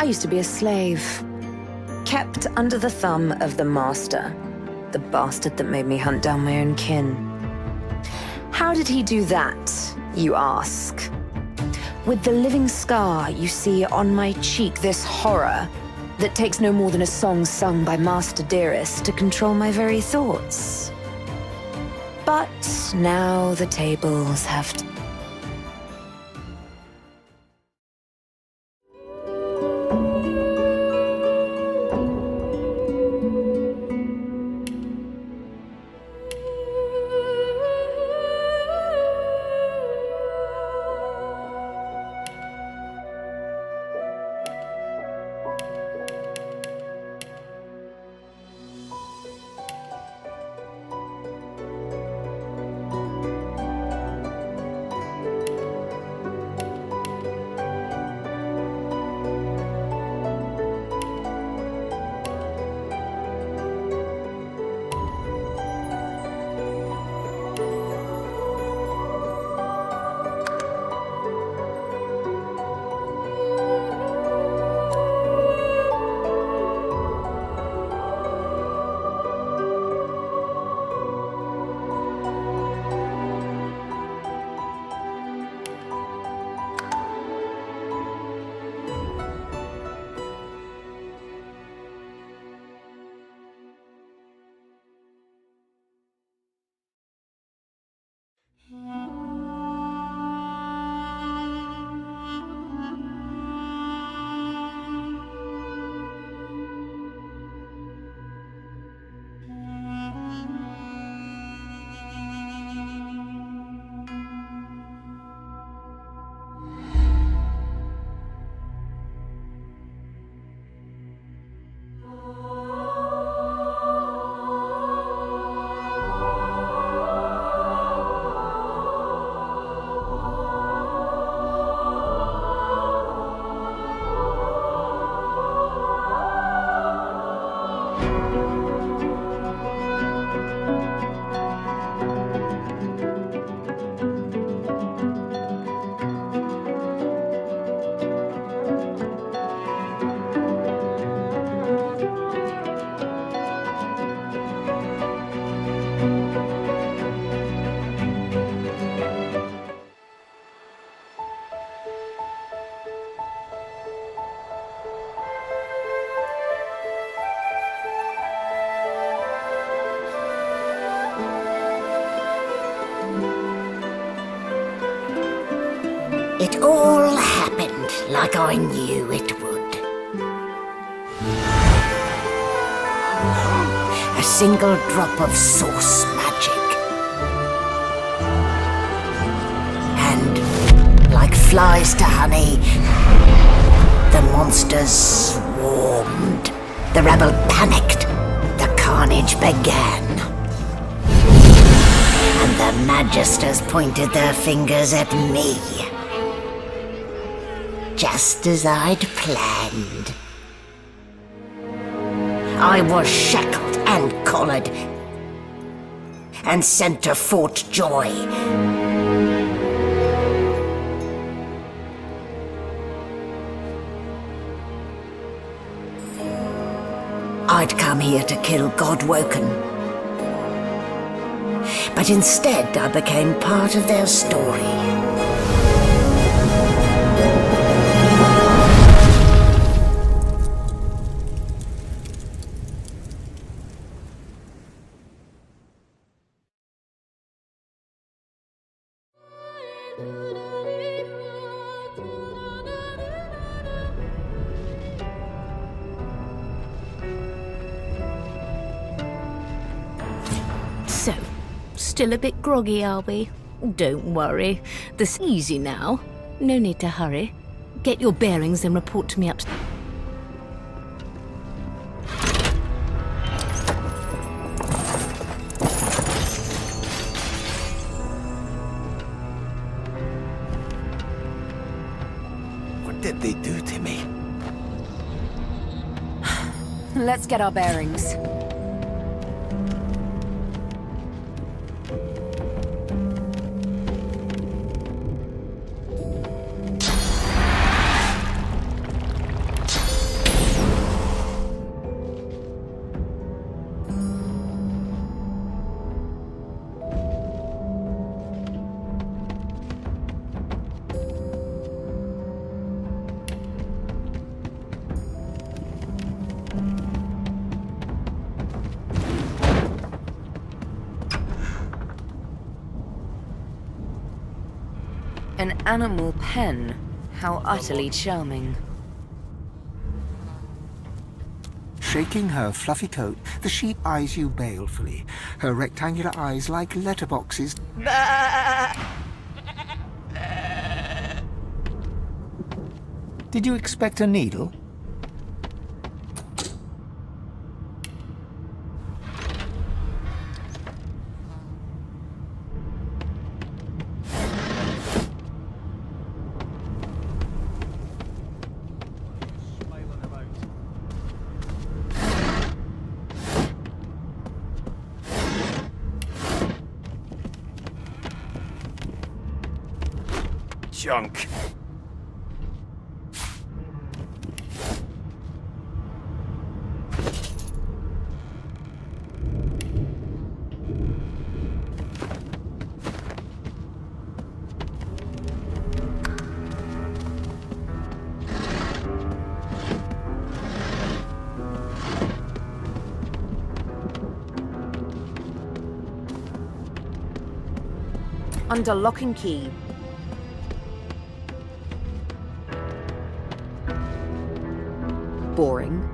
used to be a slave, kept under the thumb of the master, the bastard that made me hunt down my own kin. How did he do that, you ask? With the living scar you see on my cheek, this horror that takes no more than a song sung by Master Dearest to control my very thoughts. But now the tables have turned. It all happened like I knew it would. A single drop of source magic. And, like flies to honey, the monsters swarmed. The rebel panicked. The carnage began. And the magisters pointed their fingers at me. Just as I'd planned. I was shackled and collared and sent to Fort Joy. I'd come here to kill Godwoken, but instead I became part of their story. So, still a bit groggy, are we? Don't worry. This is easy now. No need to hurry. Get your bearings and report to me upstairs. What did they do to me? Let's get our bearings. An animal pen. How utterly charming. Shaking her fluffy coat, the sheep eyes you balefully, her rectangular eyes like letterboxes. Did you expect a needle? Junk. Under lock and key. Boring.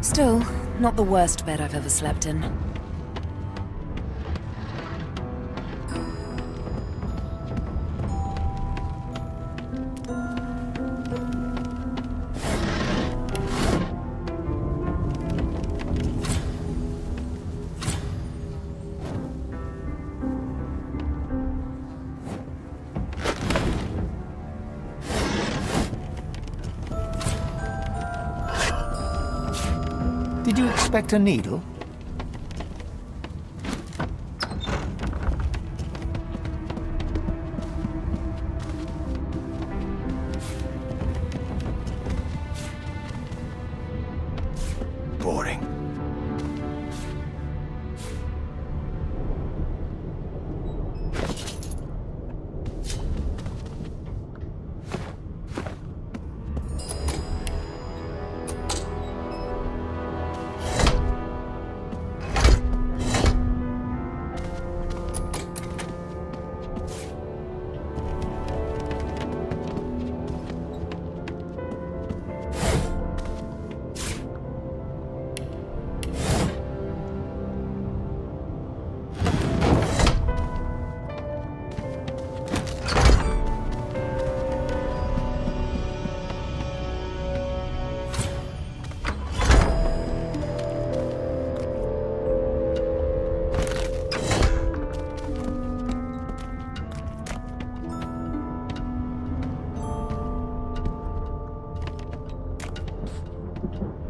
Still, not the worst bed I've ever slept in. Did you expect a needle? Boring.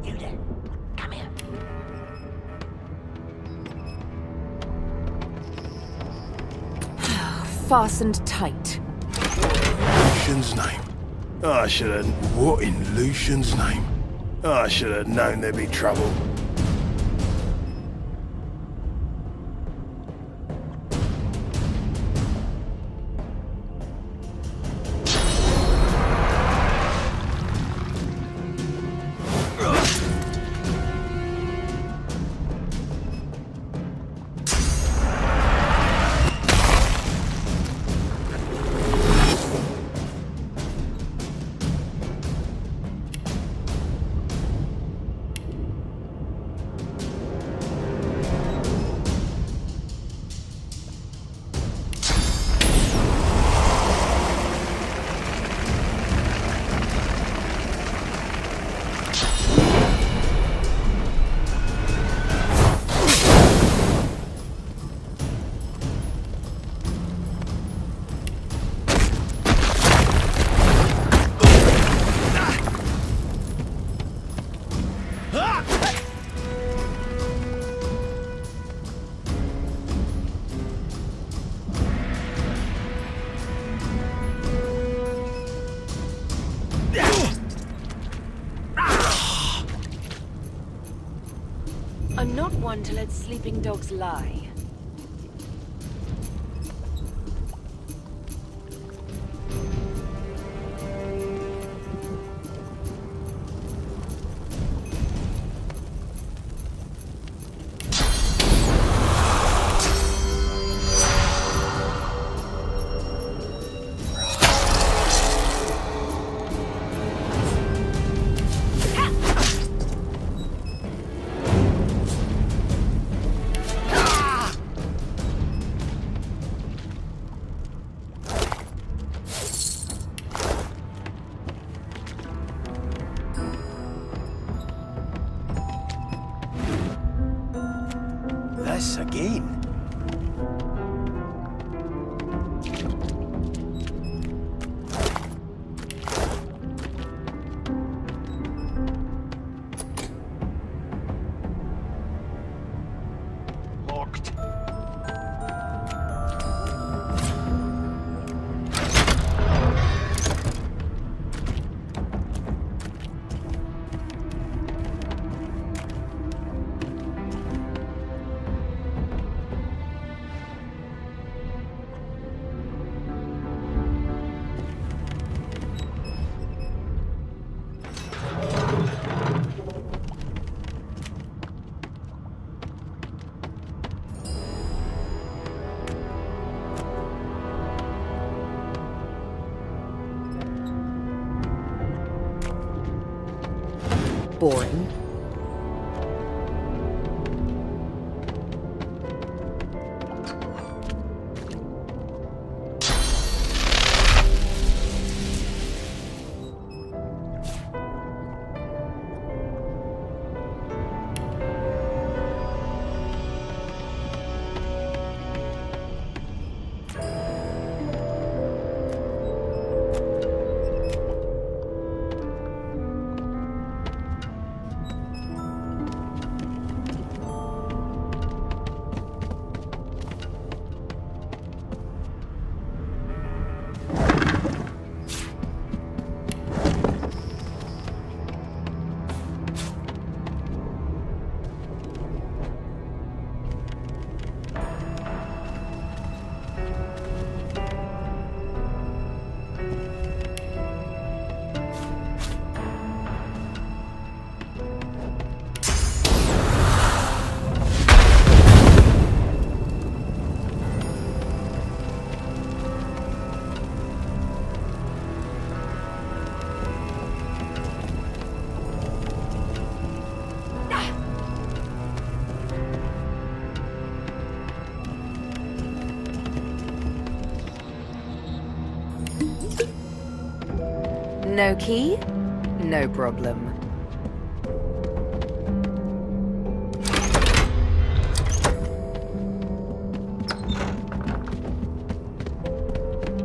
You there. Come here. Fastened tight. Lucian's name. I should have... What in Lucian's name? I should have known there'd be trouble. I'm not one to let sleeping dogs lie. this again? Locked. Boring. No key? No problem.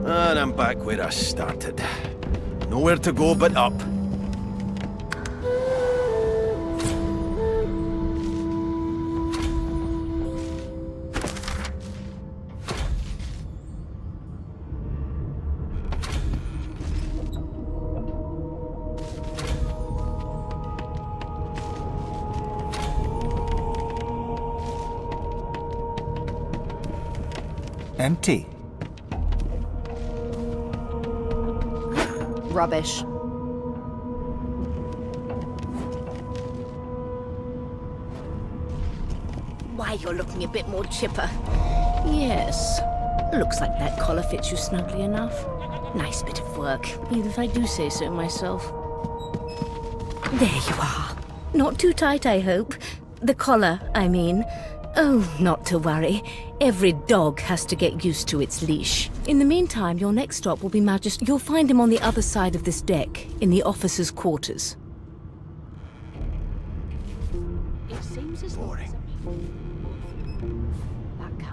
And I'm back where I started. Nowhere to go but up. Empty. Rubbish. Why, you're looking a bit more chipper. Yes. Looks like that collar fits you snugly enough. Nice bit of work, even if I do say so myself. There you are. Not too tight, I hope. The collar, I mean. Oh, not to worry. Every dog has to get used to its leash. In the meantime, your next stop will be Magister. You'll find him on the other side of this deck, in the officers' quarters. It seems as Boring.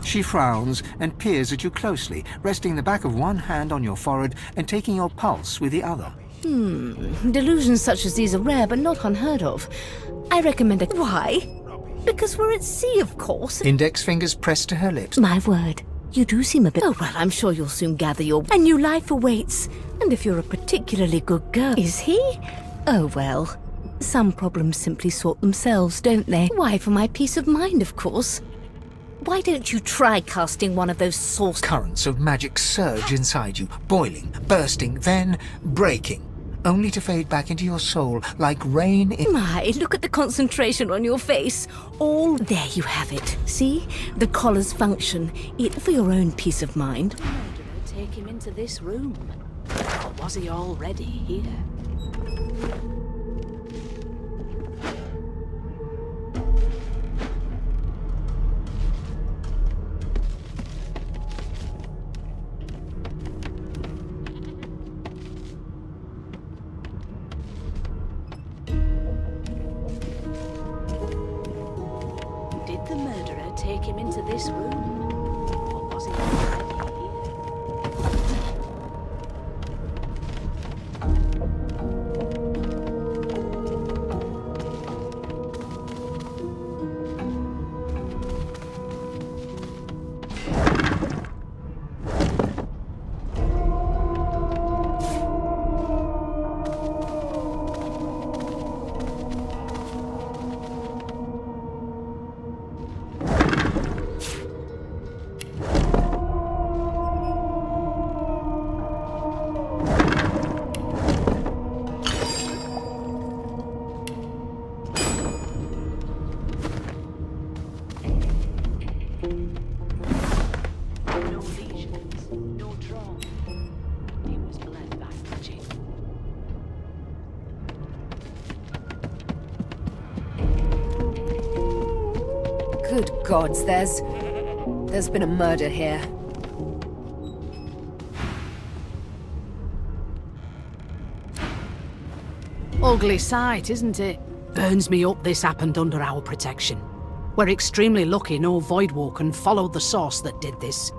She frowns and peers at you closely, resting the back of one hand on your forehead and taking your pulse with the other. Delusions such as these are rare, but not unheard of. I recommend a... Why? Because we're at sea, of course. Index fingers pressed to her lips. My word, you do seem a bit... Oh, well, I'm sure you'll soon gather your... A new life awaits. And if you're a particularly good girl... Is he? Oh, well. Some problems simply sort themselves, don't they? Why, for my peace of mind, of course. Why don't you try casting one of those sauce... Currents of magic surge inside you, boiling, bursting, then breaking, only to fade back into your soul like rain in... My, look at the concentration on your face. All... There you have it. See? The collar's function. It for your own peace of mind. How did I take him into this room? Or was he already here? Did the murderer take him into this room? Or was he already here? No lesions, no trauma. He was bled by magic. Good gods, there's been a murder here. Ugly sight, isn't it? Burns me up this happened under our protection. We're extremely lucky no Voidwalker followed the source that did this.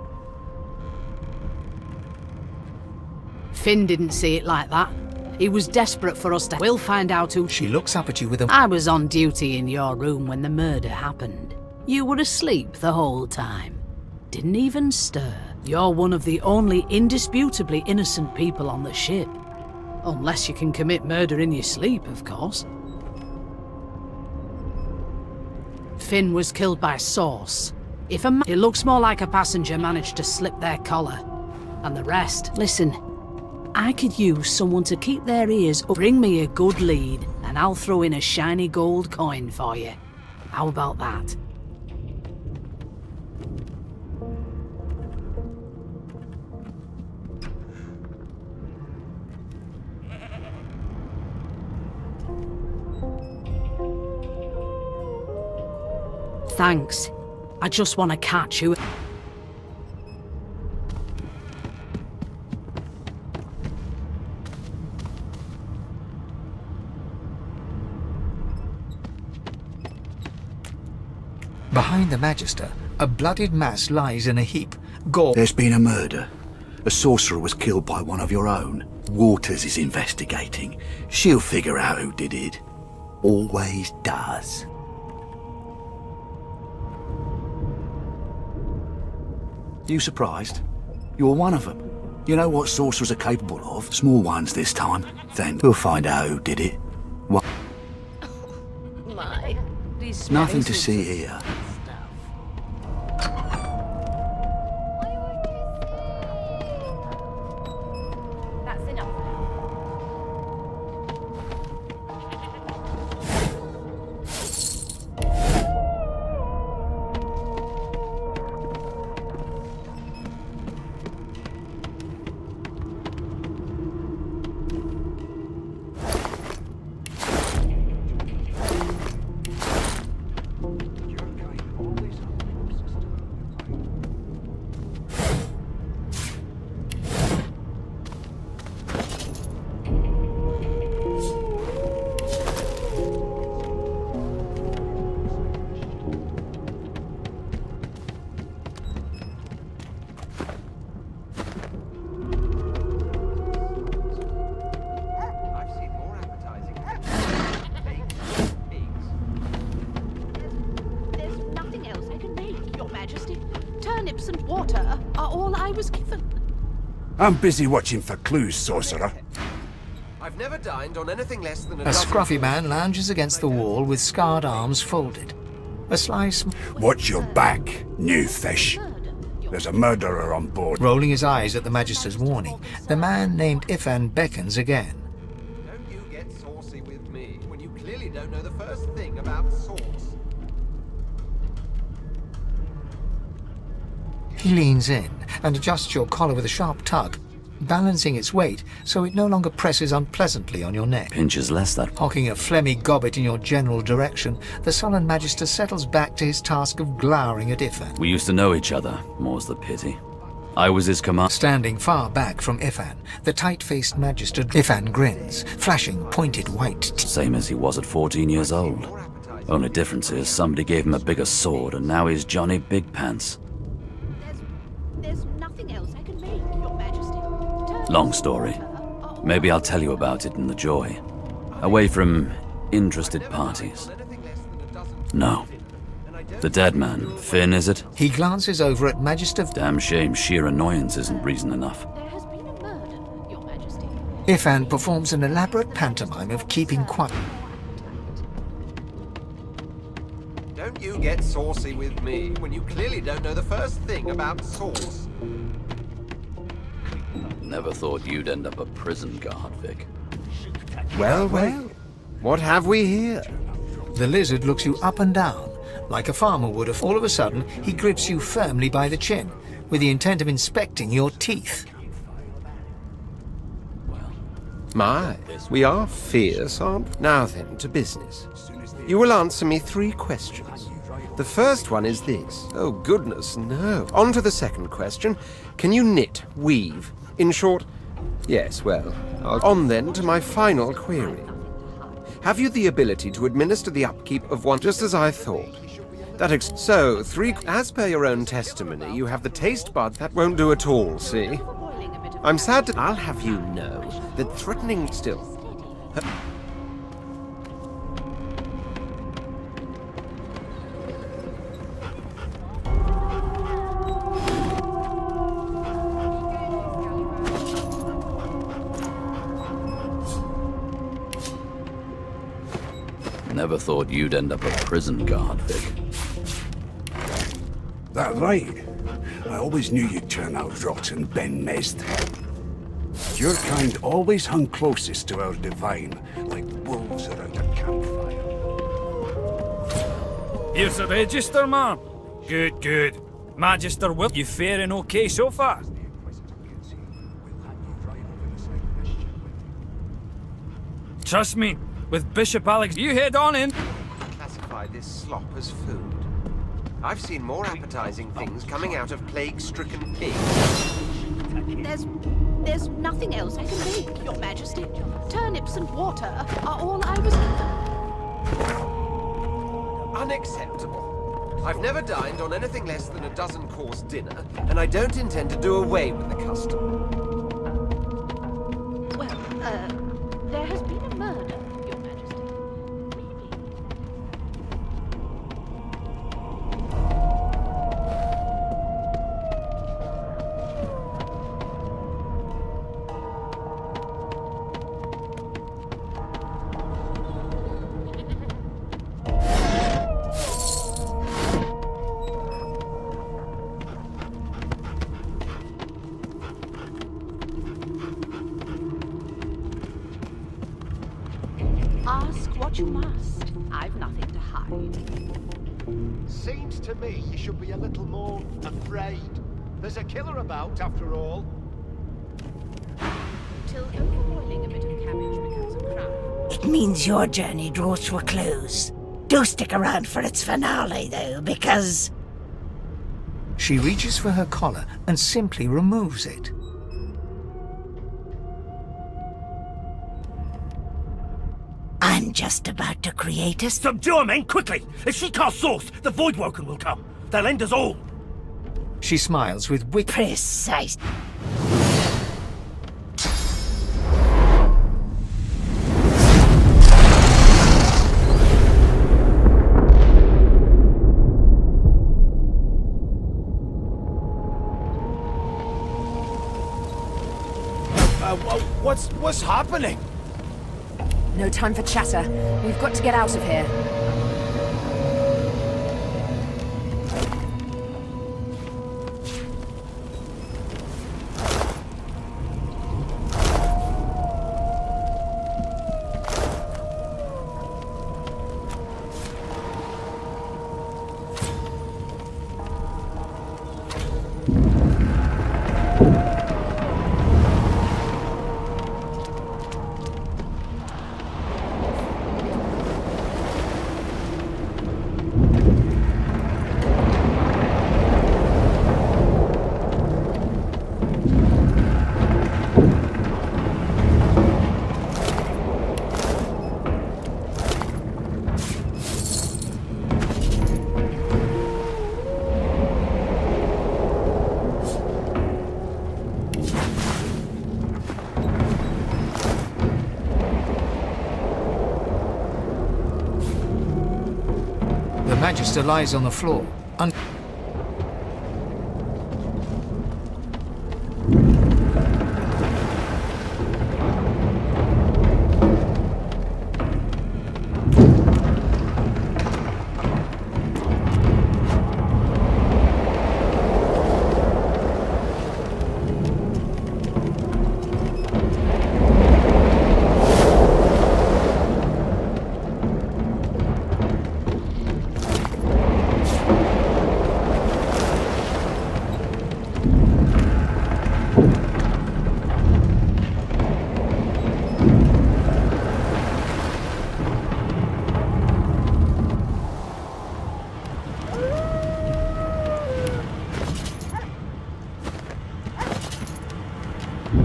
Finn didn't see it like that. He was desperate for us to... We'll find out who... She looks up at you with a... I was on duty in your room when the murder happened. You were asleep the whole time. Didn't even stir. You're one of the only indisputably innocent people on the ship. Unless you can commit murder in your sleep, of course. Finn was killed by Source. If a it looks more like a passenger managed to slip their collar. And the rest... Listen, I could use someone to keep their ears up. Bring me a good lead, and I'll throw in a shiny gold coin for you. How about that? Thanks. I just want to catch you. Behind the Magister, a bloodied mass lies in a heap. Gore... There's been a murder. A sorcerer was killed by one of your own. Waters is investigating. She'll figure out who did it. Always does. You surprised? You're one of them. You know what sorcerers are capable of? Small ones this time. Then we'll find out who did it. What? My, these Nothing to spells see and here. That's enough. Turnips and water are all I was given. I'm busy watching for clues, sorcerer. I've never dined on anything less than A scruffy man lounges against the wall with scarred arms folded. A slice... Watch your back, new fish. There's a murderer on board. Rolling his eyes at the Magister's warning, the man named Ifan beckons again. Don't you get saucy with me when you clearly don't know the first thing about sauce. He leans in and adjusts your collar with a sharp tug, balancing its weight so it no longer presses unpleasantly on your neck. Pinches less that. Hocking a phlegmy gobbet in your general direction, the sullen Magister settles back to his task of glowering at Ifan. We used to know each other, more's the pity. I was his command. Standing far back from Ifan, the tight-faced Magister Ifan grins, flashing pointed white teeth. Same as he was at 14 years old. Only difference is somebody gave him a bigger sword and now he's Johnny Big Pants. There's nothing else I can make, Your Majesty. Long story. Maybe I'll tell you about it in the Joy. Away from interested parties. No. The dead man, Finn, is it? He glances over at Magister. Damn shame sheer annoyance isn't reason enough. There has been a murder, Your Majesty. Ifan performs an elaborate pantomime of keeping quiet. Don't you get saucy with me when you clearly don't know the first thing about sauce. Never thought you'd end up a prison guard, Vic. Well, well. What have we here? The lizard looks you up and down, like a farmer would if all of a sudden he grips you firmly by the chin, with the intent of inspecting your teeth. My, we are fierce, aren't we? Now then, to business. You will answer me 3 questions. The first one is this. Oh, goodness, no. On to the second question. Can you knit, weave? In short, yes, well, on then to my final query. Have you the ability to administer the upkeep of one, just as I thought? So, 3, as per your own testimony, you have the taste bud that won't do at all, see? I'm sad to... I'll have you know that threatening still... Never thought you'd end up a prison guard, Vic. That right? I always knew you'd turn out rotten, Ben Mezd. Your kind always hung closest to our divine, like wolves around a campfire. Here's the register, ma'am. Good, good. Magister, will you faring okay so far? Trust me, with Bishop Alex, you head on in. Classify this slop as food. I've seen more appetizing things coming out of plague-stricken pigs. There's nothing else I can make, Your Majesty. Turnips and water are all I was given. Unacceptable. I've never dined on anything less than a dozen-course dinner, and I don't intend to do away with the custom. Well, there has been a murder, Your Majesty. Maybe. Ask what you must. I've nothing to hide. Seems to me you should be a little more afraid. There's a killer about, after all. Till overboiling a bit of cabbage becomes a crime. It means your journey draws to a close. Do stick around for its finale, though, because... She reaches for her collar and simply removes it. I'm just about to create a... Subdue her, men, quickly! If she casts sauce, the Voidwoken will come. They'll end us all. She smiles with wit. Precise. What's happening? No time for chatter. We've got to get out of here. Magister lies on the floor.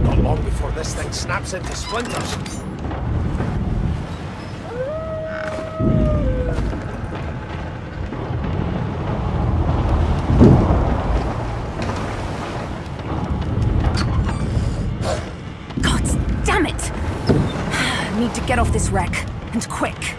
Not long before this thing snaps into splinters. God damn it! I need to get off this wreck, and quick.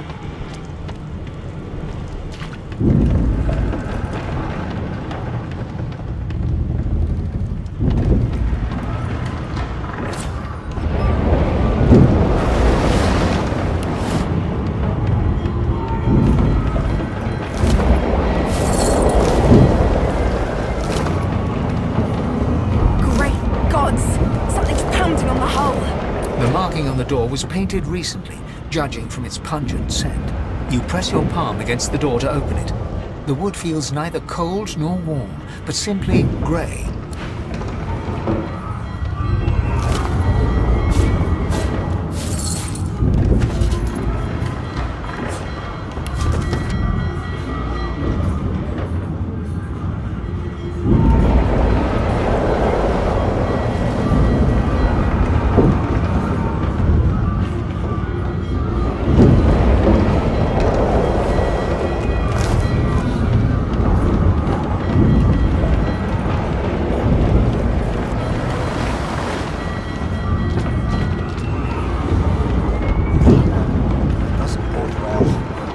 The marking on the door was painted recently, judging from its pungent scent. You press your palm against the door to open it. The wood feels neither cold nor warm, but simply grey.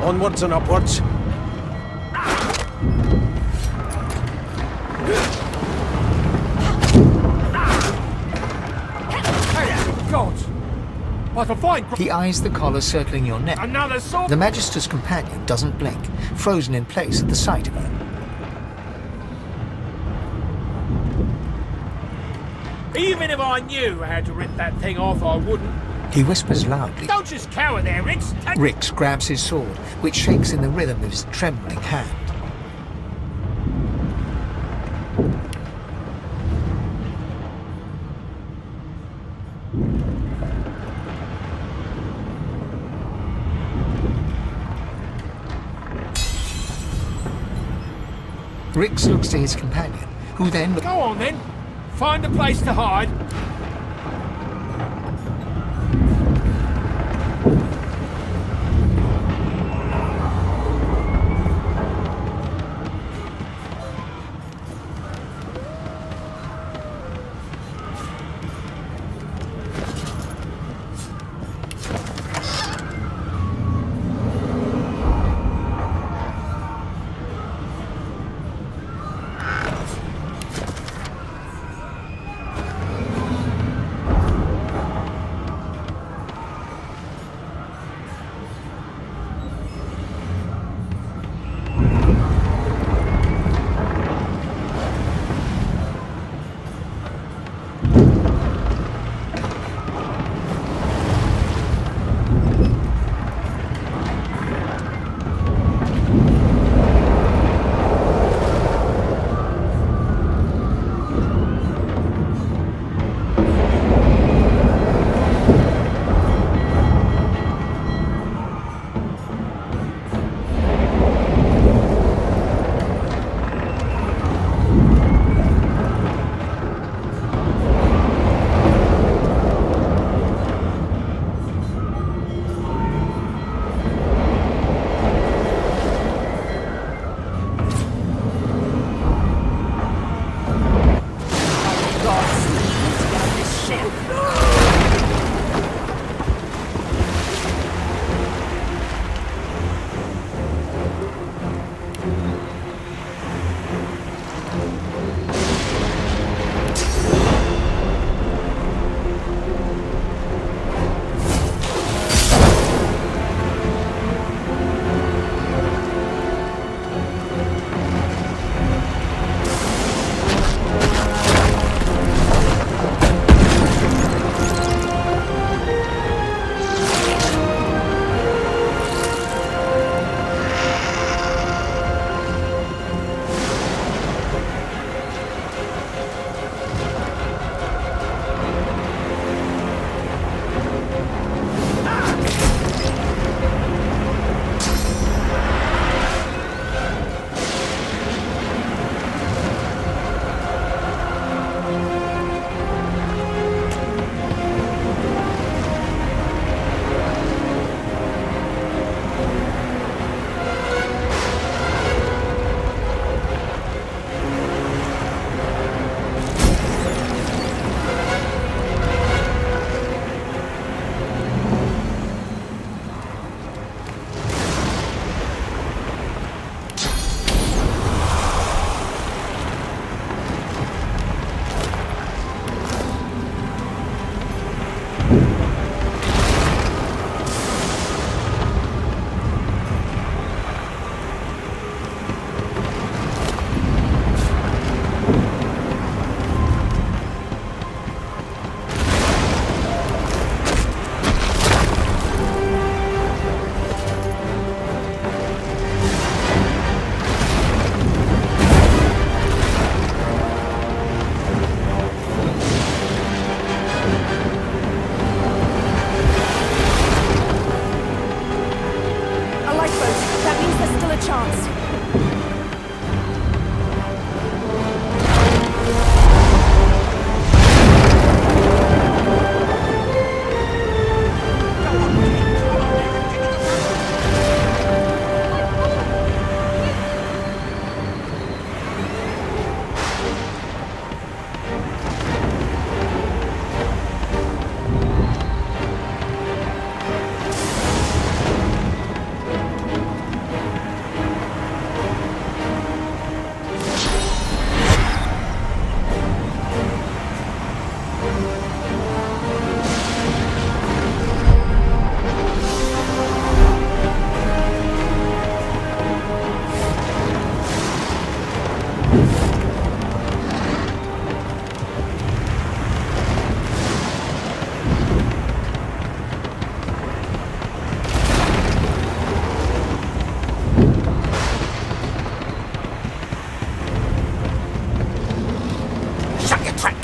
Onwards and upwards. God! What a fine... He eyes the collar circling your neck. Another sword! The Magister's companion doesn't blink, frozen in place at the sight of you. Even if I knew how to rip that thing off, I wouldn't. He whispers loudly. Don't just cower there, Rix! Rix grabs his sword, which shakes in the rhythm of his trembling hand. Rix looks to his companion, who then... Go on then! Find a place to hide.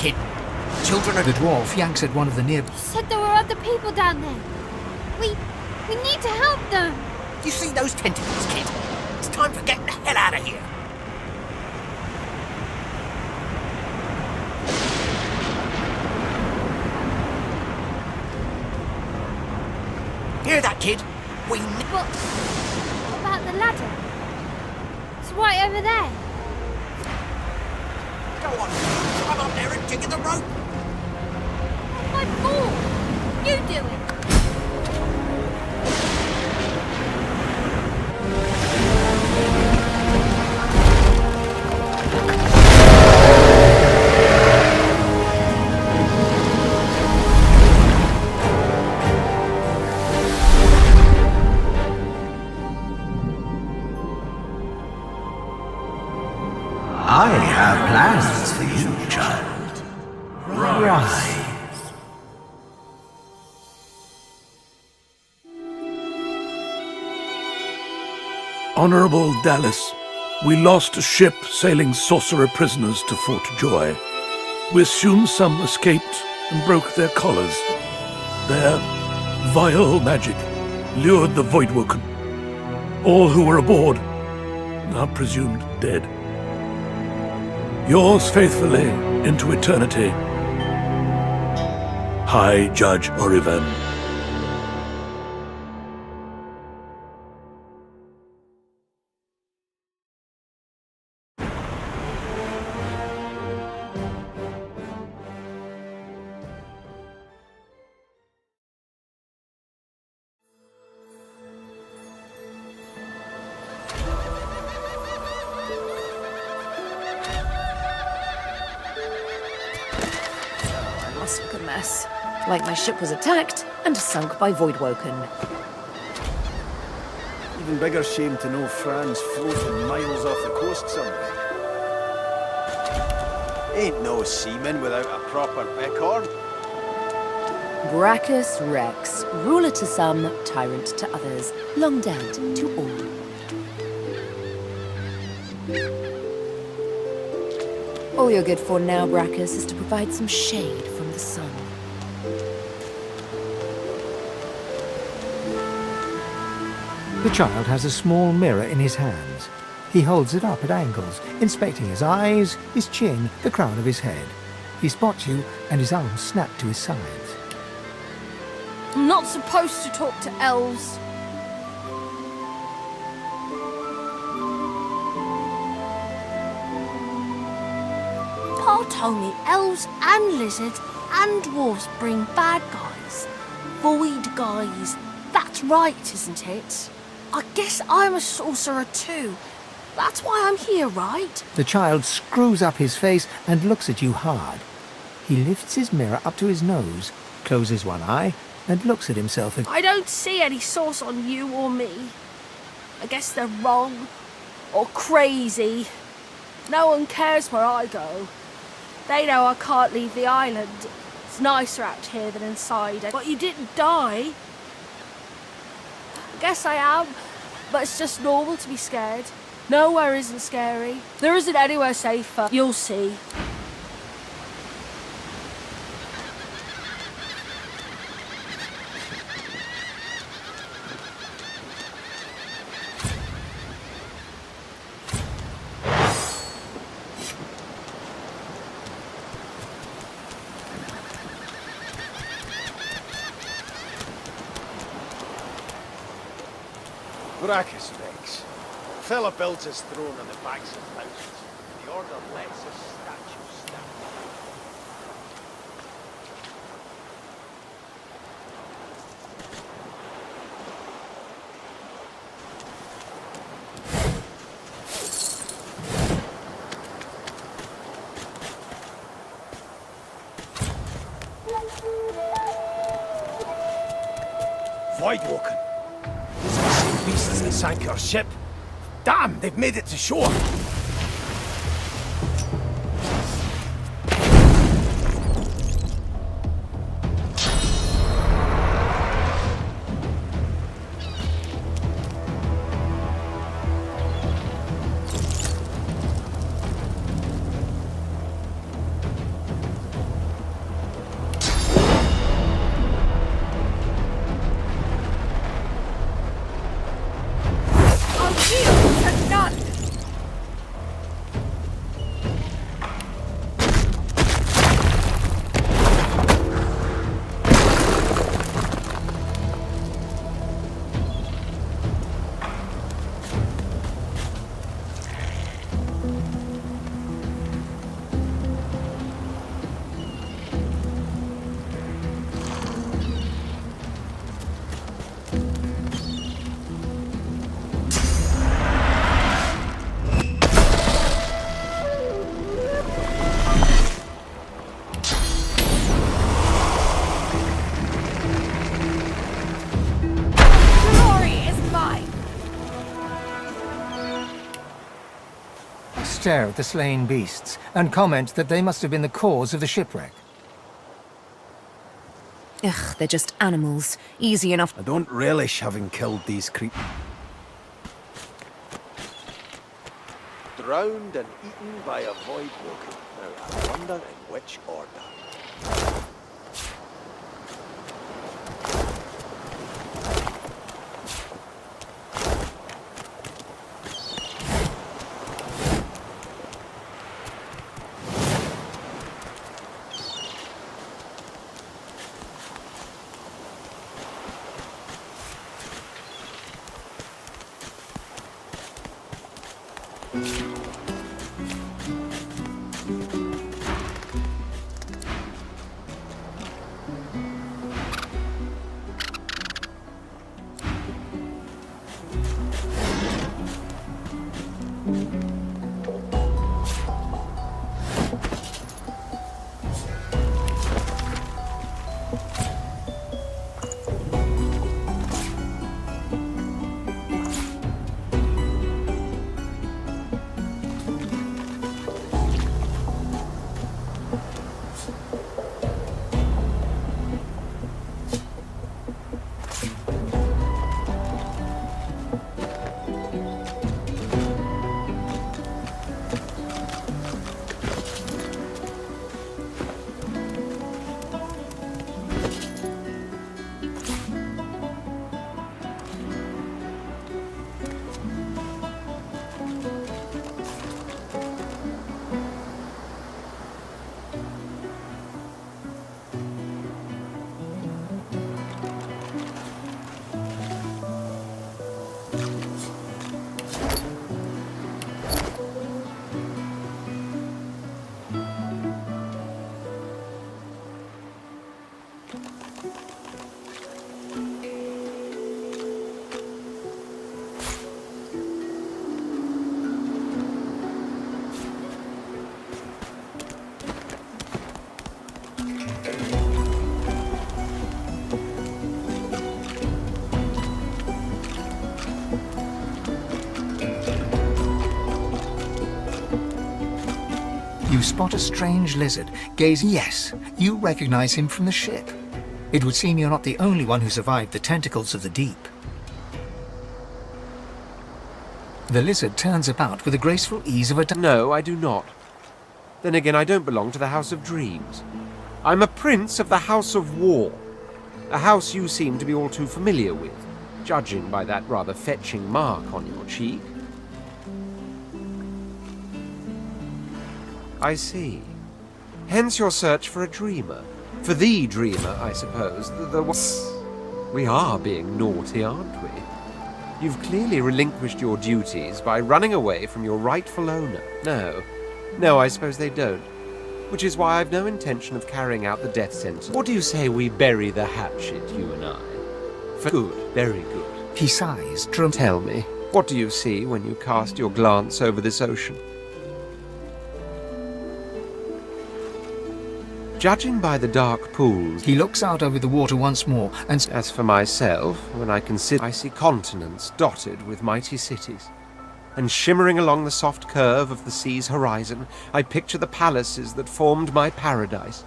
kid. Children are... The dwarf yanks at one of the near... Said there were other people down there. We need to help them. You see those tentacles, kid? It's time for getting the hell out of here. Hear that, kid? What about the ladder? It's right over there. Go on, climb up there and dig in the rope. My ball. You do it. I have plans for you, child. Rise. Honorable Dallas, we lost a ship sailing sorcerer prisoners to Fort Joy. We assume some escaped and broke their collars. Their vile magic lured the Voidwoken. All who were aboard are presumed dead. Yours faithfully into eternity, High Judge Oriven. Must look a mess. Like my ship was attacked and sunk by Voidwoken. Even bigger shame to know Fran's floating miles off the coast somewhere. Ain't no seaman without a proper bighorn. Brachus Rex, ruler to some, tyrant to others, long dead to all. All you're good for now, Brachus, is to provide some shade from the sun. The child has a small mirror in his hands. He holds it up at angles, inspecting his eyes, his chin, the crown of his head. He spots you, and his arms snap to his sides. I'm not supposed to talk to elves. Pa told me elves and lizards and dwarves bring bad guys. Void guys. That's right, isn't it? I guess I'm a sorcerer too. That's why I'm here, right? The child screws up his face and looks at you hard. He lifts his mirror up to his nose, closes one eye, and looks at himself again. I don't see any source on you or me. I guess they're wrong or crazy. No one cares where I go. They know I can't leave the island. It's nicer out here than inside. But you didn't die. I guess I am, but it's just normal to be scared. Nowhere isn't scary. There isn't anywhere safer. You'll see. Brachus Rex. Fella builds his throne on the backs of thousands, and the Order lets his statue stand. Voidwoken. These are the same beasts that sank our ship. Damn, they've made it to shore. stare at the slain beasts and comment that they must have been the cause of the shipwreck. Ugh, they're just animals. Easy enough. I don't relish having killed these creatures. Drowned and eaten by a void woken. Now I wonder in which order. You spot a strange lizard gazing. Yes, you recognize him from the ship. It would seem you're not the only one who survived the tentacles of the deep. The lizard turns about with the graceful ease of a... No, I do not. Then again, I don't belong to the House of Dreams. I'm a prince of the House of War. A house you seem to be all too familiar with, judging by that rather fetching mark on your cheek. I see. Hence your search for a dreamer. For the dreamer, I suppose. We are being naughty, aren't we? You've clearly relinquished your duties by running away from your rightful owner. No, I suppose they don't. Which is why I've no intention of carrying out the death sentence. What do you say we bury the hatchet, you and I? For good, very good. He sighs. Tell me, what do you see when you cast your glance over this ocean? Judging by the dark pools... He looks out over the water once more, and... As for myself, when I consider... I see continents dotted with mighty cities. And shimmering along the soft curve of the sea's horizon, I picture the palaces that formed my paradise.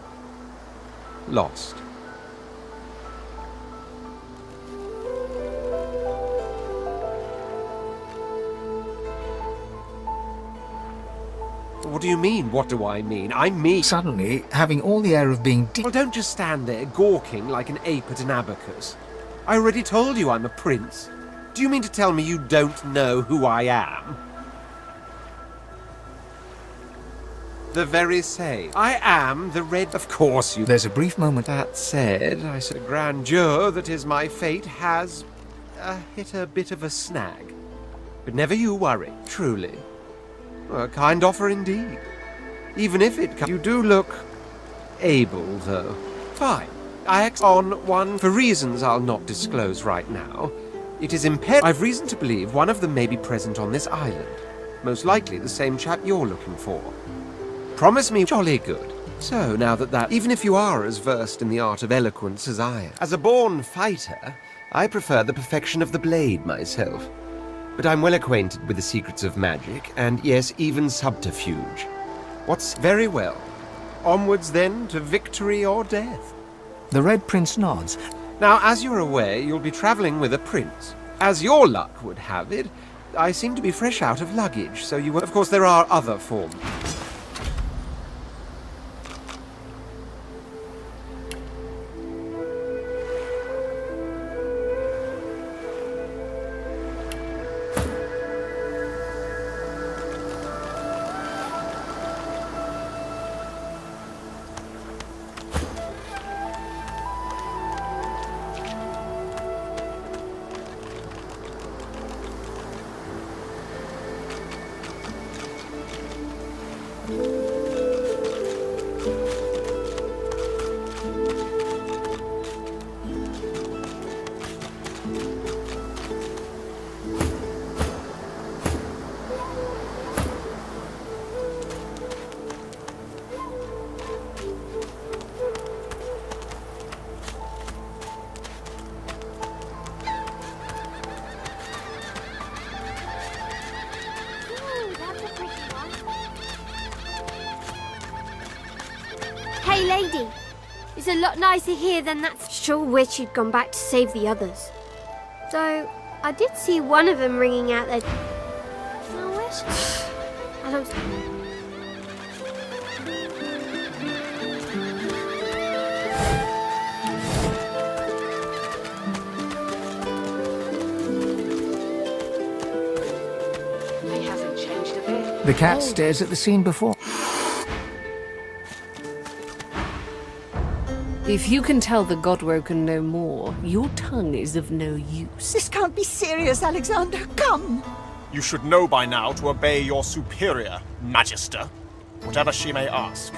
Lost. What do you mean? What do I mean? I mean... Suddenly, having all the air of being... Well, don't just stand there gawking like an ape at an abacus. I already told you I'm a prince. Do you mean to tell me you don't know who I am? The very same. I am the Red... Of course you... There's a brief moment. That said, I said grandeur that is my fate has... hit a bit of a snag. But never you worry, truly. A kind offer indeed. Even if it... You do look... able, though. Fine. I act on one for reasons I'll not disclose right now. It is imperative. I've reason to believe one of them may be present on this island. Most likely the same chap you're looking for. Promise me jolly good. So, now that... Even if you are as versed in the art of eloquence as I am. As a born fighter, I prefer the perfection of the blade myself. but I'm well acquainted with the secrets of magic, and yes, even subterfuge. What's very well. Onwards, then, to victory or death. The Red Prince nods. Now, as you're away, you'll be travelling with a prince. As your luck would have it, I seem to be fresh out of luggage, so you will... Of course, there are other forms. Hey lady, it's a lot nicer here than that. Sure wish you'd gone back to save the others. Though, I did see one of them ringing out their flowers. I don't... He hasn't changed a bit. The cat stares at the scene before. If you can tell the Godwoken no more, your tongue is of no use. This can't be serious, Alexander. Come! You should know by now to obey your superior, Magister, whatever she may ask.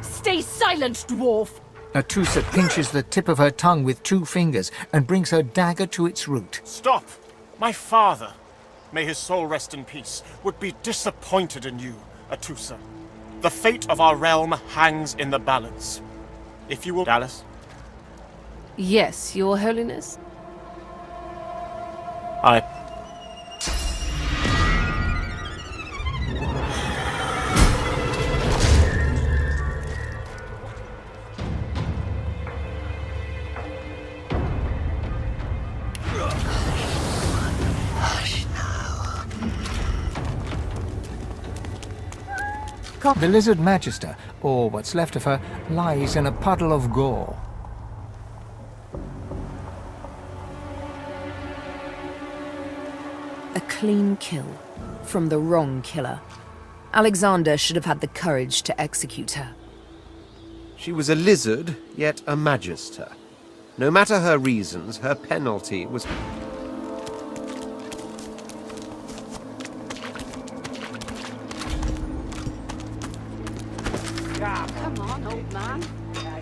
Stay silent, dwarf! Atusa pinches the tip of her tongue with 2 fingers and brings her dagger to its root. Stop! My father, may his soul rest in peace, would be disappointed in you, Atusa. The fate of our realm hangs in the balance. If you will... Dallas? Yes, your holiness? I... The Lizard Magister, or what's left of her, lies in a puddle of gore. A clean kill from the wrong killer. Alexander should have had the courage to execute her. She was a lizard, yet a magister. No matter her reasons, her penalty was... Come on, old man.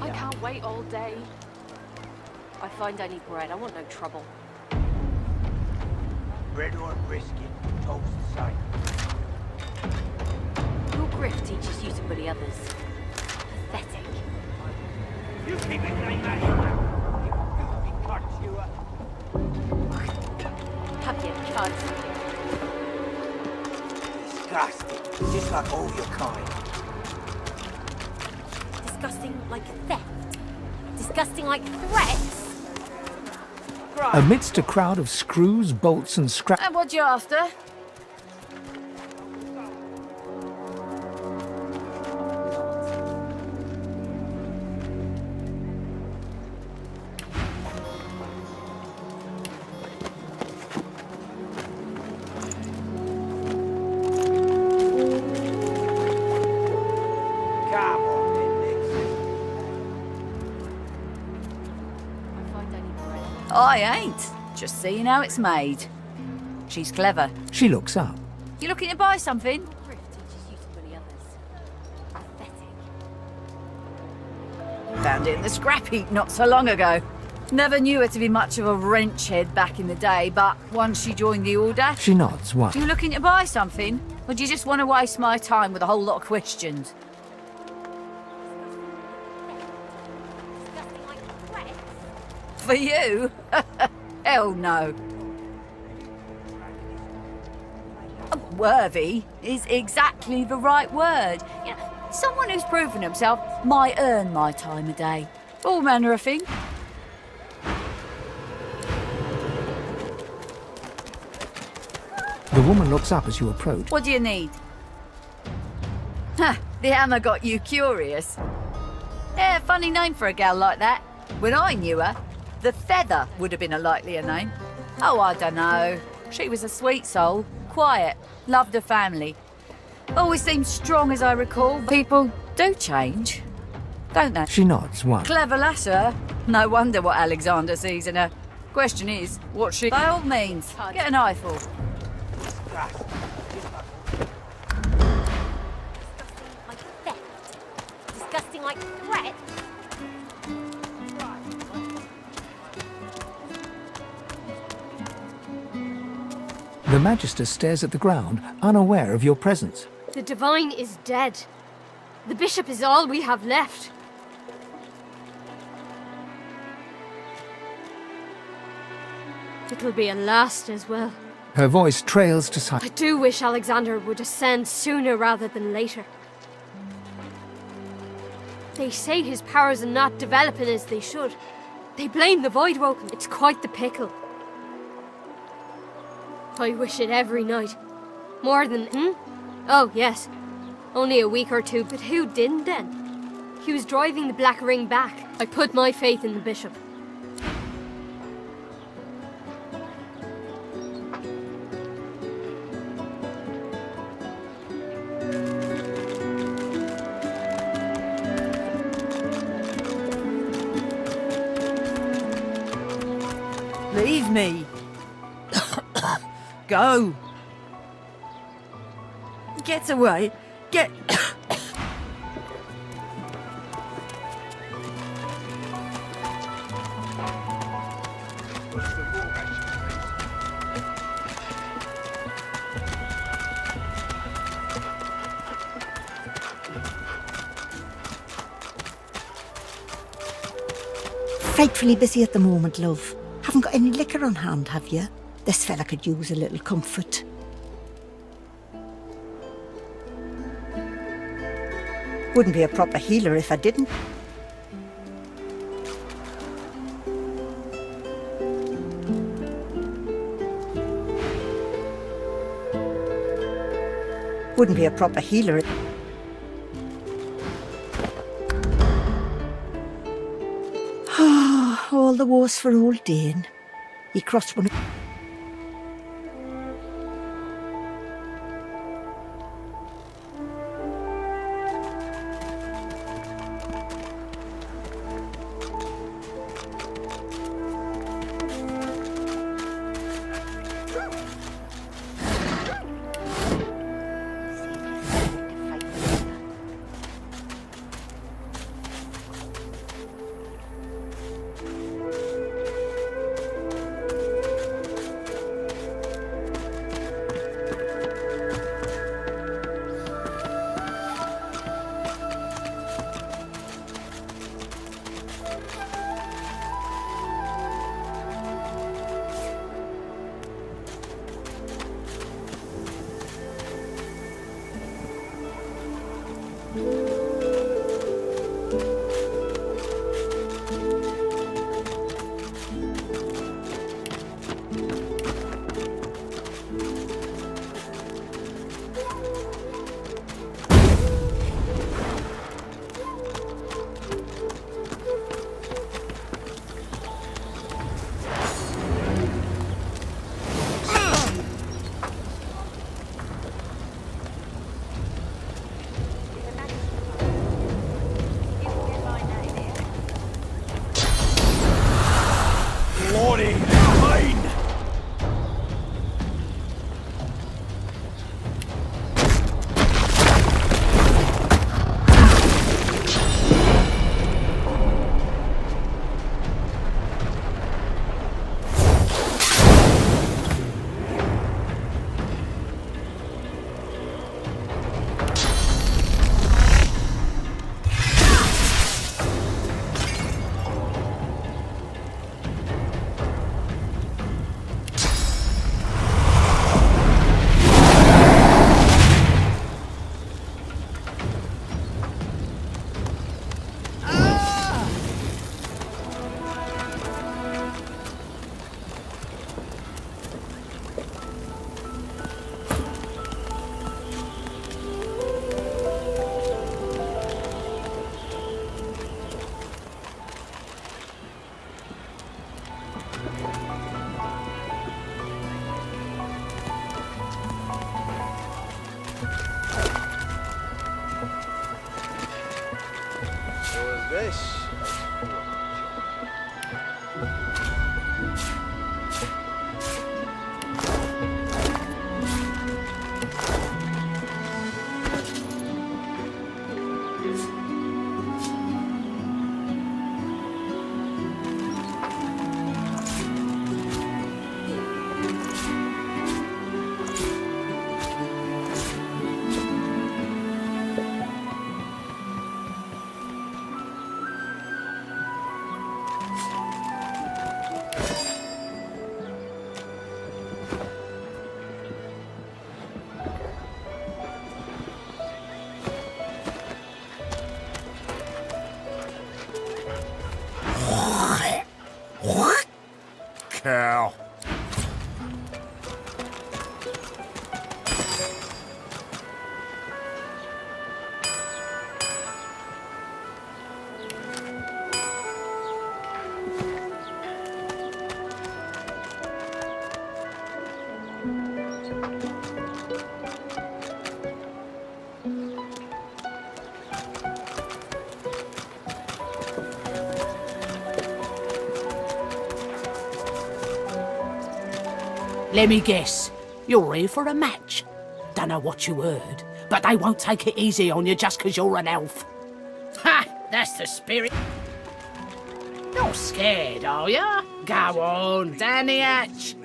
I can't wait all day. I find only bread. I want no trouble. Bread or brisket, toast the same. Your griff teaches you to bully others. Pathetic. You keep it like that, you goofy cunt, you Have you, cunt? disgusting, just like all your kind. Disgusting like theft. Disgusting like threats. Amidst a crowd of screws, bolts and scraps... And what you after? Come on, then, Nix. I ain't. Just seeing how it's made. She's clever. She looks up. You looking to buy something? Griff teaches you to bully others. Pathetic. Found it in the scrap heap not so long ago. Never knew her to be much of a wrench head back in the day, but once she joined the order... She nods. What? You looking to buy something? Or do you just want to waste my time with a whole lot of questions? For you? Hell no. Worthy is exactly the right word. You know, someone who's proven himself might earn my time of day. All manner of things. The woman looks up as you approach. What do you need? The hammer got you curious. Yeah, funny name for a gal like that. When I knew her, the Feather would have been a likelier name. Oh, I don't know. She was a sweet soul, quiet, loved her family. Always seemed strong as I recall. People do change, don't they? She nods once. Clever lass, her. No wonder what Alexander sees in her. Question is, what she... By all means, get an eyeful. Disgusting like threat. The Magister stares at the ground, unaware of your presence. The Divine is dead. The Bishop is all we have left. It'll be a last as well. Her voice trails to I silence. do wish Alexander would ascend sooner rather than later. They say his powers are not developing as they should. They blame the Voidwoken. It's quite the pickle. I wish it every night. More than... Oh, yes. Only a week or two, but who didn't then? He was driving the Black Ring back. I put my faith in the Bishop. Leave me. Go. Get away. Get... Frightfully busy at the moment, love. Haven't got any liquor on hand, have you? This fella could use a little comfort. Wouldn't be a proper healer if I didn't. Wouldn't be a proper healer. All the wars for old Dane. He crossed one of... this. Cow. Let me guess. You're here for a match. Dunno what you heard, but they won't take it easy on you just 'cause you're an elf. Ha! That's the spirit. Not scared, are ya? Go on, down the hatch.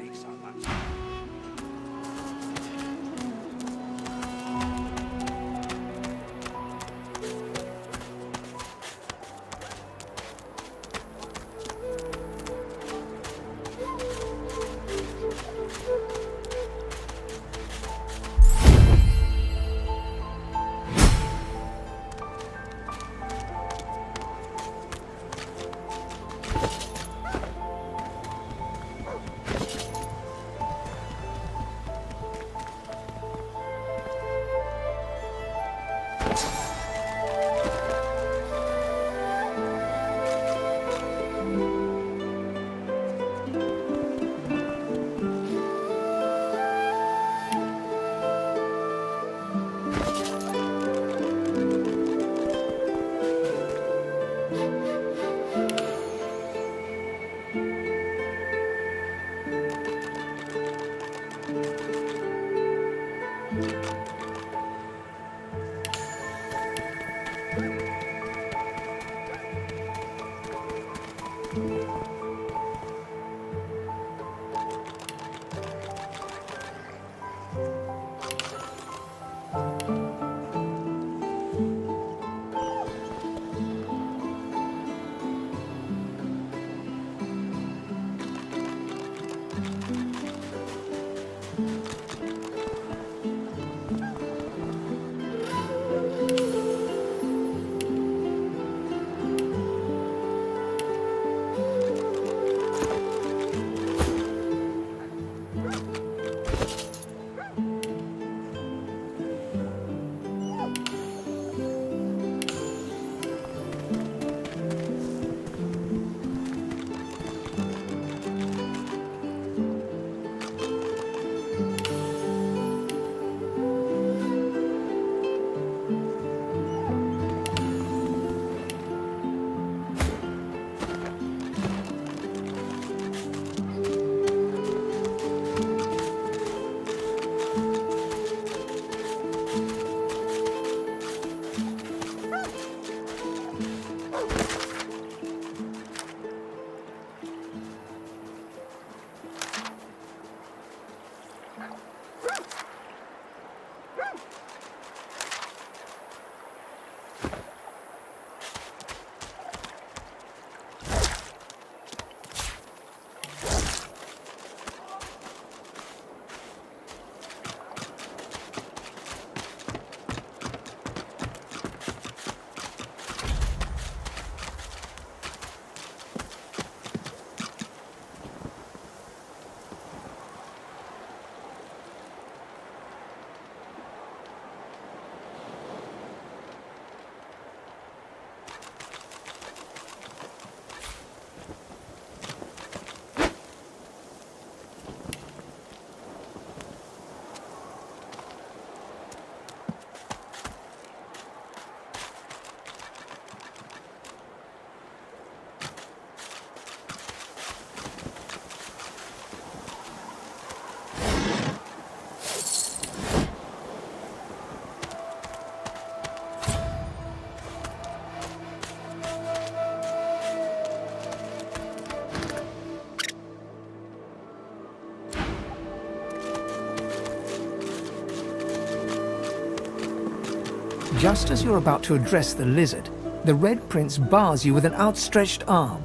Just as you're about to address the lizard, the Red Prince bars you with an outstretched arm.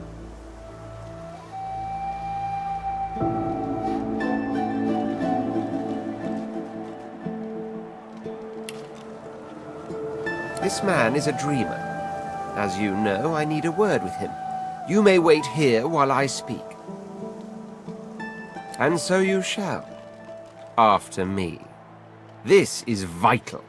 This man is a dreamer. As you know, I need a word with him. You may wait here while I speak. And so you shall. After me. This is vital.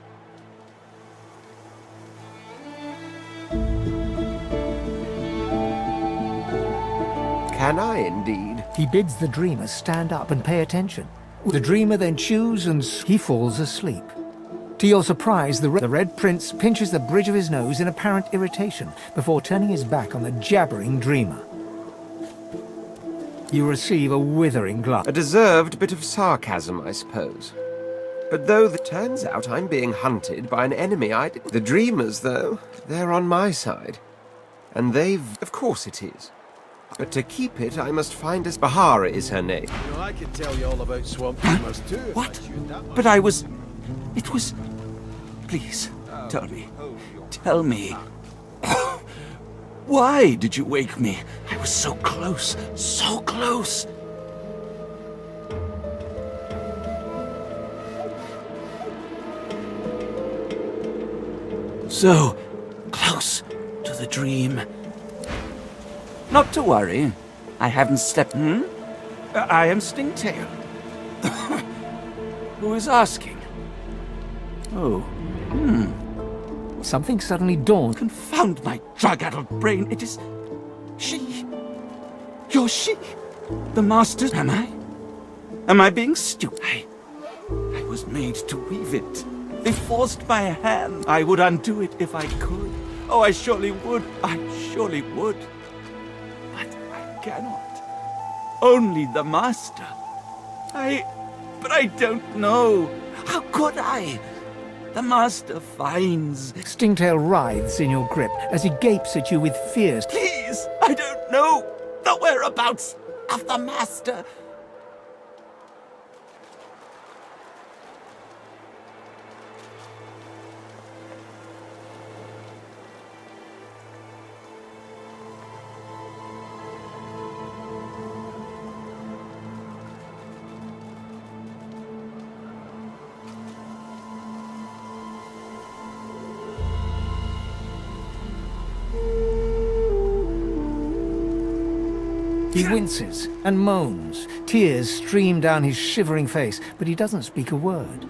Can I indeed? He bids the dreamer stand up and pay attention. The dreamer then chews and he falls asleep. To your surprise, the Red Prince pinches the bridge of his nose in apparent irritation before turning his back on the jabbering dreamer. You receive a withering glance. A deserved bit of sarcasm, I suppose. But though it turns out I'm being hunted by an enemy I didn't... The dreamers, though, they're on my side. And they've... Of course it is. But to keep it, I must find us... Bahara is her name. You know, I could tell you all about swamp dreamers too. What? But I was... It was... Please, tell me. Tell me. Why did you wake me? I was so close. So close. So close to the dream. Not to worry. I haven't slept. I am Stingtail. Who is asking? Oh. Something suddenly dawned. Confound my drug-addled brain. It is... she. You're she. The master. Am I? Am I being stupid? I was made to weave it. They forced my hand. I would undo it if I could. Oh, I surely would. I surely would. But I cannot. Only the master. But I don't know. How could I? The master finds... Stingtail writhes in your grip as he gapes at you with fears. Please, I don't know the whereabouts of the master. He winces and moans. Tears stream down his shivering face, but he doesn't speak a word.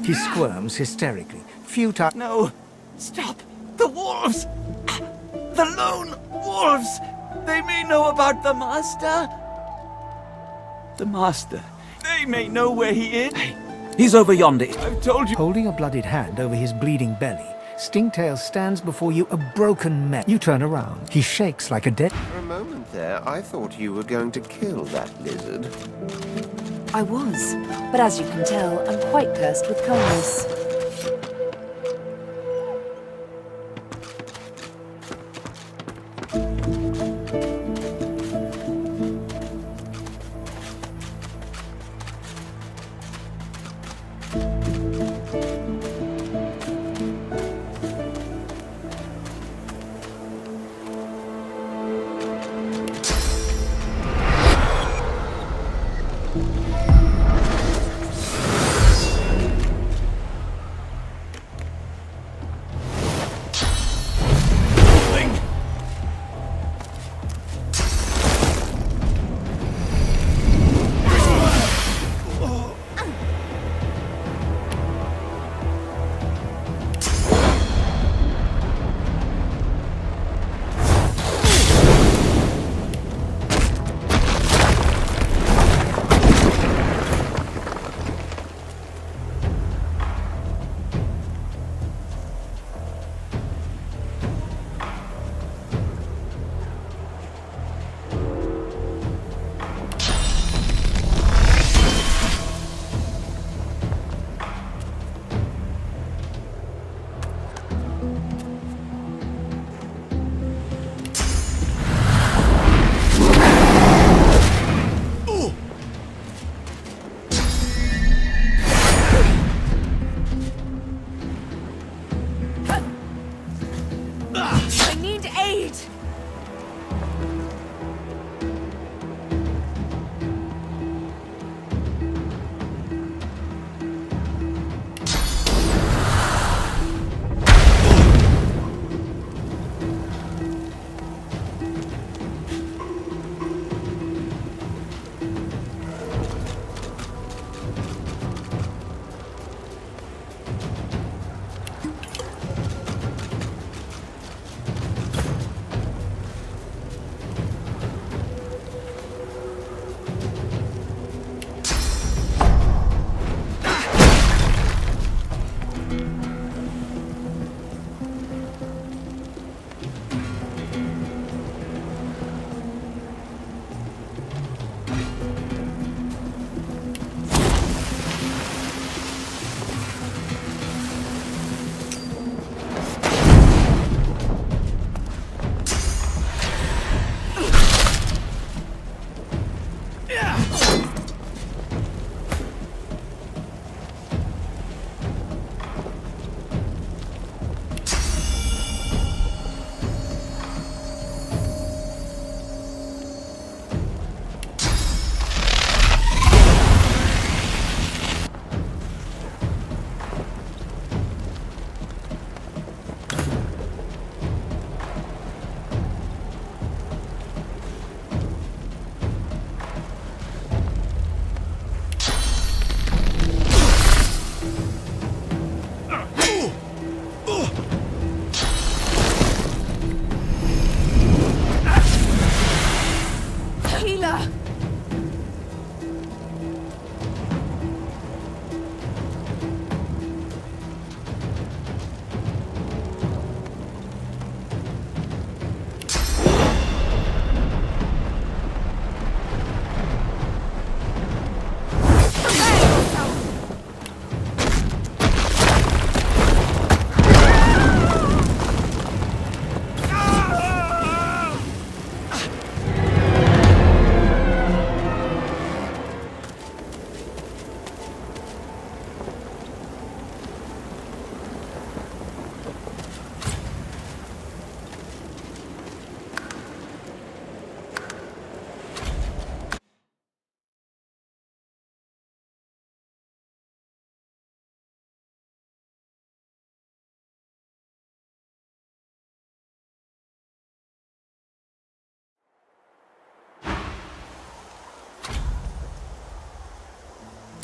He squirms hysterically, futile. No! Stop! The wolves! The lone wolves! They may know about the master! The master. They may know where he is. Hey, he's over yonder. I've told you. Holding a blooded hand over his bleeding belly, Stingtail stands before you, a broken mess. You turn around. He shakes like a dead... For a moment there, I thought you were going to kill that lizard. I was, but as you can tell, I'm quite cursed with kindness.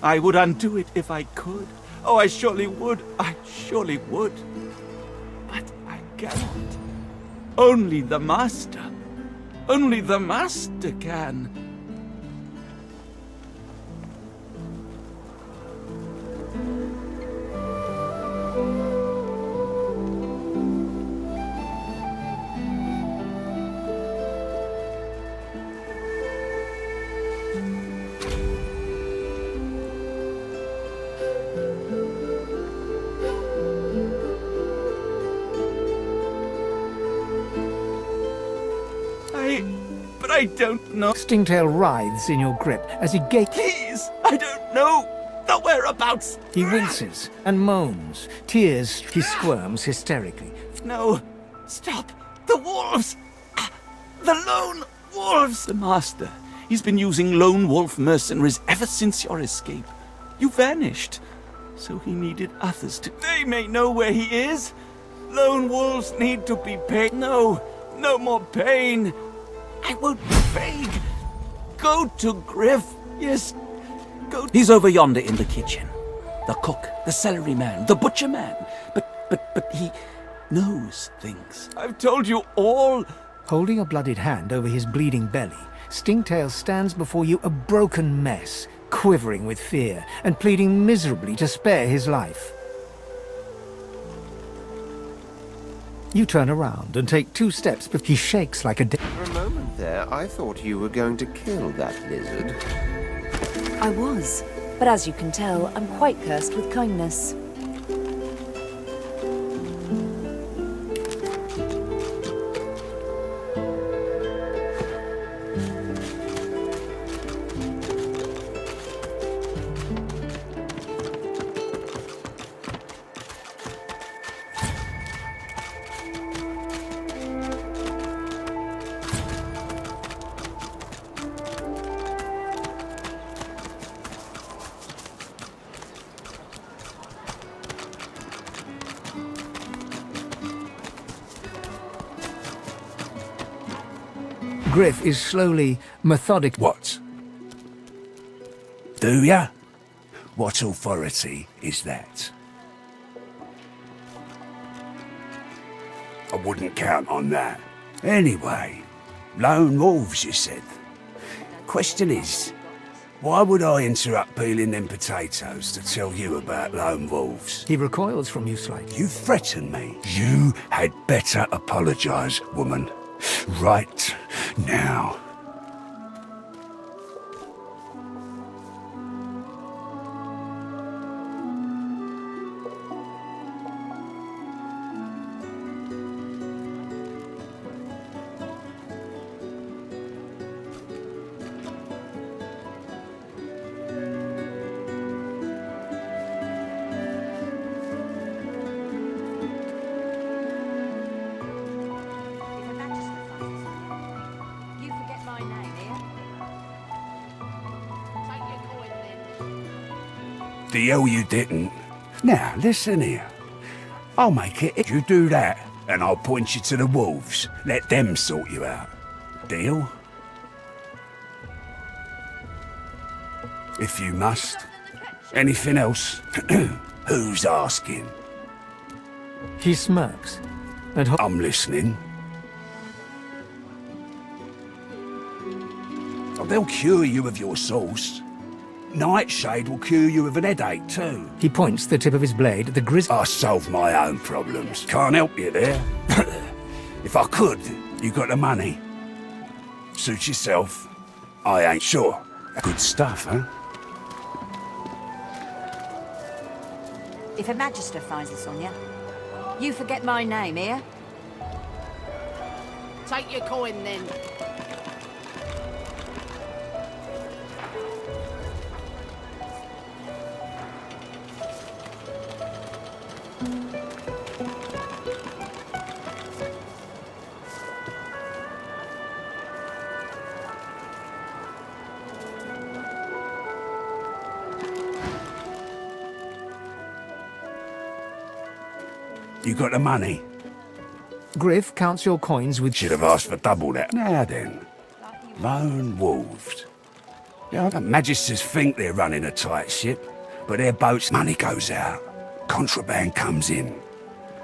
I would undo it if I could. Oh, I surely would. I surely would. But I cannot. Only the Master. Only the Master can. But I don't know. Stingtail writhes in your grip as he gapes. Please, I don't know the whereabouts. He winces and moans. Tears. He squirms hysterically. No, stop. The wolves. The lone wolves. The Master. He's been using lone wolf mercenaries ever since your escape. You vanished. So he needed others to... They may know where he is. Lone wolves need to be paid. No, no more pain. I won't be vague. Go to Griff. Yes, go. He's over yonder in the kitchen. The cook, the celery man, the butcher man. But he knows things. I've told you all. Holding a bloodied hand over his bleeding belly, Stingtail stands before you a broken mess, quivering with fear and pleading miserably to spare his life. You turn around and take 2 steps, but he shakes like a dead. For a moment there, I thought you were going to kill that lizard. I was, but as you can tell, I'm quite cursed with kindness. Griff is slowly, methodic. What? Do ya? What authority is that? I wouldn't count on that. Anyway, lone wolves, you said. Question is, why would I interrupt peeling them potatoes to tell you about lone wolves? He recoils from you slightly. You threaten me. You had better apologise, woman. Right now. The hell you didn't. Now, listen here. I'll make it. You do that, and I'll point you to the wolves. Let them sort you out. Deal? If you must. Anything else? Who's asking? He smirks. And I'm listening. Oh, they'll cure you of your sauce. Nightshade will cure you of an headache, too. He points the tip of his blade at the grizzly. I solve my own problems. Can't help you there. If I could, you got the money. Suit yourself. I ain't sure. Good stuff, huh? If a magister finds this on you, you forget my name, here? Take your coin, then. You got the money? Griff counts your coins with... Should have asked for double that. Now then, lone wolves. Yeah, the Magisters think they're running a tight ship, but their boat's money goes out, contraband comes in,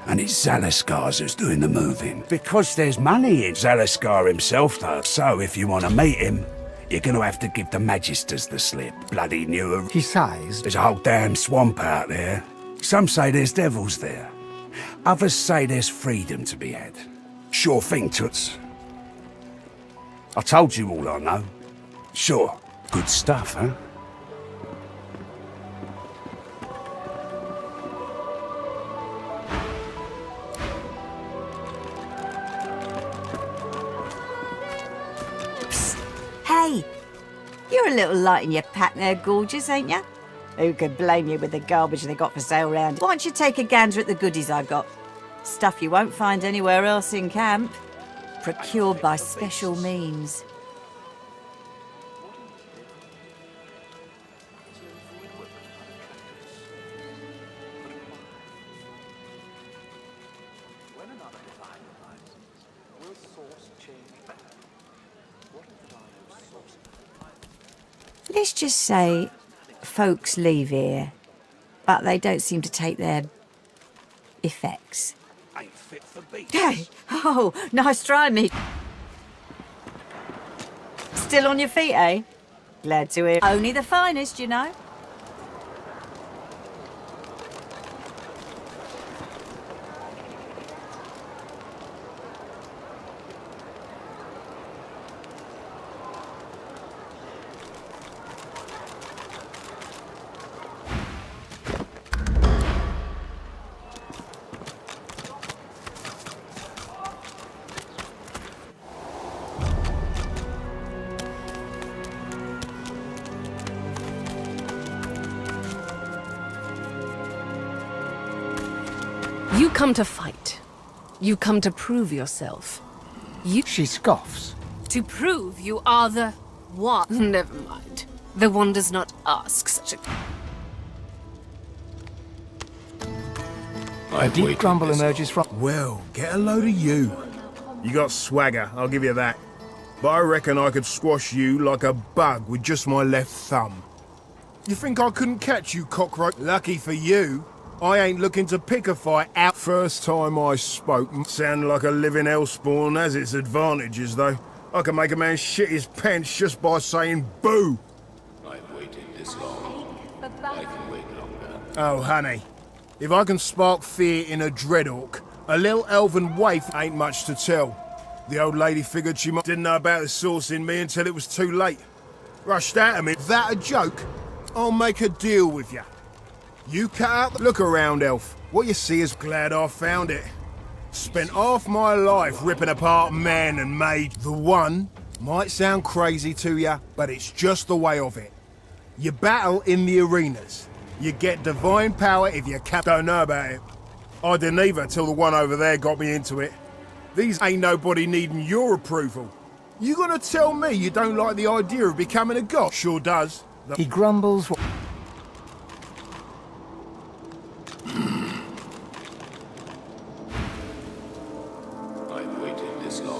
and it's Zalaskar who's doing the moving. Because there's money in Zalaskar himself, though, so if you want to meet him, you're going to have to give the Magisters the slip. Bloody new. He sighs. There's a whole damn swamp out there. Some say there's devils there. Others say there's freedom to be had. Sure thing, Toots. I told you all I know. Sure, good stuff, huh? Hey, you're a little light in your pack there, gorgeous, ain't ya? Who could blame you with the garbage they got for sale round? Why don't you take a gander at the goodies I got? Stuff you won't find anywhere else in camp. Procured by special means. Let's just say folks leave here, but they don't seem to take their effects. Ain't fit for beach. Hey, oh, nice try, me. Still on your feet, eh? Glad to hear. Only the finest, you know. You come to fight. You come to prove yourself. She scoffs. To prove you are the one. Never mind. The one does not ask such a... A deep grumble emerges from... Well, get a load of you. You got swagger, I'll give you that. But I reckon I could squash you like a bug with just my left thumb. You think I couldn't catch you, cockroach? Lucky for you, I ain't looking to pick a fight out. First time I spoke, sounded like a living hellspawn has its advantages, though. I can make a man shit his pants just by saying boo. I've waited this long. I can wait longer. Oh, honey. If I can spark fear in a dreadhawk, a little elven waif ain't much to tell. The old lady figured she didn't know about the sauce in me until it was too late. Rushed out of me. That a joke? I'll make a deal with you. You cut out the... Look around, elf. What you see is glad I found it. Spent half my life ripping apart man and maid. The one might sound crazy to you, but it's just the way of it. You battle in the arenas. You get divine power if you don't know about it. I didn't either till the one over there got me into it. These ain't nobody needing your approval. You gonna tell me you don't like the idea of becoming a god? Sure does. He grumbles...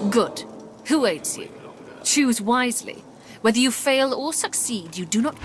Good. Who aids you? Choose wisely. Whether you fail or succeed, you do not...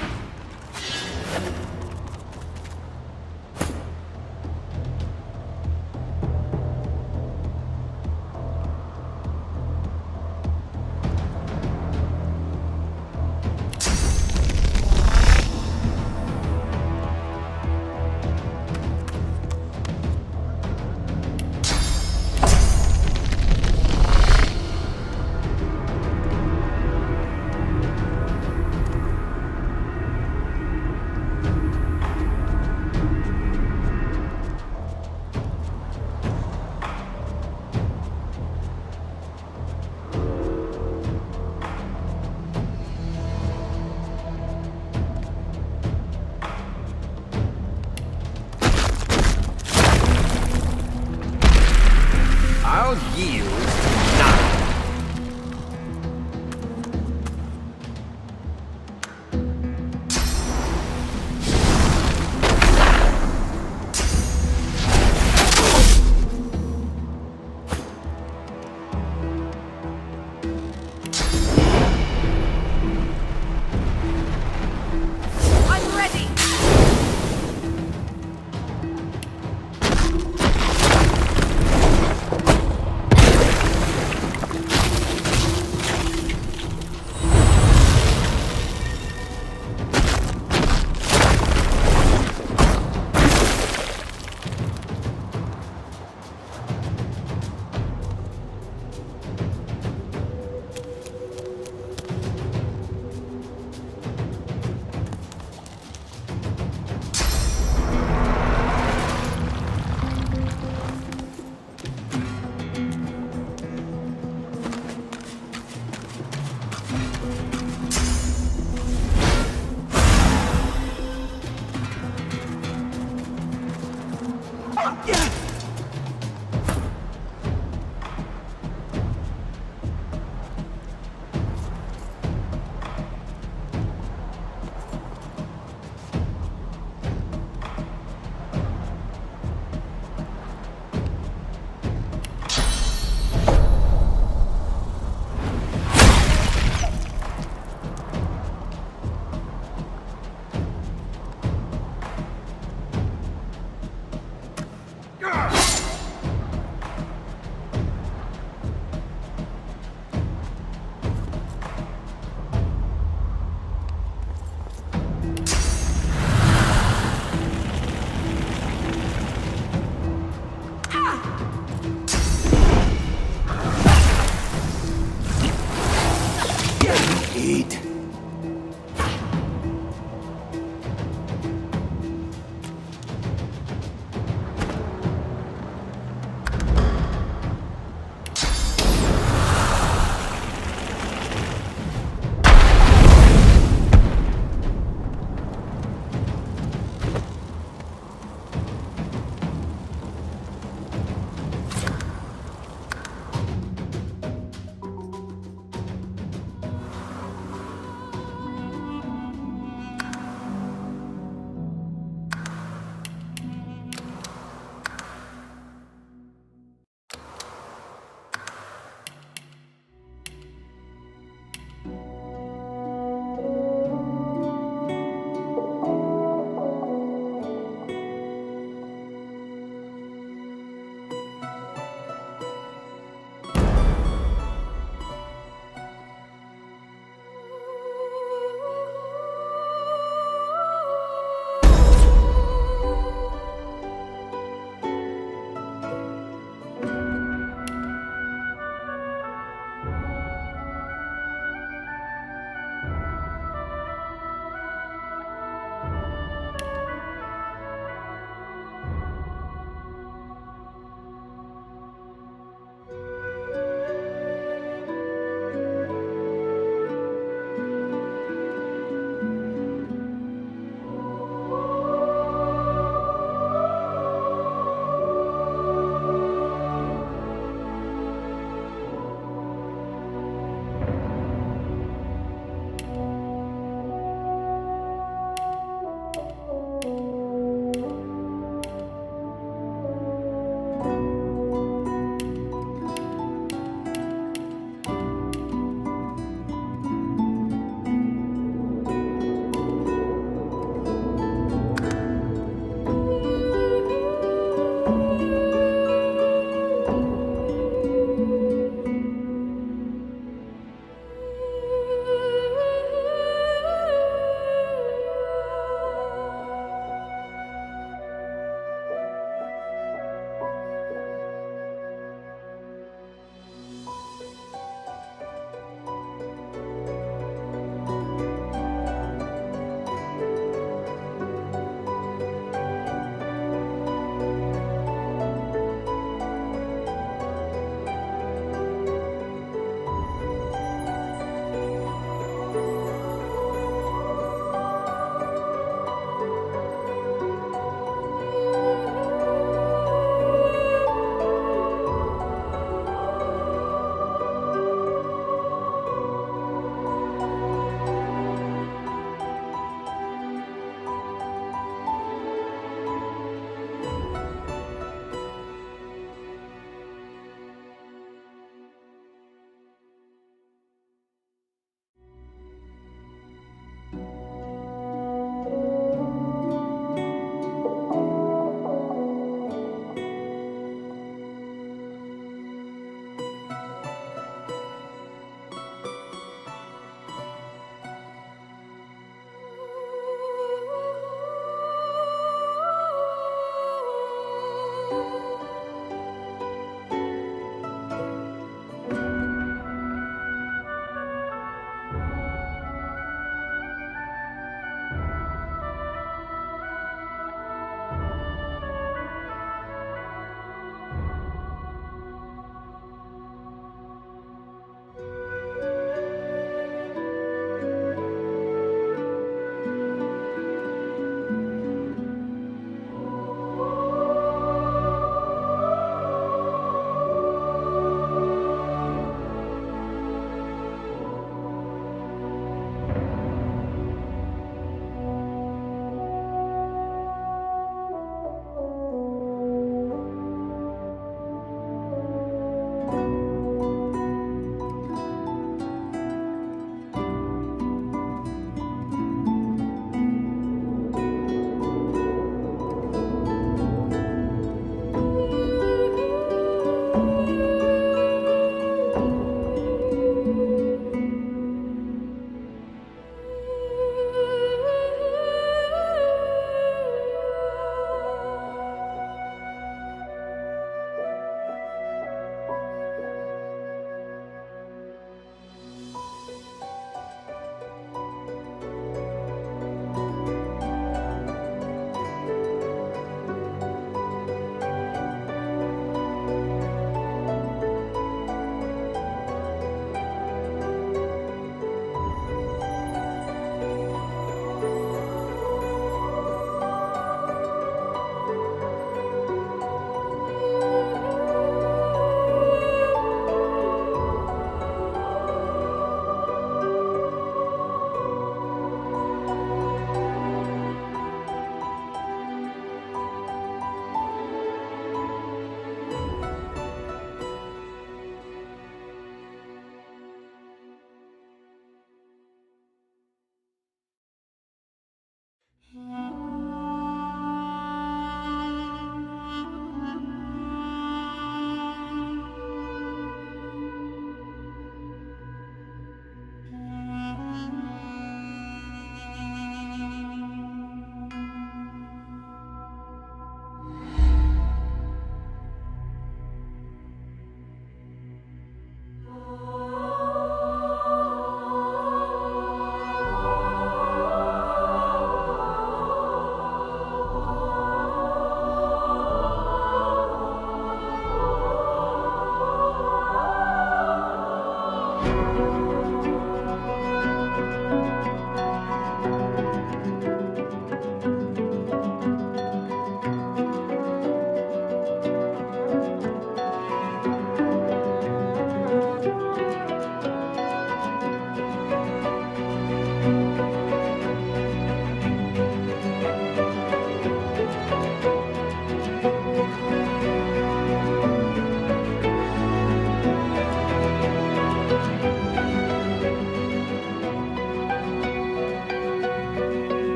Ah!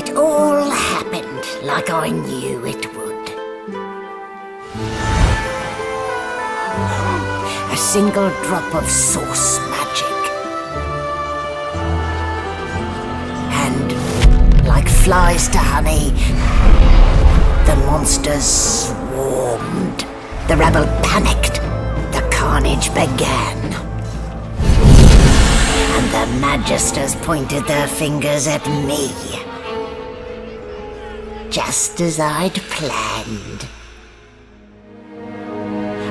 It all happened like I knew it would. A single drop of source magic. And, like flies to honey, the monsters swarmed. The rabble panicked. The carnage began. And the magisters pointed their fingers at me. Just as I'd planned.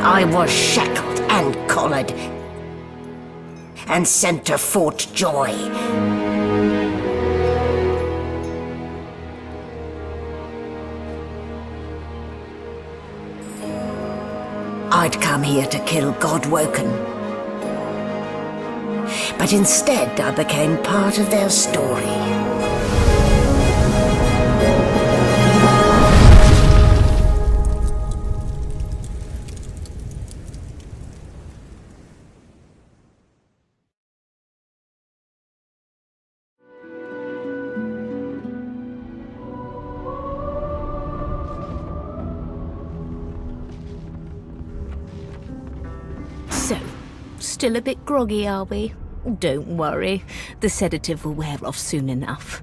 I was shackled and collared and sent to Fort Joy. I'd come here to kill Godwoken. But instead I became part of their story. So, still a bit groggy, are we? Don't worry, the sedative will wear off soon enough.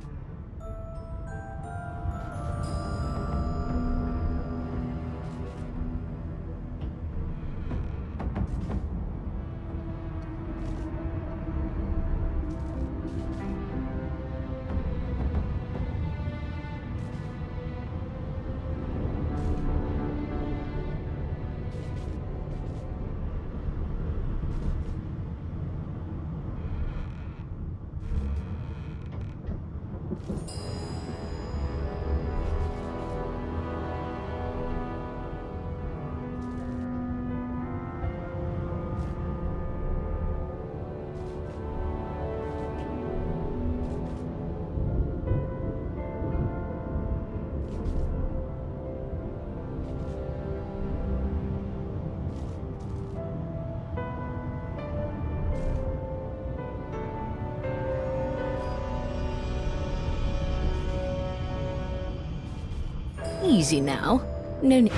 Easy now. No need.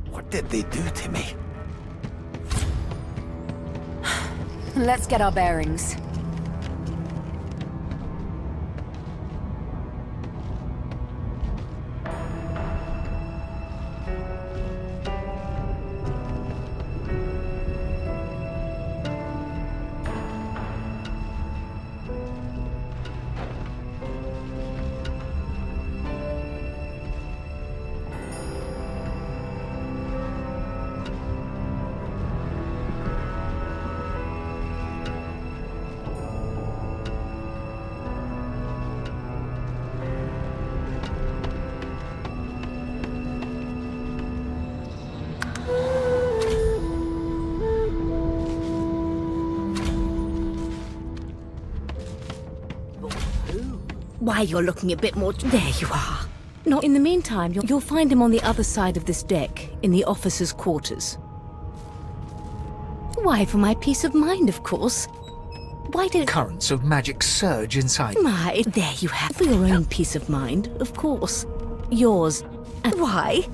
What did they do to me? Let's get our bearings. Why, you're looking a bit more... There you are. Not in the meantime, you'll find him on the other side of this deck, in the officers' quarters. Why, for my peace of mind, of course. Why don't... Currents of magic surge inside. My, there you have. For your own peace of mind, of course. Yours. And why?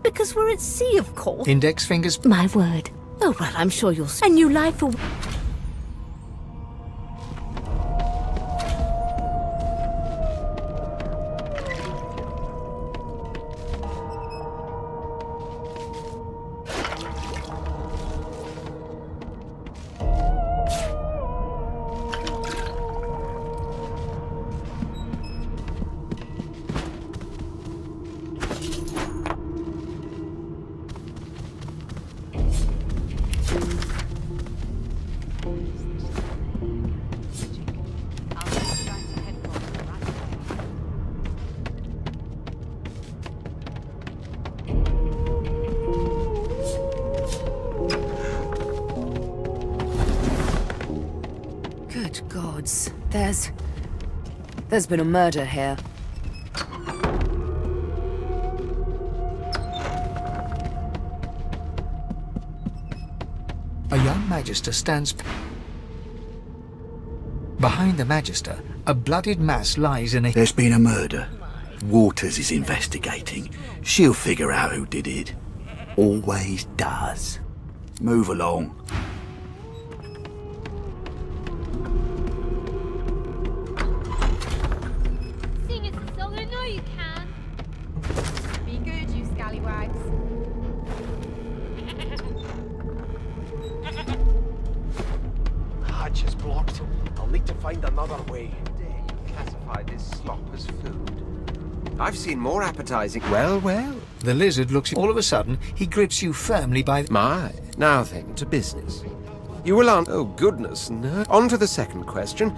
Because we're at sea, of course. Index fingers. My word. Oh, well, I'm sure you'll... A new life for... Good gods. There's been a murder here. A young magister stands. Behind the magister, a bloodied mass lies in a... There's been a murder. Waters is investigating. She'll figure out who did it. Always does. Move along. Sing us a song, I know you can. Be good, you scallywags. Hatch is blocked. I'll need to find another way. Classify this slop as food. I've seen more appetizing. Well, well. The lizard looks... All of a sudden, he grips you firmly by... My. Now then, to business. You will answer... Oh, goodness, no. On to the second question.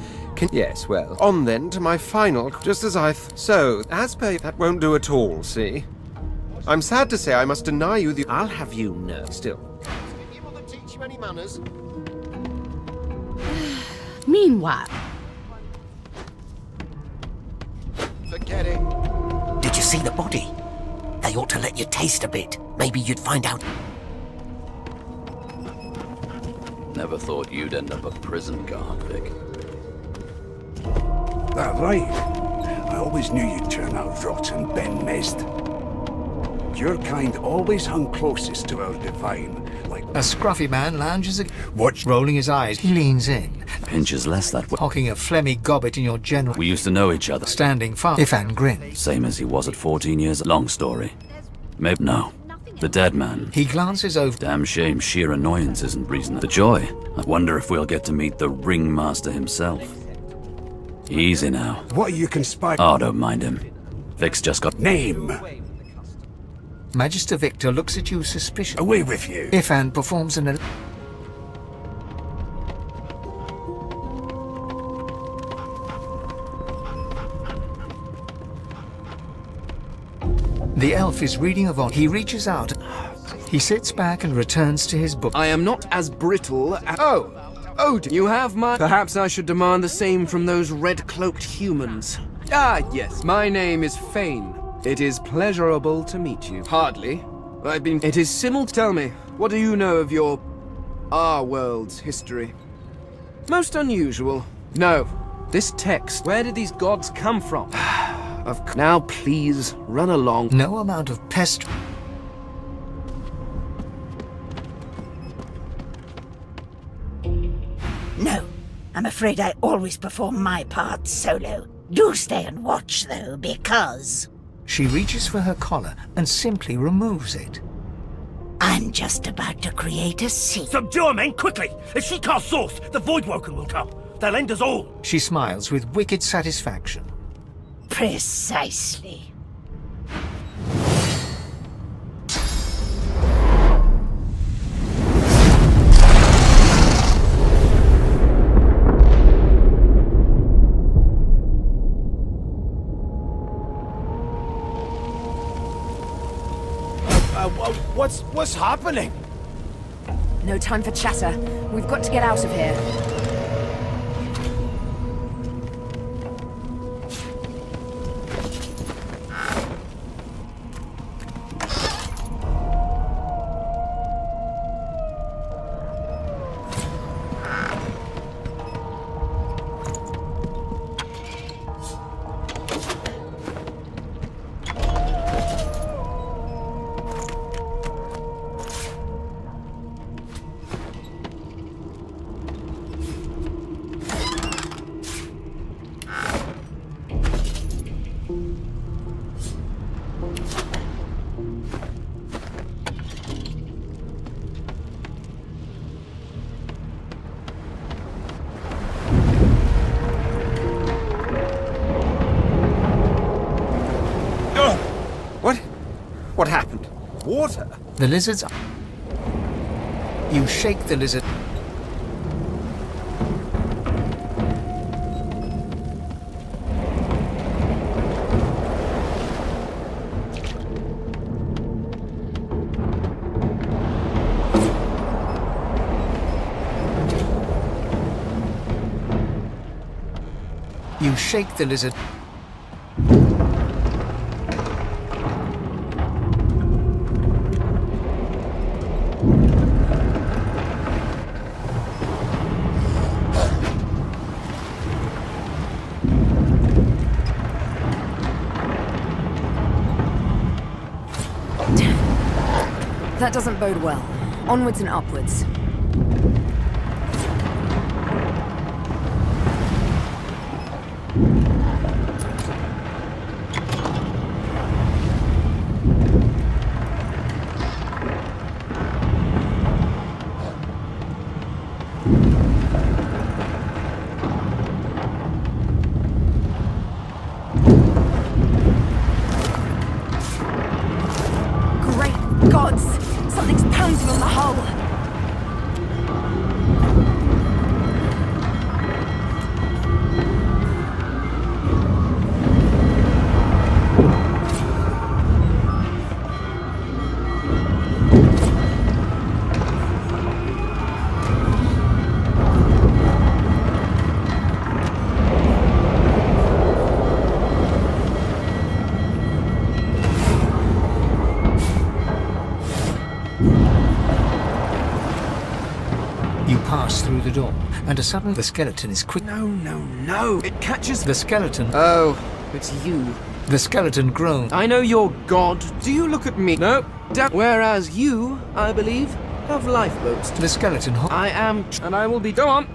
Yes, well, on then to my final... Just as So, as per... That won't do at all, see? I'm sad to say I must deny you the... I'll have you know. Still. Did your mother teach you any manners? Meanwhile... Forget it. Did you see the body? They ought to let you taste a bit. Maybe you'd find out. Never thought you'd end up a prison guard, Vic. That right. I always knew you'd turn out rotten, Ben Mezd. Your kind always hung closest to our divine, like... A scruffy man lounges... Watch... Rolling his eyes, he leans in. Pinches less that way. Hocking a phlegmy gobbet in your general... We used to know each other. Standing far... Ifan grins. Same as he was at 14 years. Long story. Maybe... No. The dead man. He glances over... Damn shame sheer annoyance isn't reason. The joy. I wonder if we'll get to meet the ringmaster himself. Easy now. What are you conspiring... Oh, don't mind him. Vic's just got... Name! Magister Victor looks at you suspiciously. Away with you. Ifan performs an... The elf is reading a volume. He reaches out. He sits back and returns to his book. I am not as brittle as... Oh, you have my... Perhaps I should demand the same from those red-cloaked humans. Ah, yes, my name is Fane. It is pleasurable to meet you. Hardly. I've been... It is Tell me, what do you know of our world's history? Most unusual. No, this text. Where did these gods come from? Now, please, run along. No amount of pest... No, I'm afraid I always perform my part solo. Do stay and watch, though, because... She reaches for her collar and simply removes it. I'm just about to create a scene. Subdue her, men, quickly! If she casts Source, the Voidwoken will come. They'll end us all. She smiles with wicked satisfaction. Precisely. What's happening? No time for chatter. We've got to get out of here. What happened? Water? The lizard's... You shake the lizard. You shake the lizard. That doesn't bode well. Onwards and upwards. Great gods! Something's pounding on the hull! You pass through the door, and suddenly the skeleton is quick. No, it catches. The skeleton. Oh, it's you. The skeleton groans. I know you're God. Do you look at me? No. Whereas you, I believe, have lifeboats. The skeleton. I am, and I will be. Go on.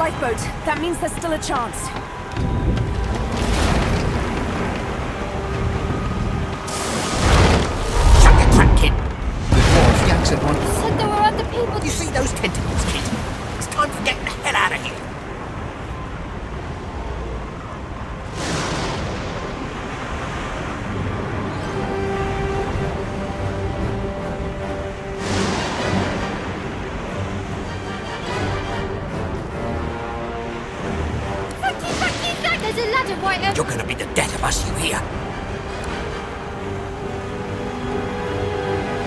lifeboat. That means there's still a chance. Shut your trap, kid! The dwarf yanks at one. You said there were other people. You see those tentacles, kid? It's time for getting the hell out of here. There's a ladder right over. You're gonna be the death of us, you hear?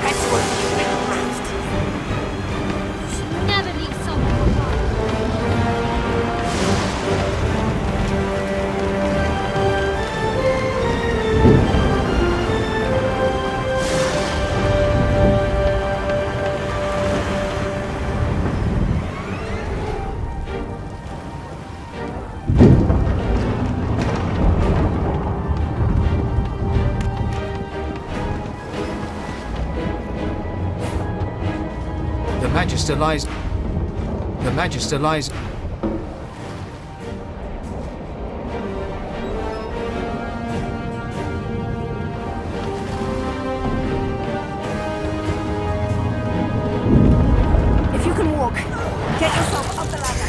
That's what you've been raised. You should never leave someone behind. The Magister lies. If you can walk, get yourself up the ladder.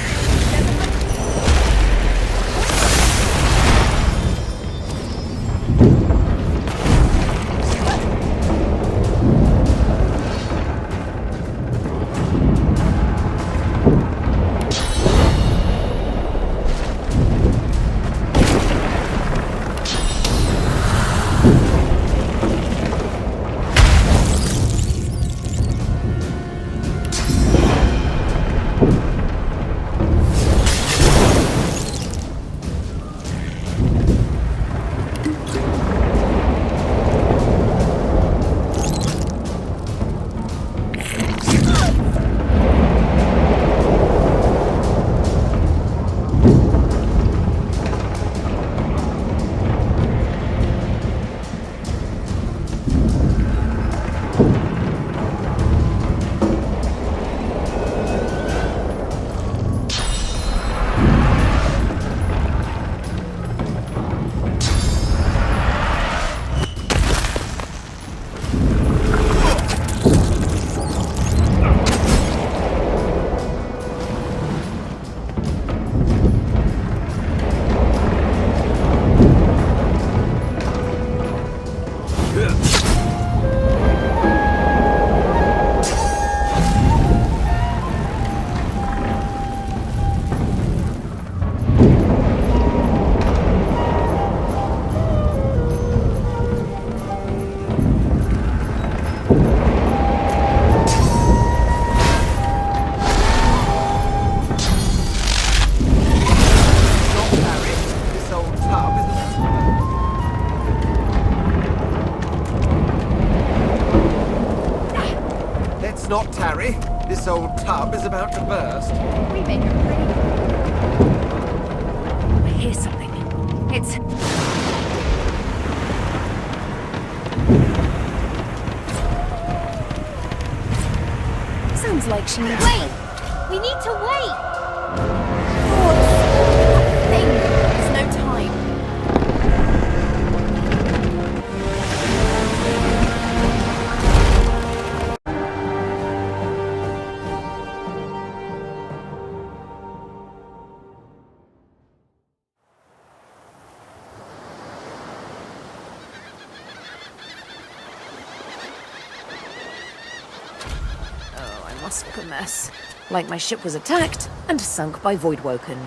Not tarry. This old tub is about to burst. We make it pretty. I hear something. It's... Sounds like she needs... Wait! We need to wait! There's no time. Must look a mess. Like my ship was attacked and sunk by Voidwoken.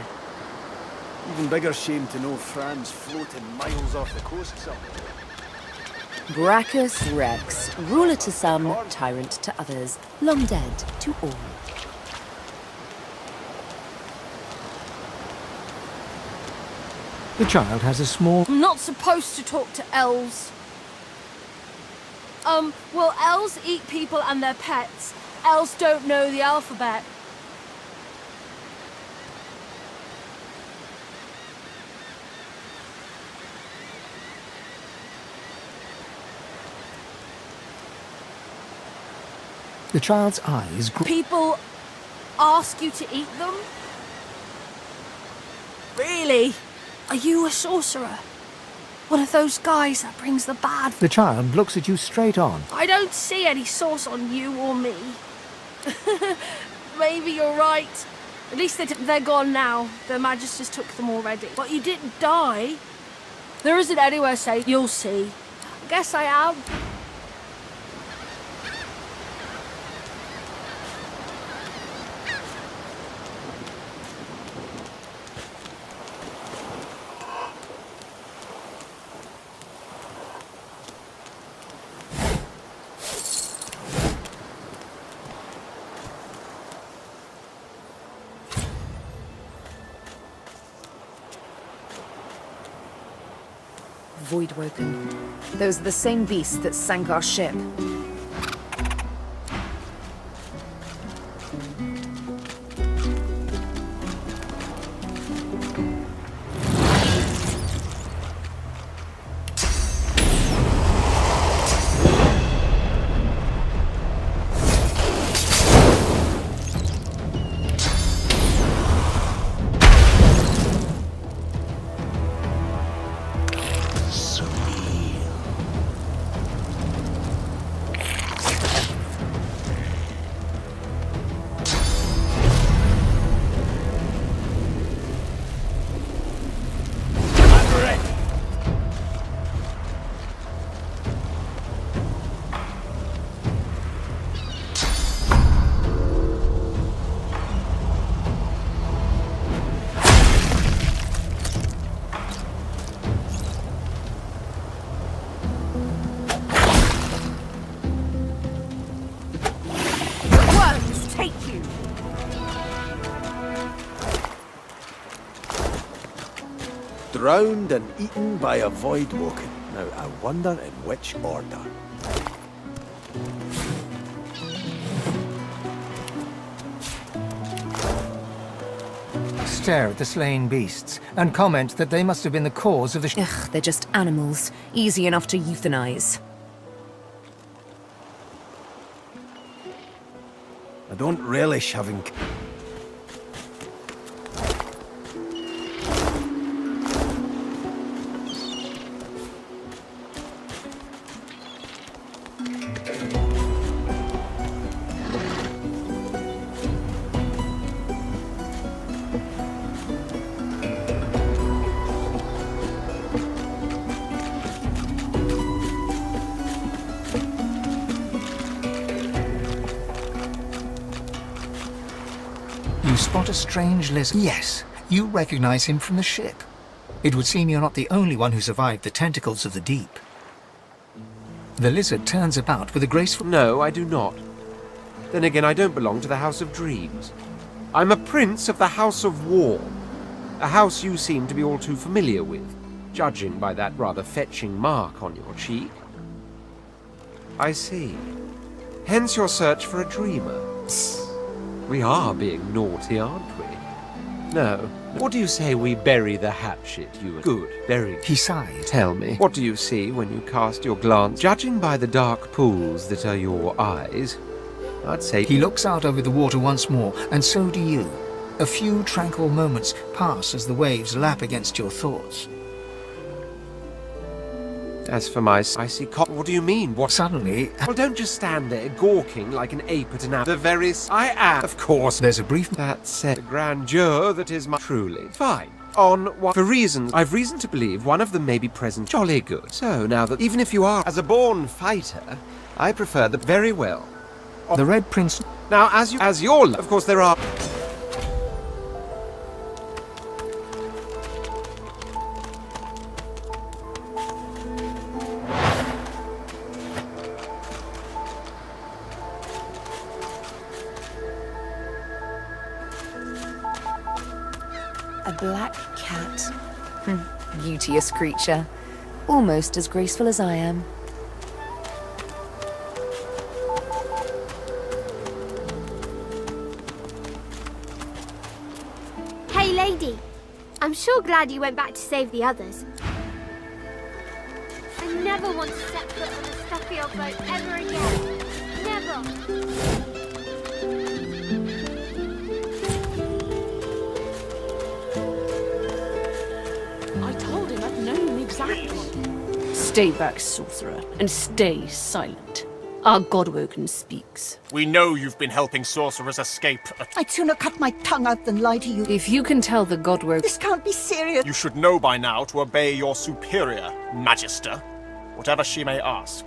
Even bigger shame to know Fran's floating miles off the coast, sir. Brachus Rex, ruler to some, tyrant to others, long dead to all. The child has a small... I'm not supposed to talk to elves. Well, elves eat people and their pets. Elves don't know the alphabet. The child's eyes... People ask you to eat them? Really? Are you a sorcerer? One of those guys that brings the bad... The child looks at you straight on. I don't see any sauce on you or me. Maybe you're right. At least they're gone now. The Magisters took them already. But you didn't die. There isn't anywhere safe. You'll see. I guess I am. Voidwoken. Those are the same beasts that sank our ship. Drowned and eaten by a Voidwoken. Now, I wonder in which order. Stare at the slain beasts and comment that they must have been the cause of the... Ugh, they're just animals. Easy enough to euthanize. I don't relish having... You spot a strange lizard. Yes, you recognize him from the ship. It would seem you're not the only one who survived the tentacles of the deep. The lizard turns about with a graceful... No, I do not. Then again, I don't belong to the House of Dreams. I'm a prince of the House of War. A house you seem to be all too familiar with, judging by that rather fetching mark on your cheek. I see. Hence your search for a dreamer. We are being naughty, aren't we? No. What do you say we bury the hatchet, you... Good. Bury... He sighed. Tell me, what do you see when you cast your glance? Judging by the dark pools that are your eyes, I'd say... He looks out over the water once more, and so do you. A few tranquil moments pass as the waves lap against your thoughts. As for my icy what do you mean? What? Suddenly... Well, don't just stand there gawking like an ape at an apple. The very... I am, of course. There's a brief... That said, the grandeur that is my... Truly. Fine. On what... For reasons... I've reason to believe one of them may be present. Jolly good. So, now that... Even if you are... As a born fighter, I prefer the... Very well. The Red Prince... Now, as your... Of course, there are... A black cat. Beauteous creature. Almost as graceful as I am. Hey, lady. I'm sure glad you went back to save the others. I never want to set foot on a stuffy old boat ever again. Never. Stay back, sorcerer, and stay silent. Our Godwoken speaks. We know you've been helping sorcerers escape. I'd sooner cut my tongue out than lie to you. If you can tell the Godwoken... This can't be serious. You should know by now to obey your superior, Magister, whatever she may ask.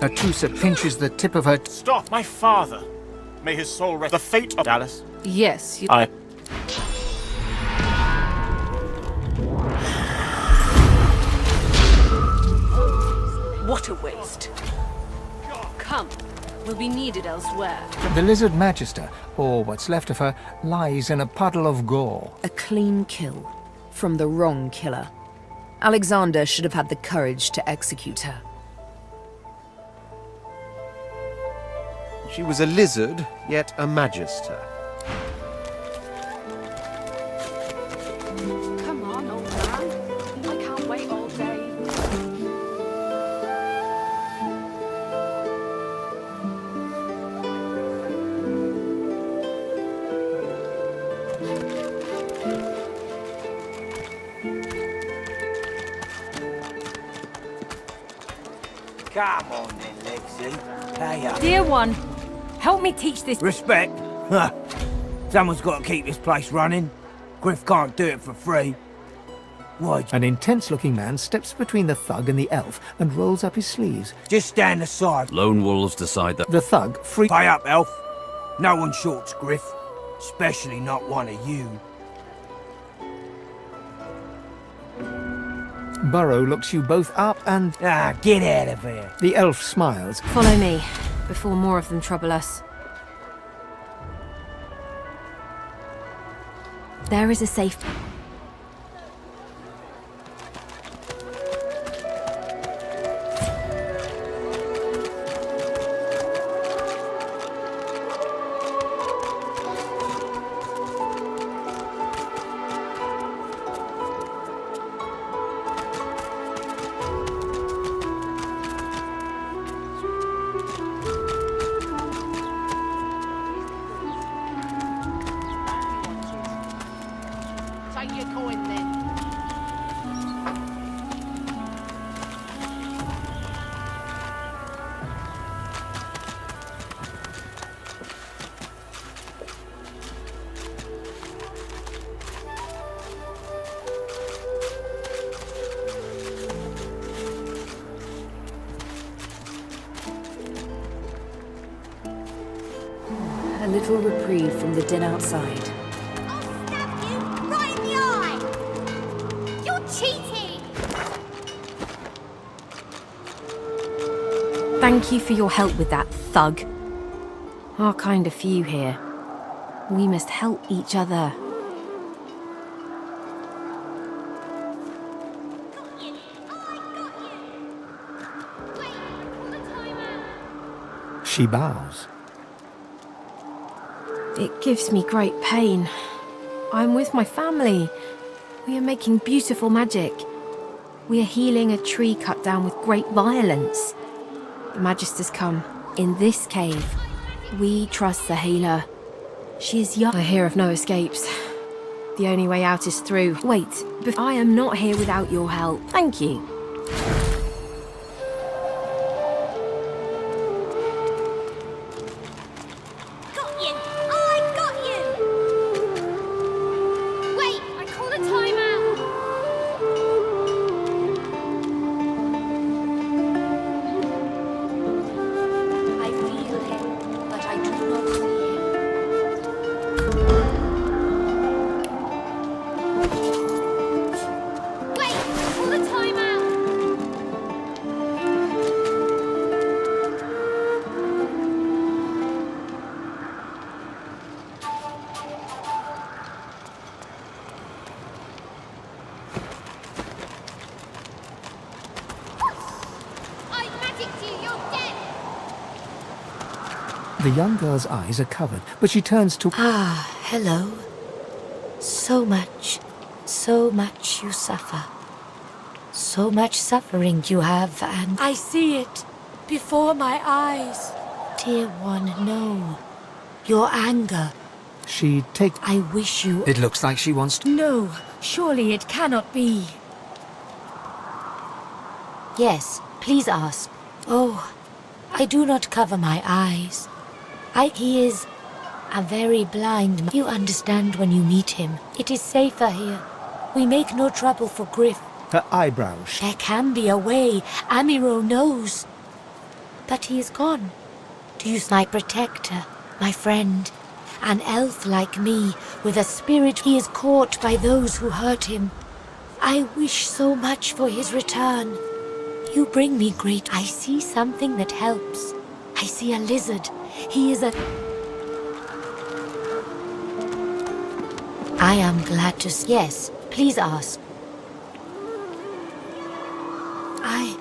Atusa pinches the tip of her... Stop! My father! May his soul rest. The fate of Dallas. Yes, you... What a waste. Come, we'll be needed elsewhere. The lizard magister, or what's left of her, lies in a puddle of gore. A clean kill from the wrong killer. Alexander should have had the courage to execute her. She was a lizard, yet a magister. Come on, old man. I can't wait all day. Come on then, Lexi. Pay up. Dear one, help me teach this... Respect? Huh. Someone's got to keep this place running. Griff can't do it for free. Why? An intense-looking man steps between the thug and the elf and rolls up his sleeves. Just stand aside. Lone wolves decide that... The thug freaks... Pay up, elf. No one shorts Griff. Especially not one of you. Burrow looks you both up and... Ah, get out of here. The elf smiles. Follow me, before more of them trouble us. There is a safe... Take your coin then. A little reprieve from the din outside. Right in the eye! You're cheating! Thank you for your help with that, thug. Our kind of few here. We must help each other. She bows. It gives me great pain. I'm with my family. We are making beautiful magic. We are healing a tree cut down with great violence. The Magister's come. In this cave, we trust the healer. She is young. I hear of no escapes. The only way out is through. Wait, but I am not here without your help. Thank you. Got you! I got you! Wait, I call a timeout! I feel him, but I do not see him. Wait, The young girl's eyes are covered, but she turns to... Ah, hello. So much you suffer. So much suffering you have, and... I see it before my eyes. Dear one, no. Your anger. She takes... I wish you... It looks like she wants to... No, surely it cannot be. Yes, please ask. Oh, I do not cover my eyes. He is a very blind... You understand when you meet him. It is safer here. We make no trouble for Griff. Her eyebrows... There can be a way. Amiro knows. But he is gone. Do you... My protector, my friend. An elf like me, with a spirit. He is caught by those who hurt him. I wish so much for his return. You bring me great... I see something that helps. I see a lizard. He is a... I am glad to... Yes, please ask. I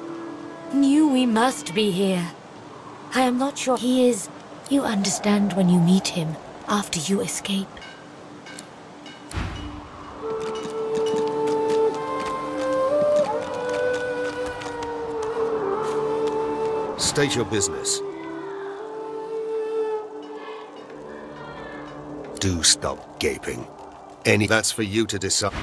knew we must be here. I am not sure he is... You understand when you meet him, after you escape. State your business. Do stop gaping. That's for you to decide.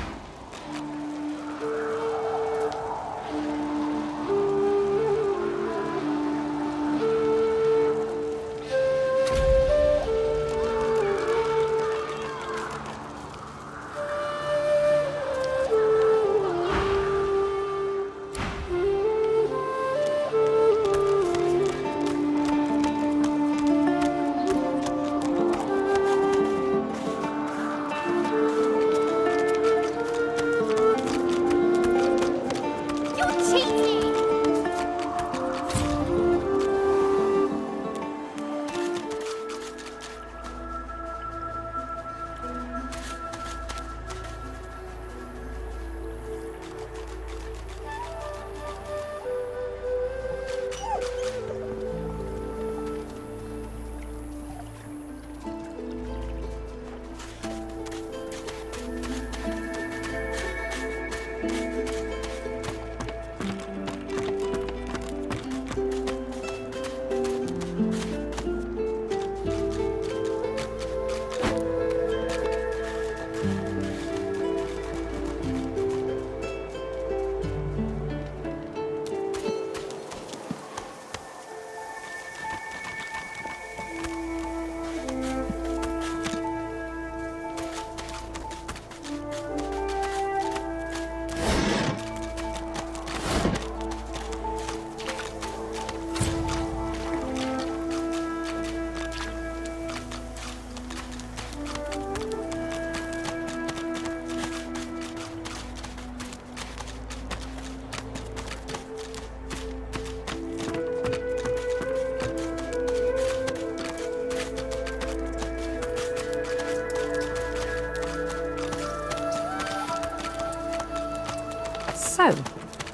So,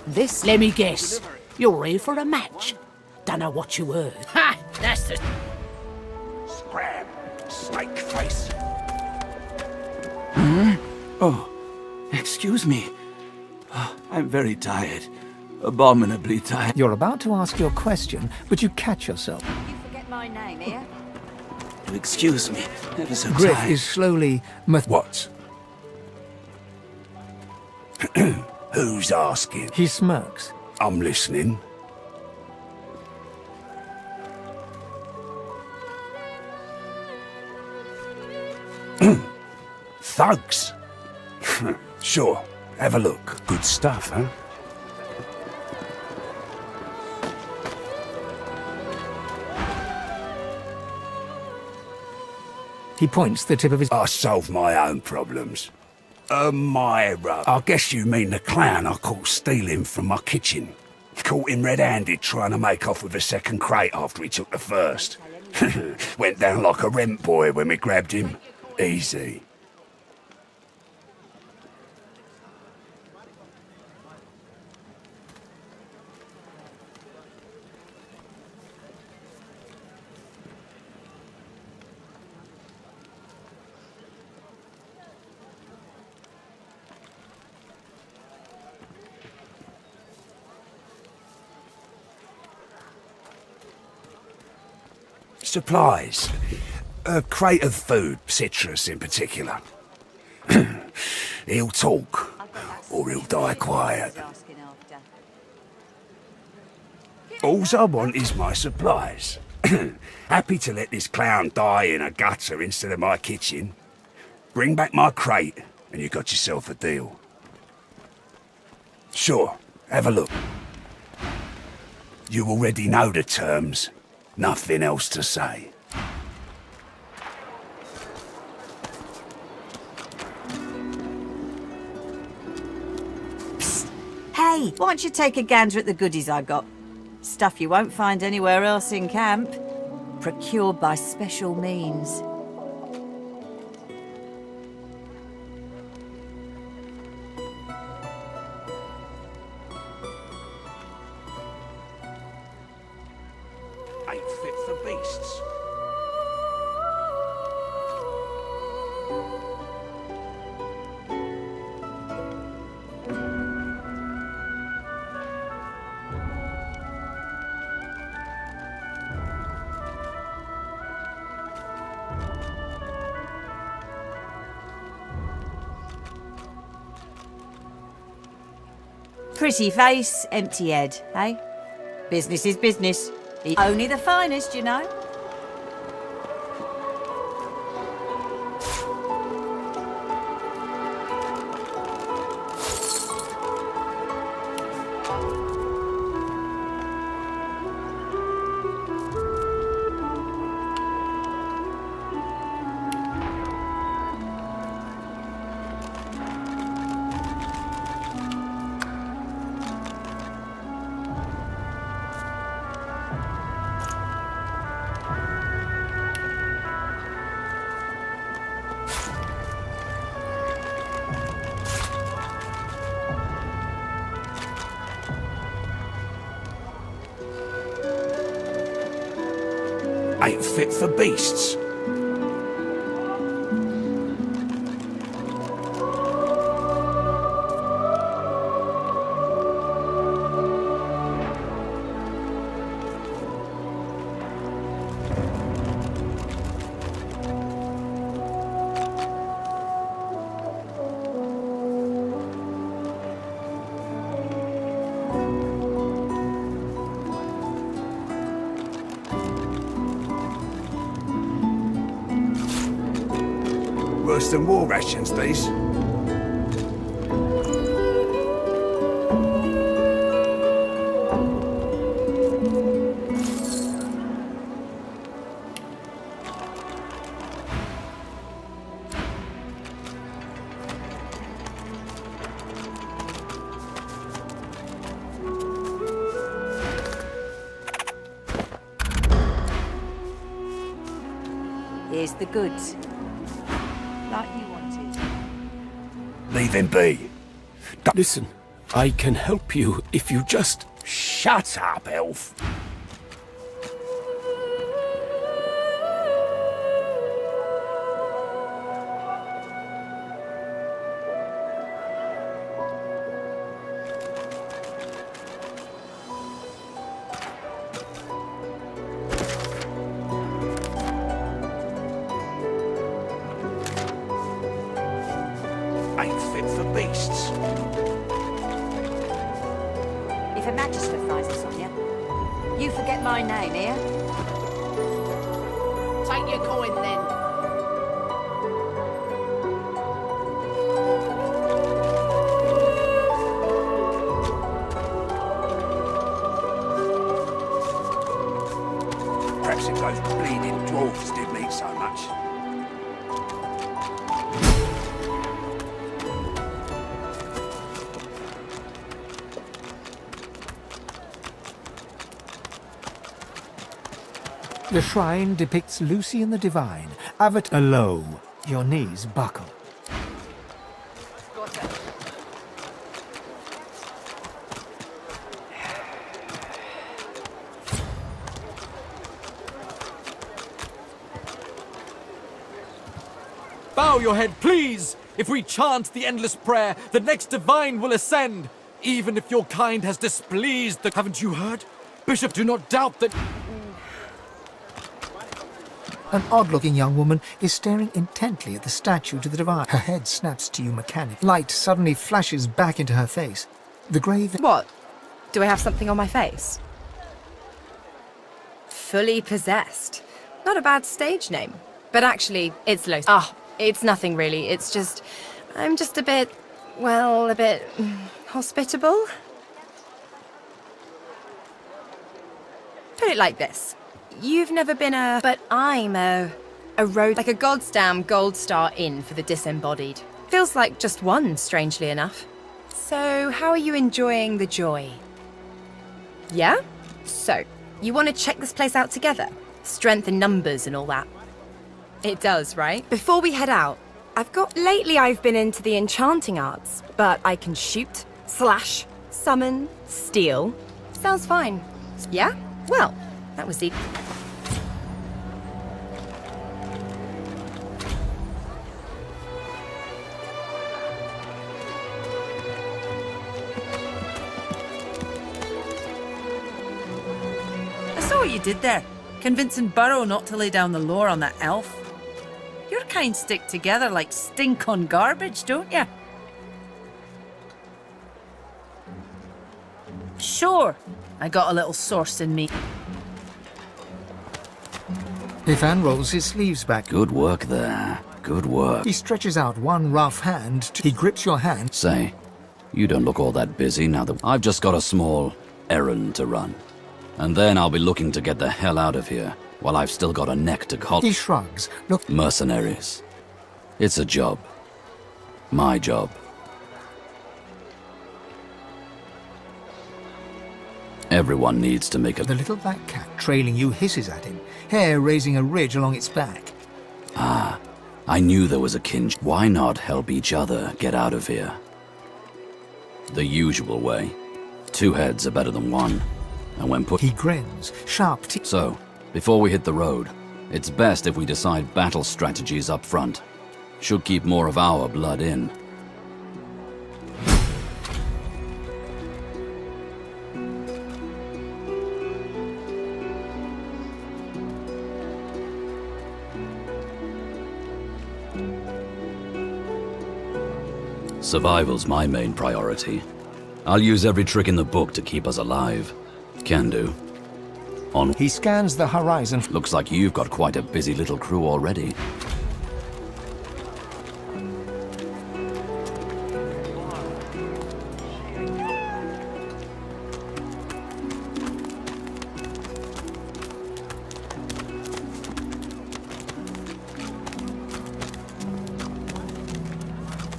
this... Let me guess. You're here for a match. Dunno what you heard. Ha! That's the... Scram, snake face. Hmm? Oh, excuse me. Oh, I'm very tired. Abominably tired. You're about to ask your question, but you catch yourself. You forget my name here? Excuse me, ever so Griff tired. is slowly... What? Who's asking? He smirks. I'm listening. Thugs? Sure, have a look. Good stuff, huh? He points the tip of his... I solve my own problems. Myra. I guess you mean the clown I caught stealing from my kitchen. Caught him red-handed trying to make off with a second crate after he took the first. Went down like a rent boy when we grabbed him. Easy. Supplies. A crate of food, citrus in particular. He'll talk, or he'll die quiet. Alls I want is my supplies. Happy to let this clown die in a gutter instead of my kitchen. Bring back my crate, and you got yourself a deal. Sure, have a look. You already know the terms. Nothing else to say. Hey, why don't you take a gander at the goodies I got? Stuff you won't find anywhere else in camp. Procured by special means. Ain't fit for beasts. Pretty face, empty head, eh? Business is business. Only the finest, you know. Ain't fit for beasts. Worse than war rations, these. Here's the goods. Like you wanted. Leave him be. Listen, I can help you if you just... Shut up, elf. Ain't fit for beasts. If a magister finds us on you, you forget my name, here. Take your coin then. Perhaps if those bleeding dwarves didn't eat so much. The shrine depicts Lucy and the Divine. Avat low, your knees buckle. Bow your head, please! If we chant the endless prayer, the next divine will ascend. Even if your kind has displeased the... Haven't you heard? Bishop, do not doubt that... An odd-looking young woman is staring intently at the statue to the divine. Her head snaps to you mechanically. Light suddenly flashes back into her face. The grave... What? Do I have something on my face? Fully Possessed. Not a bad stage name. But actually, it's low... it's nothing really. It's just... I'm just a bit... well, a bit... hospitable? Put it like this. You've never been a... But I'm a road... like a goddamn gold star inn for the disembodied. Feels like just one, strangely enough. So, how are you enjoying the joy? Yeah? So, you want to check this place out together? Strength in numbers and all that. It does, right? Before we head out, Lately I've been into the enchanting arts, but I can shoot, slash, summon, steal. Sounds fine. Yeah? Well, that was the... I saw what you did there, convincing Burrow not to lay down the law on that elf. Your kind stick together like stink on garbage, don't you? Sure, I got a little sauce in me. Ifan rolls his sleeves back. Good work there. Good work. He stretches out one rough hand. He grips your hand. Say, you don't look all that busy now that I've just got a small errand to run. And then I'll be looking to get the hell out of here while I've still got a neck to call. He shrugs. Look. Mercenaries. It's a job. My job. Everyone needs to make a... The little black cat trailing you hisses at him, hair raising a ridge along its back. Ah, I knew there was a kinch. Why not help each other get out of here? The usual way. 2 heads are better than 1. And when put... He grins, sharp teeth. So, before we hit the road, it's best if we decide battle strategies up front. Should keep more of our blood in. Survival's my main priority. I'll use every trick in the book to keep us alive. Can do. On. He scans the horizon. Looks like you've got quite a busy little crew already.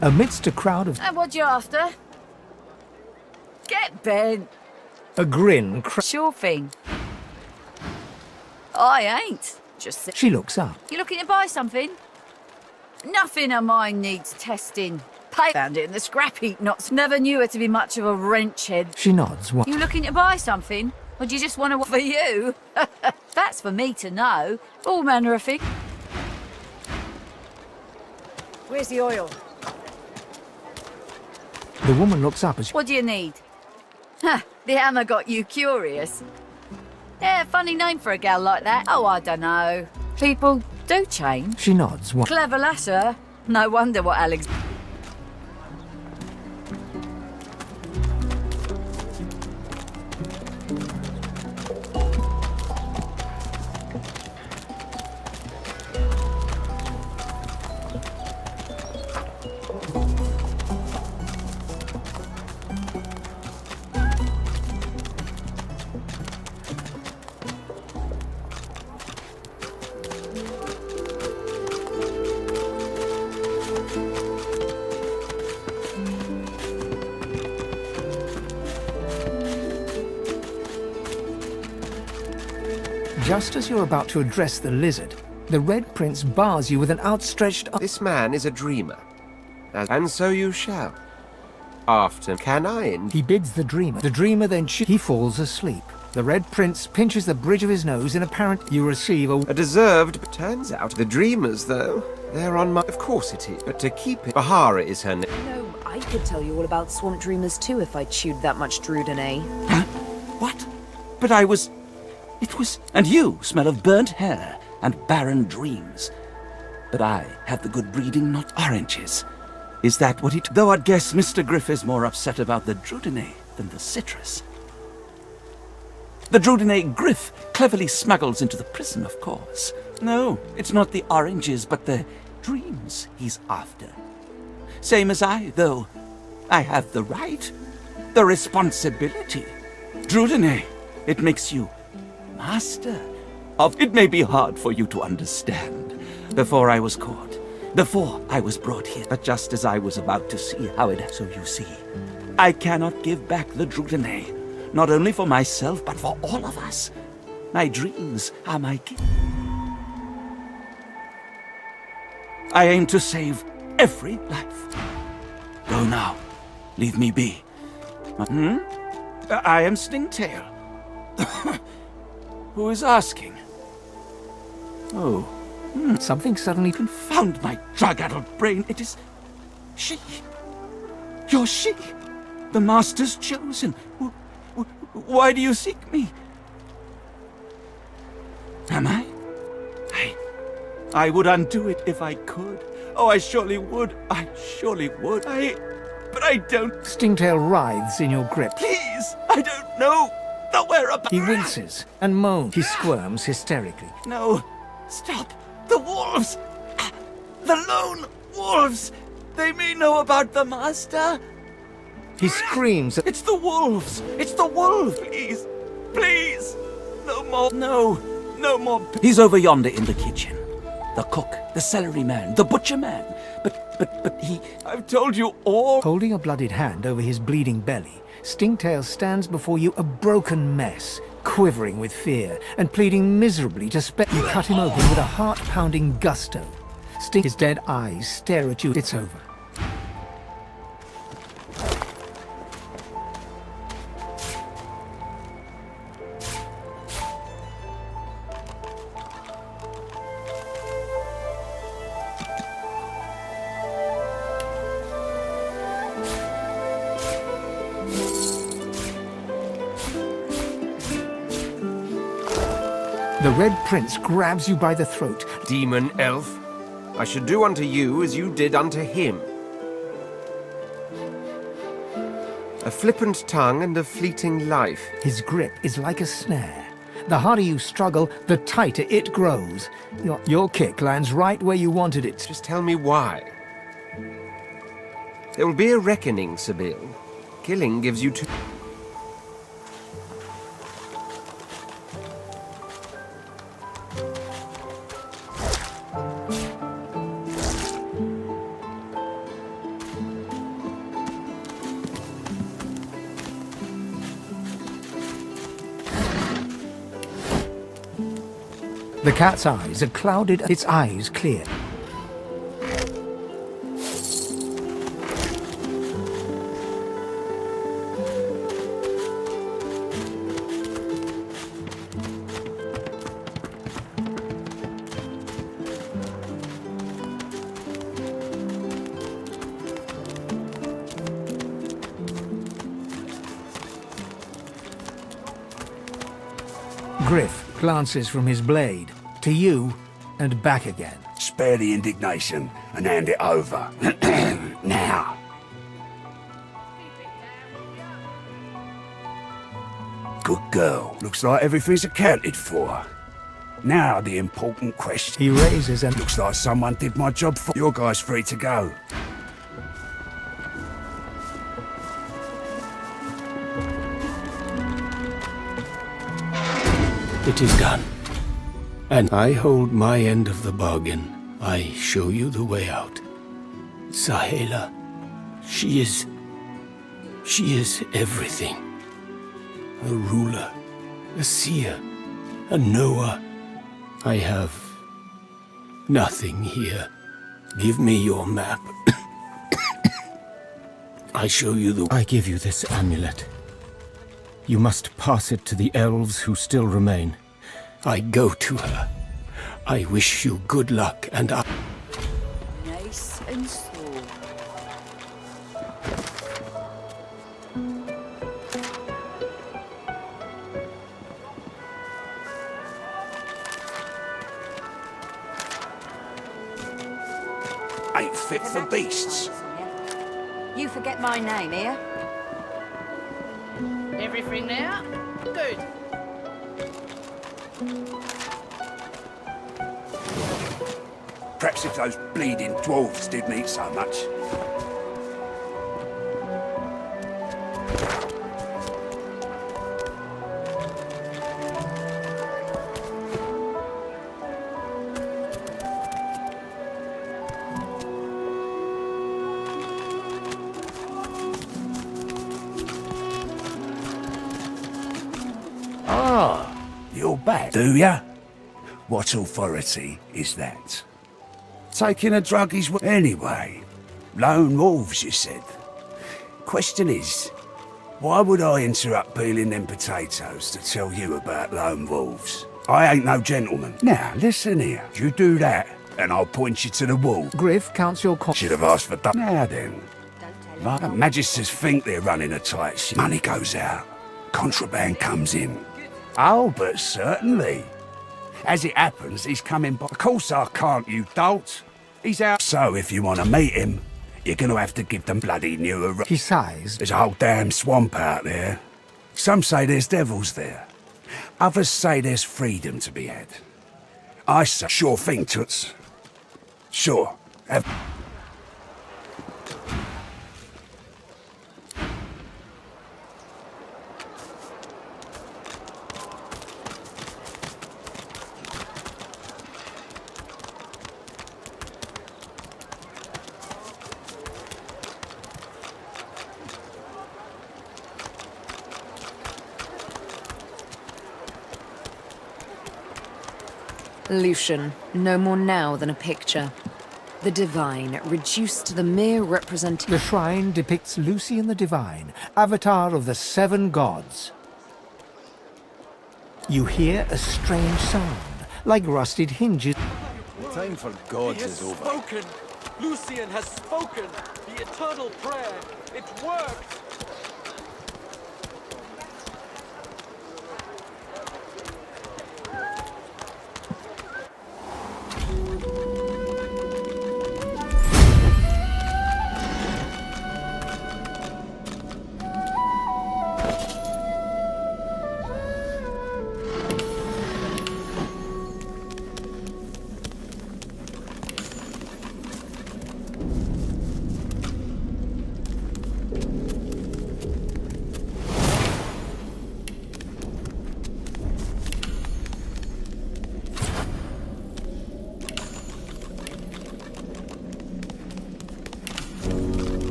Amidst a crowd of... And what you after? Get bent. A grin... Sure thing. I ain't. Just... She looks up. You looking to buy something? Nothing of mine needs testing. Found it in the scrap heap. Never knew her to be much of a wrench head. She nods. You looking to buy something? Or do you just want to... For you? That's for me to know. All manner of things. Where's the oil? The woman looks up as... What do you need? Ha! The hammer got you curious. Yeah, funny name for a gal like that. Oh, I don't know. People do change. She nods. What? Clever lasser. No wonder what Alex... Just as you're about to address the lizard, the Red Prince bars you with an outstretched arm. This man is a dreamer, and so you shall. After can I... He bids the dreamer. The dreamer then he falls asleep. The Red Prince pinches the bridge of his nose in apparent... You receive a deserved... But turns out the dreamers, though, they're on my... Of course it is, but to keep it... Bahara is her name. No, I could tell you all about swamp dreamers too if I chewed that much Druden, eh? Huh? What? But I was... It was... And you smell of burnt hair. and barren dreams. But I have the good breeding, not oranges. Is that what it... Though I'd guess Mr. Griff is more upset about the Drudene than the citrus. The Drudene Griff cleverly smuggles into the prison, of course. No, it's not the oranges, but the dreams he's after. Same as I, though. I have the right, the responsibility. Drudene, it makes you master of... It may be hard for you to understand. Before I was caught, before I was brought here, but just as I was about to see how it... So you see, I cannot give back the Drudene. Not only for myself, but for all of us. My dreams are my gift. I aim to save every life. Go now. Leave me be. I am Stingtail. Who is asking? Oh. Something suddenly... Confound my drug-addled brain. It is... she. You're she. The Master's chosen. Why do you seek me? Am I? I would undo it if I could. Oh, I surely would. I surely would. But I don't... Stingtail writhes in your grip. Please! I don't know the whereabouts. He winces and moans. He squirms hysterically. No. Stop. The wolves! The lone wolves! They may know about the Master. He screams. It's the wolves! It's the wolves! Please! Please! No more. No more. He's over yonder in the kitchen. The cook, the celery man, the butcher man. But he... I've told you all. Holding a bloodied hand over his bleeding belly, Stingtail stands before you a broken mess, quivering with fear and pleading miserably to spare. You cut him open with a heart-pounding gusto. His dead eyes stare at you. It's over. The Red Prince grabs you by the throat. Demon elf, I should do unto you as you did unto him. A flippant tongue and a fleeting life. His grip is like a snare. The harder you struggle, the tighter it grows. Your kick lands right where you wanted it. Just tell me why. There will be a reckoning, Sibyl. Killing gives you two... The cat's eyes are clouded, its eyes clear. Griff glances from his blade to you and back again. Spare the indignation and hand it over. Now. Good girl. Looks like everything's accounted for. Now the important question. He raises and... Looks like someone did my job for... Your guy's free to go. It is done. And I hold my end of the bargain. I show you the way out. Sahela, she is everything. A ruler, a seer, a knower. I have nothing here. Give me your map. I show you the... I give you this amulet. You must pass it to the elves who still remain. I go to her. I wish you good luck, and I... Nice and slow. ain't fit for beasts. You forget my name here? Everything there? Good. Perhaps if those bleeding dwarves didn't eat so much. Ah, you're back, do ya? What authority is that? Taking a drug is... Anyway, lone wolves, you said. Question is, why would I interrupt peeling them potatoes to tell you about lone wolves? I ain't no gentleman. Now, listen here. You do that, and I'll point you to the wall. Griff counts your coins. Should have asked for... Now then. My magisters think they're running a tight ship. Money goes out. Contraband comes in. Oh, but certainly. As it happens, he's coming by. Of course I can't, you dolt. He's out. So if you want to meet him, you're going to have to give them bloody new... He sighs. There's a whole damn swamp out there. Some say there's devils there. Others say there's freedom to be had. I say, sure thing, Toots. Sure. Lucian, no more now than a picture. The divine, reduced to the mere representation. The shrine depicts Lucian the Divine, avatar of the 7 gods. You hear a strange sound, like rusted hinges. The time for gods is over. Spoken! Lucian has spoken! The eternal prayer! It worked!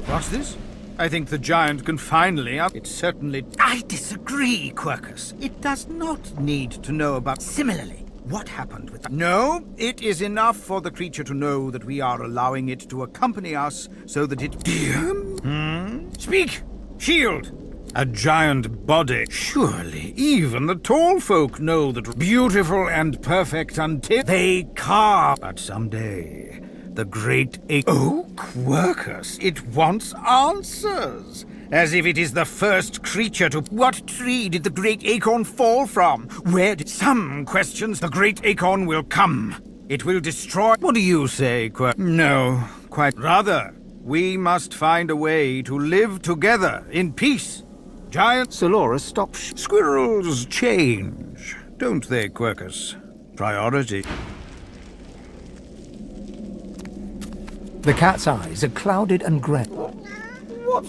What's this? I think the giant can finally up. It certainly... I disagree, Quercus. It does not need to know about... Similarly, what happened with... No, it is enough for the creature to know that we are allowing it to accompany us so that it... Speak! Shield! A giant body. Surely, even the tall folk know that beautiful and perfect until they carve. But someday... the great Oh, Quercus, it wants answers. As if it is the first creature to... What tree did the great acorn fall from? Where did... Some questions. The great acorn will come. It will destroy... What do you say, Quercus? No, quite... Rather, we must find a way to live together in peace. Giant... Solora stops. Squirrels change, don't they, Quercus? Priority. The cat's eyes are clouded and grey. What?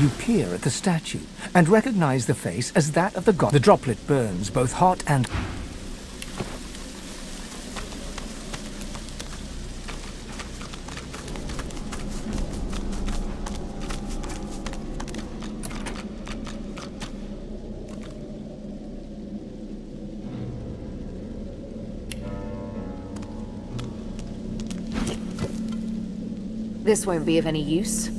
You peer at the statue and recognize the face as that of the god. The droplet burns both hot and... This won't be of any use.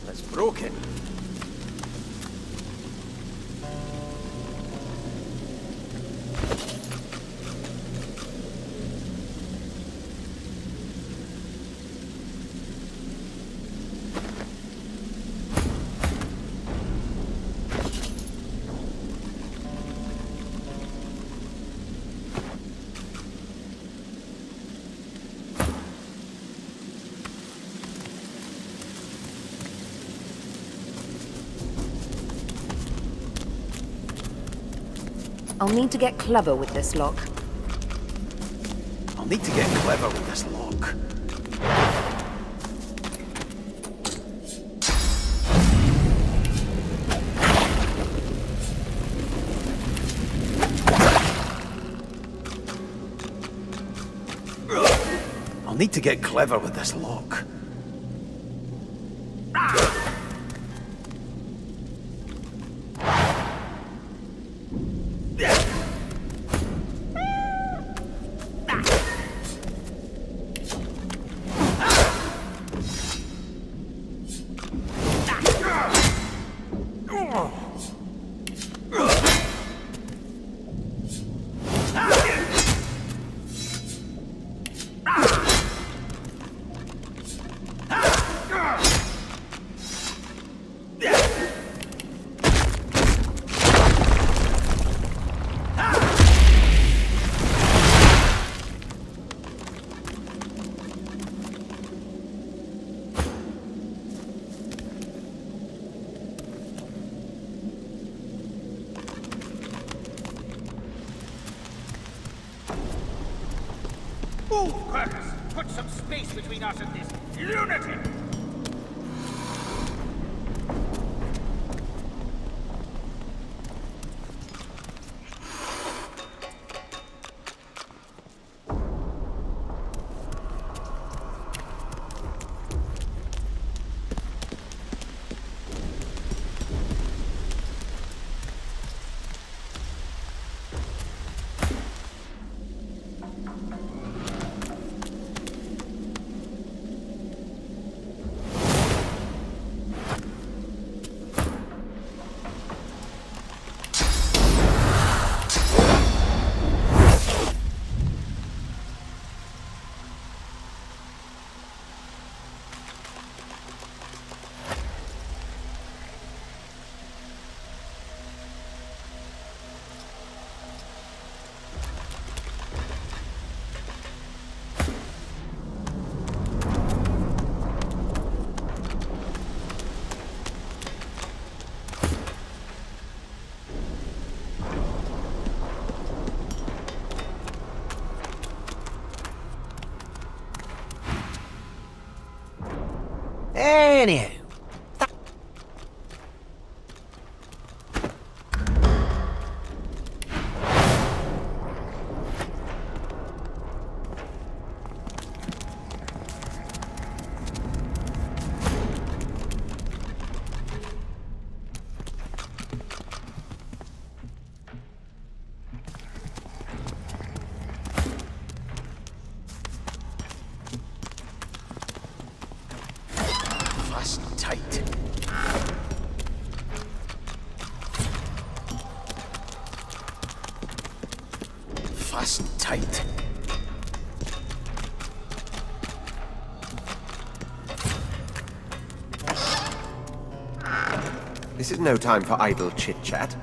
It's broken. I'll need to get clever with this lock. I'll need to get clever with this lock. I'll need to get clever with this lock. Move, Quercus! Put some space between us and this lunatic! Anyhow. Tight. Fasten tight. This is no time for idle chit-chat.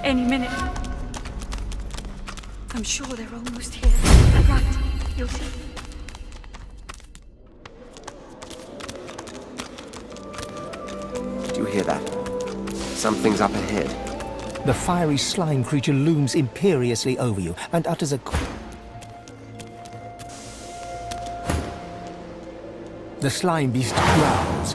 any minute. I'm sure they're almost here. Right, you'll see. Do you hear that? Something's up ahead. The fiery slime creature looms imperiously over you and utters a... The slime beast growls.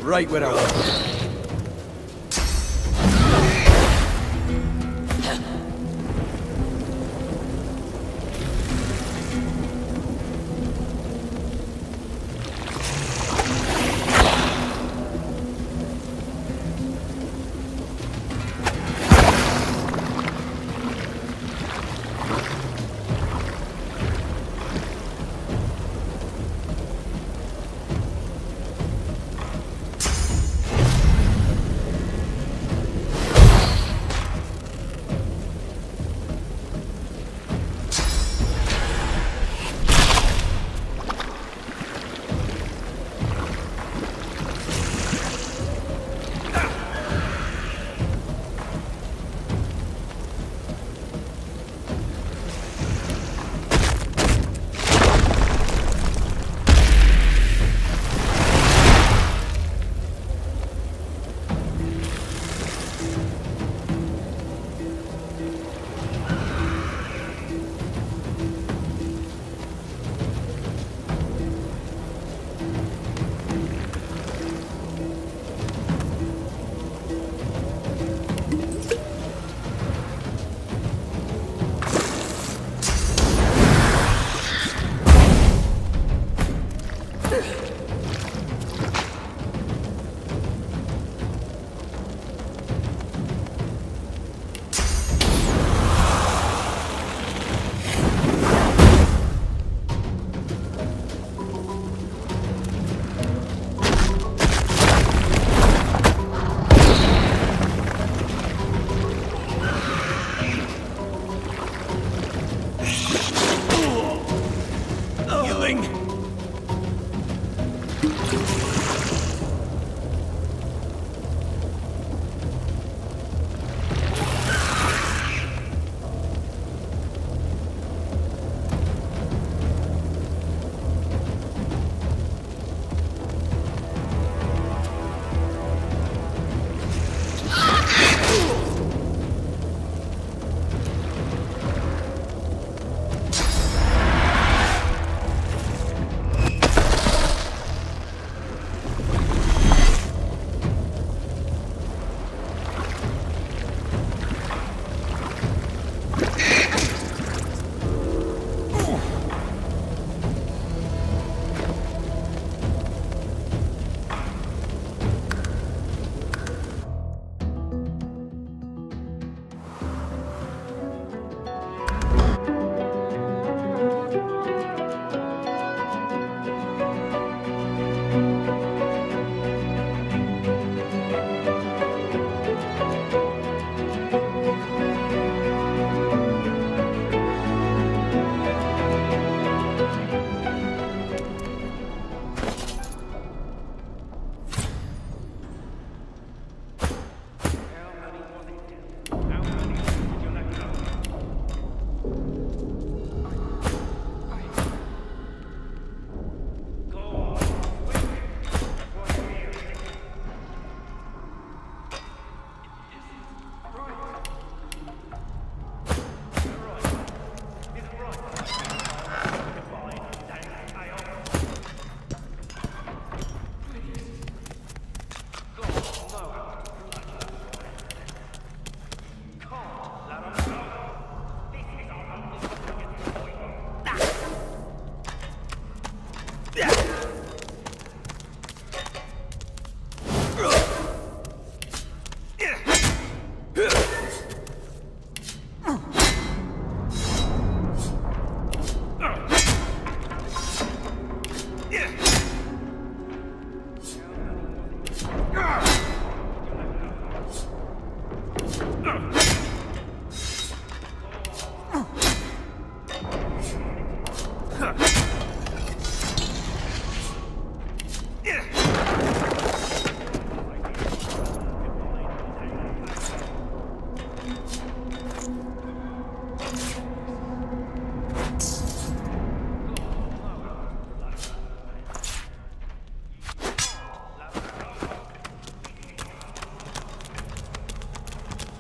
Right where I was.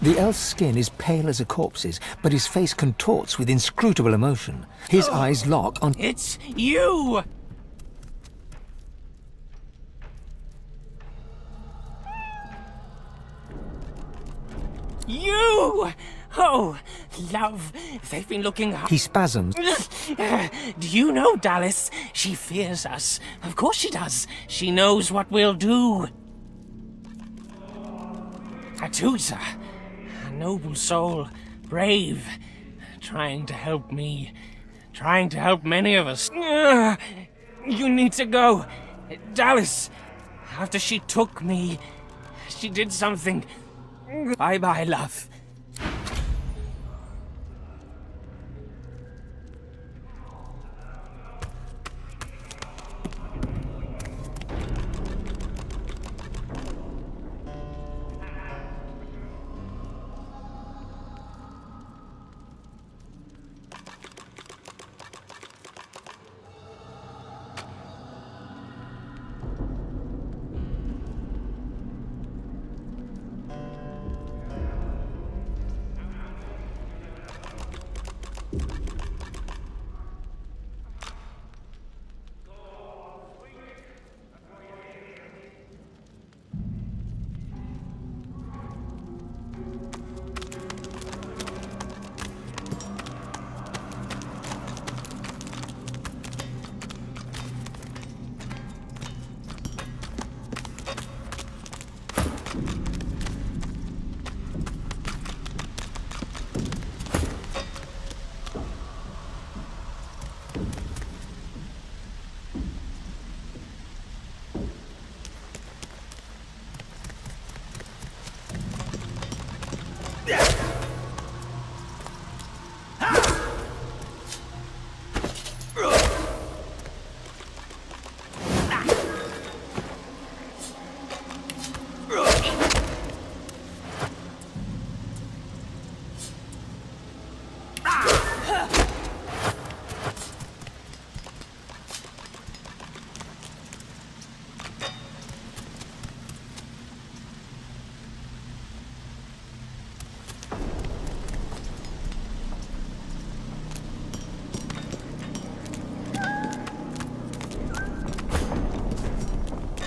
The elf's skin is pale as a corpse's, but his face contorts with inscrutable emotion. His eyes lock on... It's you! You! Oh, love, they've been looking... He spasms. Do you know, Dallas? She fears us. Of course she does. She knows what we'll do. Atusa, a noble soul, brave, trying to help me, trying to help many of us. You need to go. Dallas, after she took me, she did something. Bye-bye, love.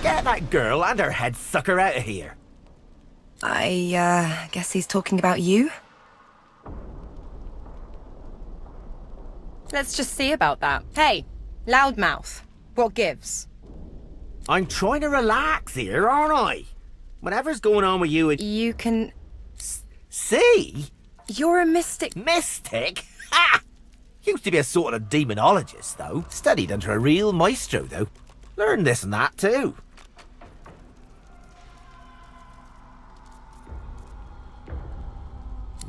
Get that girl and her head sucker out of here. I guess he's talking about you? Let's just see about that. Hey, loudmouth. What gives? I'm trying to relax here, aren't I? Whatever's going on with you... You can... See? You're a mystic. Mystic? Ha! Used to be a sort of demonologist, though. Studied under a real maestro, though. Learned this and that, too.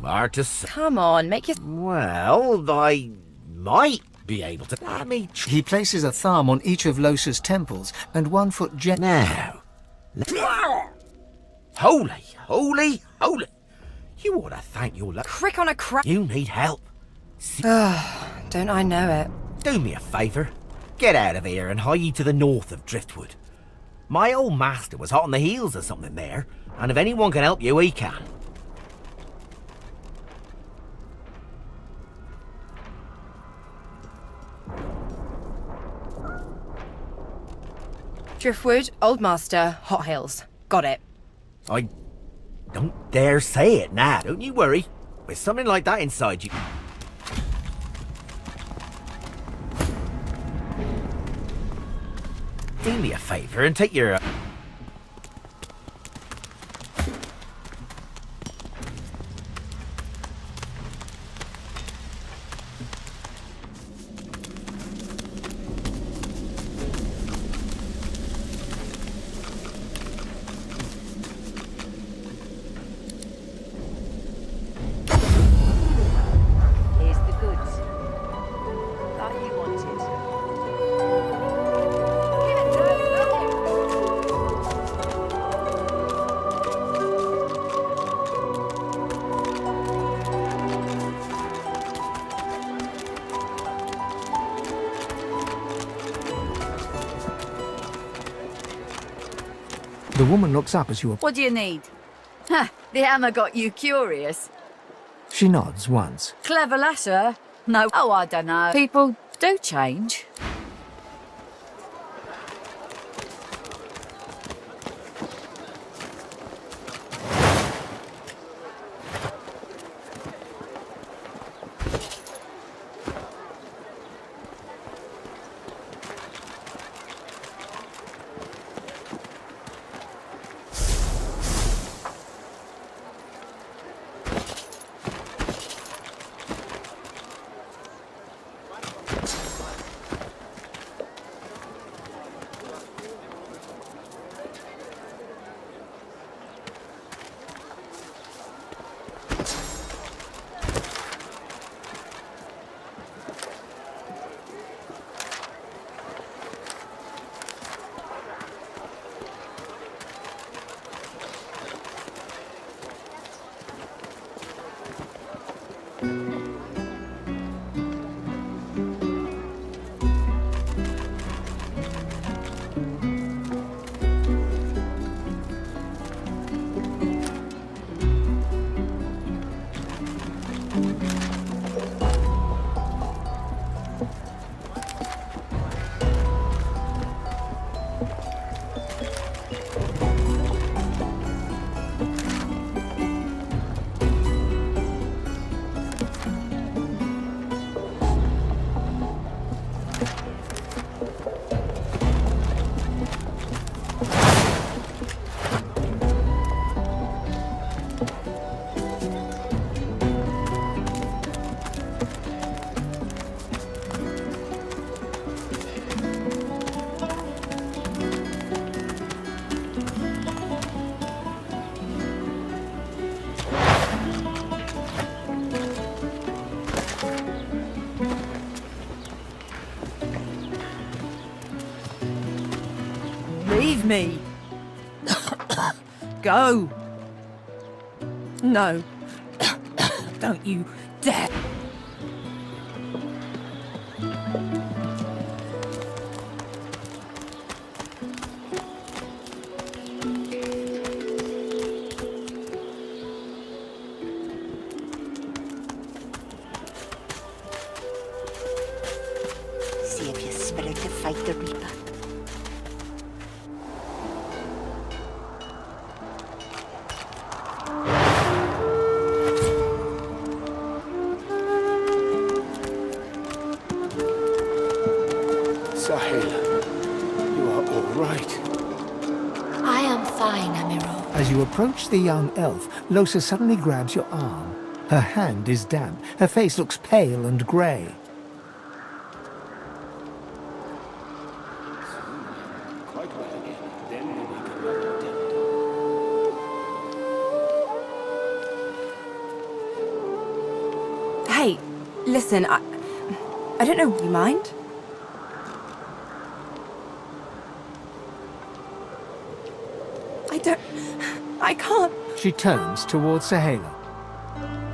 Martus. Come on, make your... Well, I might be able to... Let me... He places a thumb on each of Losa's temples and 1 foot Now... Holy, holy, holy. You ought to thank your luck. Crick on a crack. You need help. Don't I know it? Do me a favour. Get out of here and hie to the north of Driftwood. My old master was hot on the heels of something there, and if anyone can help you, he can. Driftwood, Old Master, Hot Hills. Got it. I don't dare say it now. Don't you worry. With something like that inside you... Do me a favour and take your... The woman looks up as you... What do you need? Huh, The hammer got you curious? She nods once. Clever lasser? No. Oh, I don't know. People do change. Leave me. Go. No. Don't you dare. Save your spirit to fight the Reaper. Sahela, you are all right. I am fine, Amiro. As you approach the young elf, Losa suddenly grabs your arm. Her hand is damp. Her face looks pale and grey. Quite well again. Then Hey, listen, I don't know, you mind? I can't. She turns towards Sahela.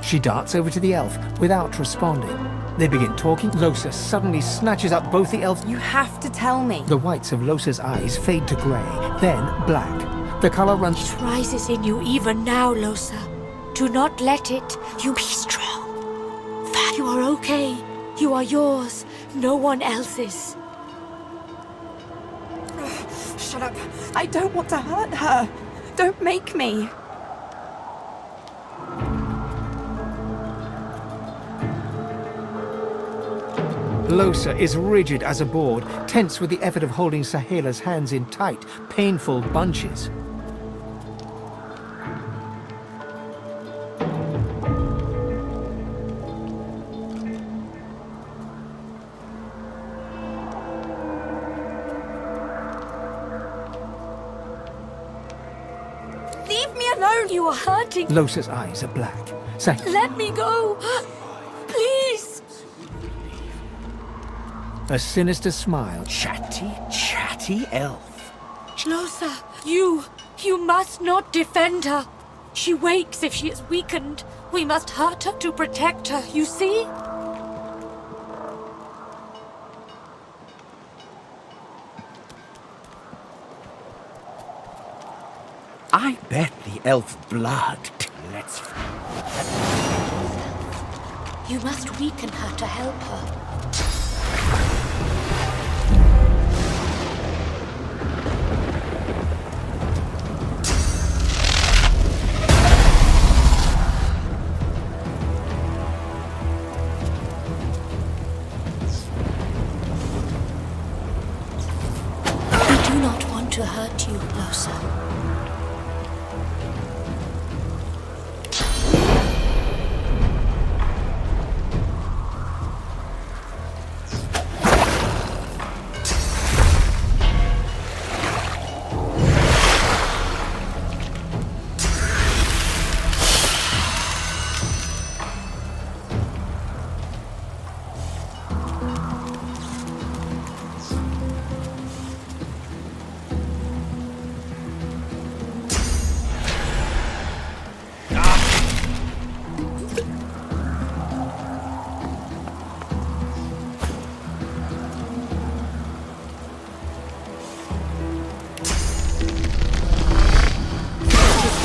She darts over to the elf without responding. They begin talking. Losa suddenly snatches up both the elf. You have to tell me. The whites of Losa's eyes fade to grey, then black. The color runs. It rises in you even now, Losa. Do not let it. You be strong. You are okay. You are yours. No one else's. Shut up. I don't want to hurt her. Don't make me. Losa is rigid as a board, tense with the effort of holding Sahela's hands in tight, painful bunches. Leave me alone. You are hurting. Losa's eyes are black. Let me go. Please. A sinister smile. Chatty elf. Losa, you must not defend her. She wakes if she is weakened. We must hurt her to protect her, you see? I bet the elf blood That's... You must weaken her to help her. I do not want to hurt you, Losa.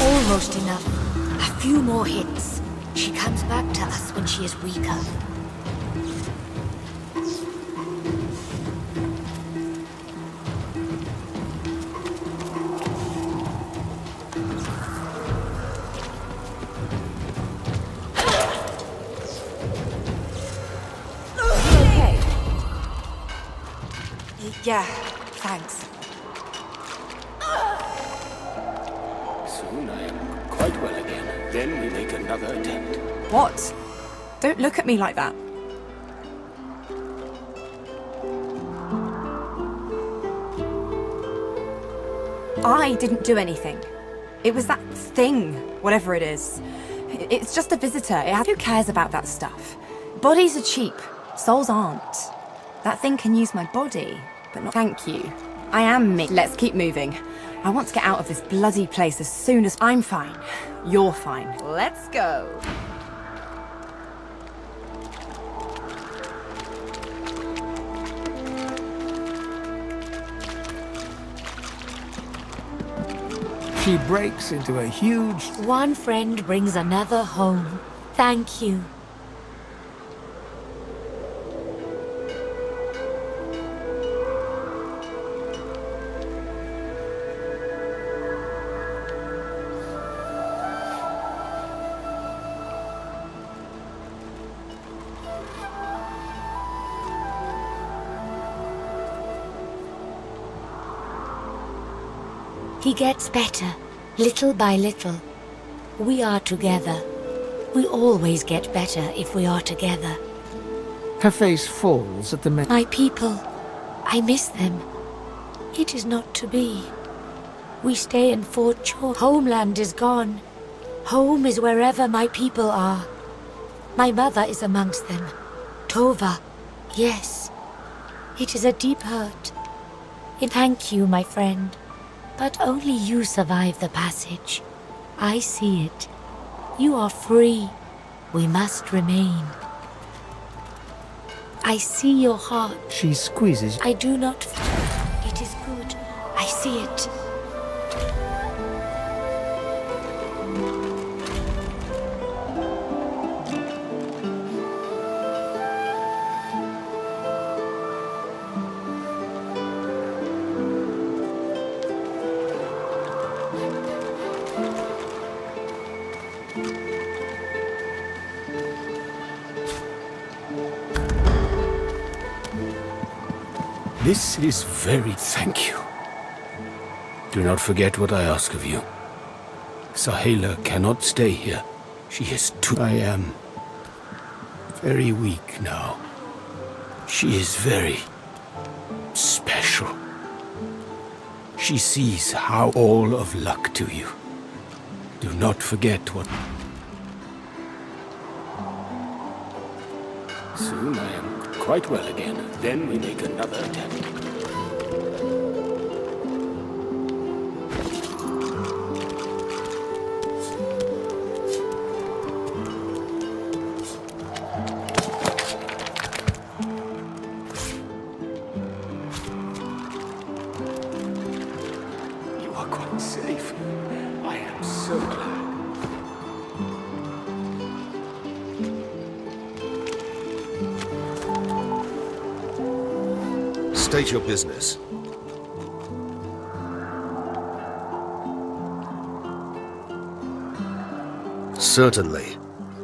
Almost enough. A few more hits. She comes back to us when she is weaker. Okay. Yeah, thanks. Soon I am quite well again. Then we make another attempt. What? Don't look at me like that. I didn't do anything. It was that thing, whatever it is. It's just a visitor. Who cares about that stuff? Bodies are cheap. Souls aren't. That thing can use my body, but not... Thank you. I am me. Let's keep moving. I want to get out of this bloody place as soon as... I'm fine. You're fine. Let's go. She breaks into a huge... One friend brings another home. Thank you. He gets better, little by little. We are together. We always get better if we are together. Her face falls at the My people, I miss them. It is not to be. We stay in Fort Chor. Homeland is gone. Home is wherever my people are. My mother is amongst them. Tova, yes. It is a deep hurt. Thank you, my friend. But only you survive the passage. I see it. You are free. We must remain. I see your heart. She squeezes. I do not... It is good. I see it. This is very... Thank you. Do not forget what I ask of you. Sahela cannot stay here. She is too... I am very weak now. She is very special. She sees how all of luck to you. Do not forget what... Soon I am quite well again. Then we make another attempt. You are quite safe. I am so glad. State your business. Certainly.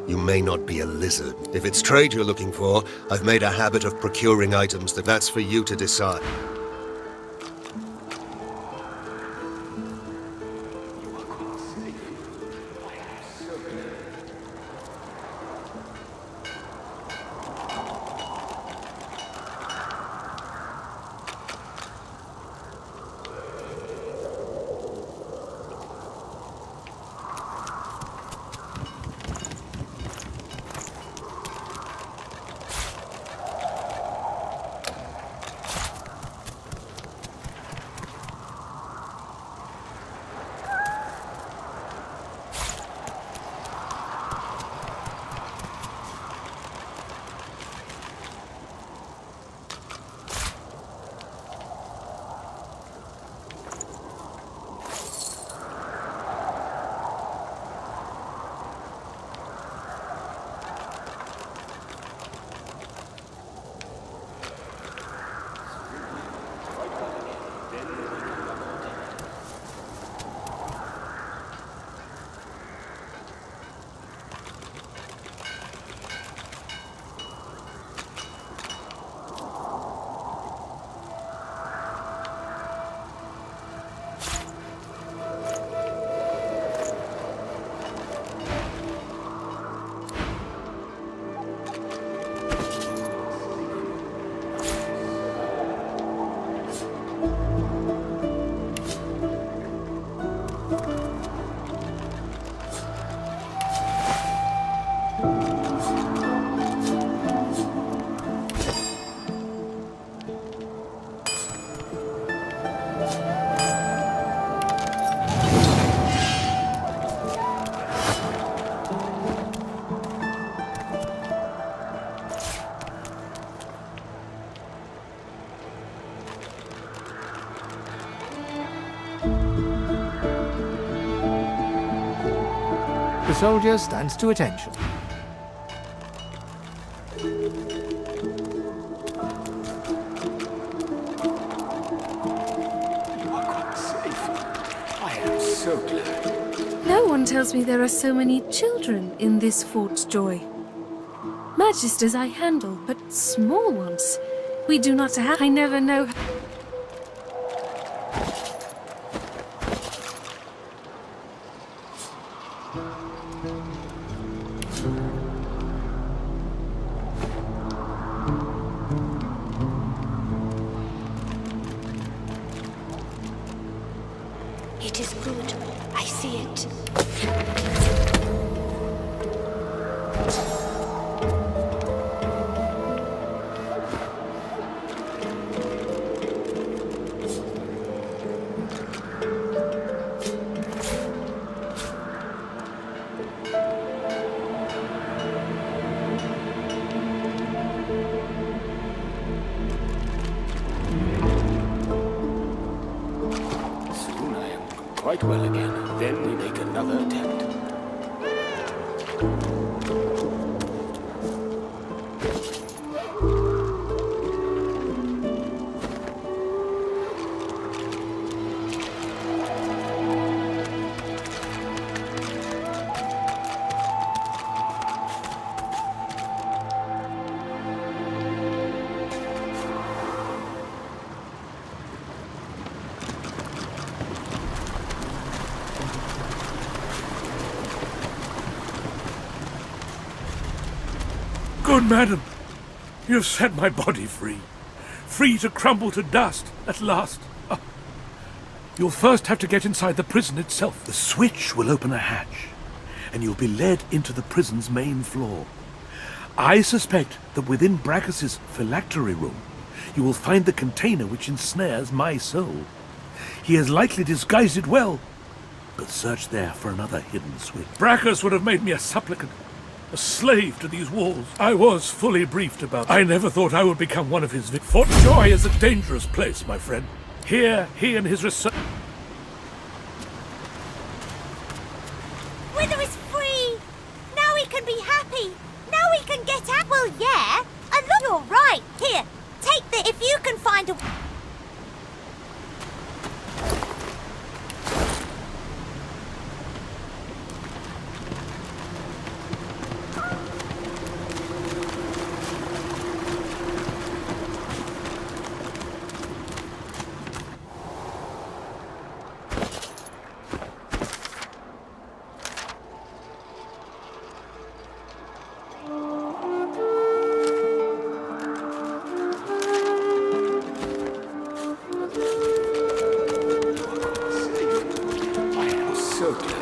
You may not be a lizard. If it's trade you're looking for, I've made a habit of procuring items that's for you to decide. The soldier stands to attention. I am so glad. No one tells me there are so many children in this Fort's Joy. Magisters I handle, but small ones. We do not have. I never know. It is good. I see it. Quite well again. Then we make another attempt. Good madam, you have set my body free. Free to crumble to dust, at last. Ah. You'll first have to get inside the prison itself. The switch will open a hatch, and you'll be led into the prison's main floor. I suspect that within Brachus's phylactery room, you will find the container which ensnares my soul. He has likely disguised it well, but search there for another hidden switch. Brachus would have made me a supplicant. A slave to these walls. I was fully briefed about. I never thought I would become one of his victims. Fort Joy is a dangerous place, my friend. Here, he and his research. Wither is free! Now we can be happy! Now we can get out! Well, yeah! And look, you're right! Here, take that if you can find a... So glad.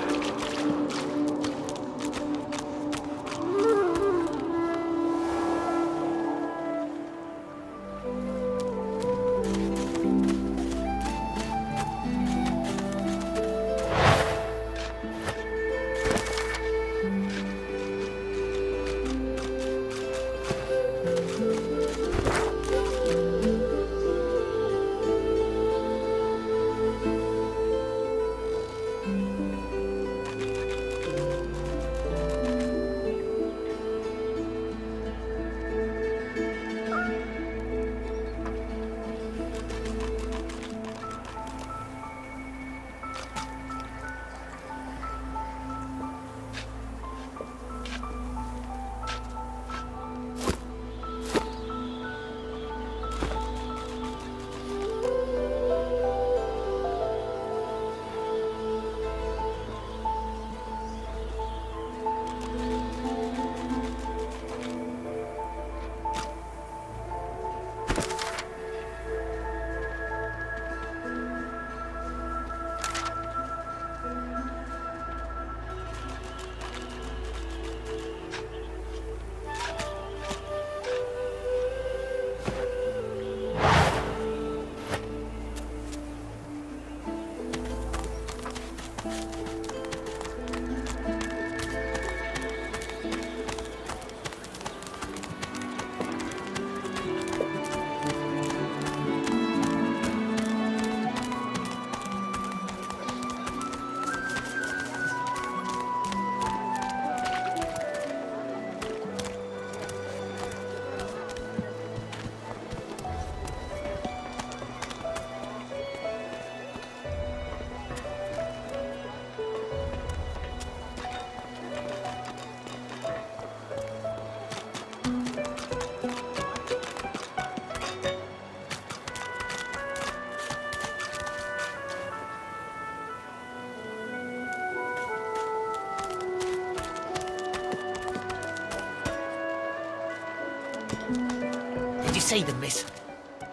Did you see them, miss?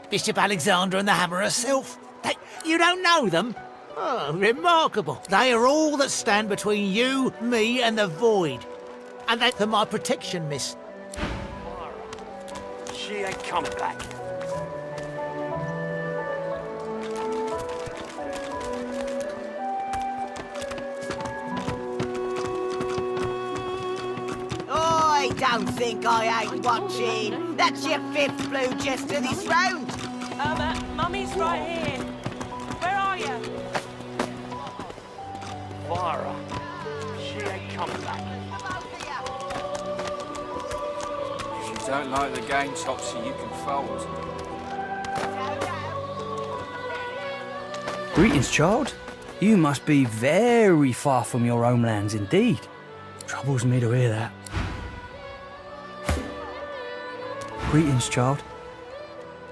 Bishop Alexander and the Hammer herself? You don't know them? Oh, remarkable. They are all that stand between you, me, and the Void. And they for my protection, miss. She ain't coming back. I don't think I ain't watching. That's your fifth blue jester this round. Mummy's right here. Where are you? Vara, she ain't coming back. If you don't like the game, Topsy, you can fold. Greetings, child. You must be very far from your homelands indeed. Troubles me to hear that. Greetings, child.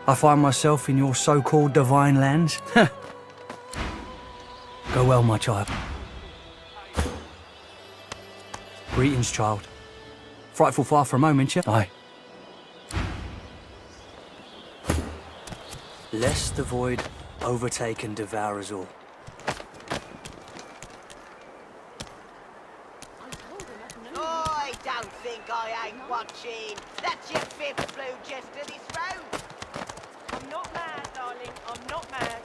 I find myself in your so-called divine lands. Go well, my child. Greetings, child. Frightful far for a moment, yeah? Aye. Lest the void overtake and devour us all. I don't think I ain't watching. That's your fifth blue jester this round. I'm not mad, darling. I'm not mad.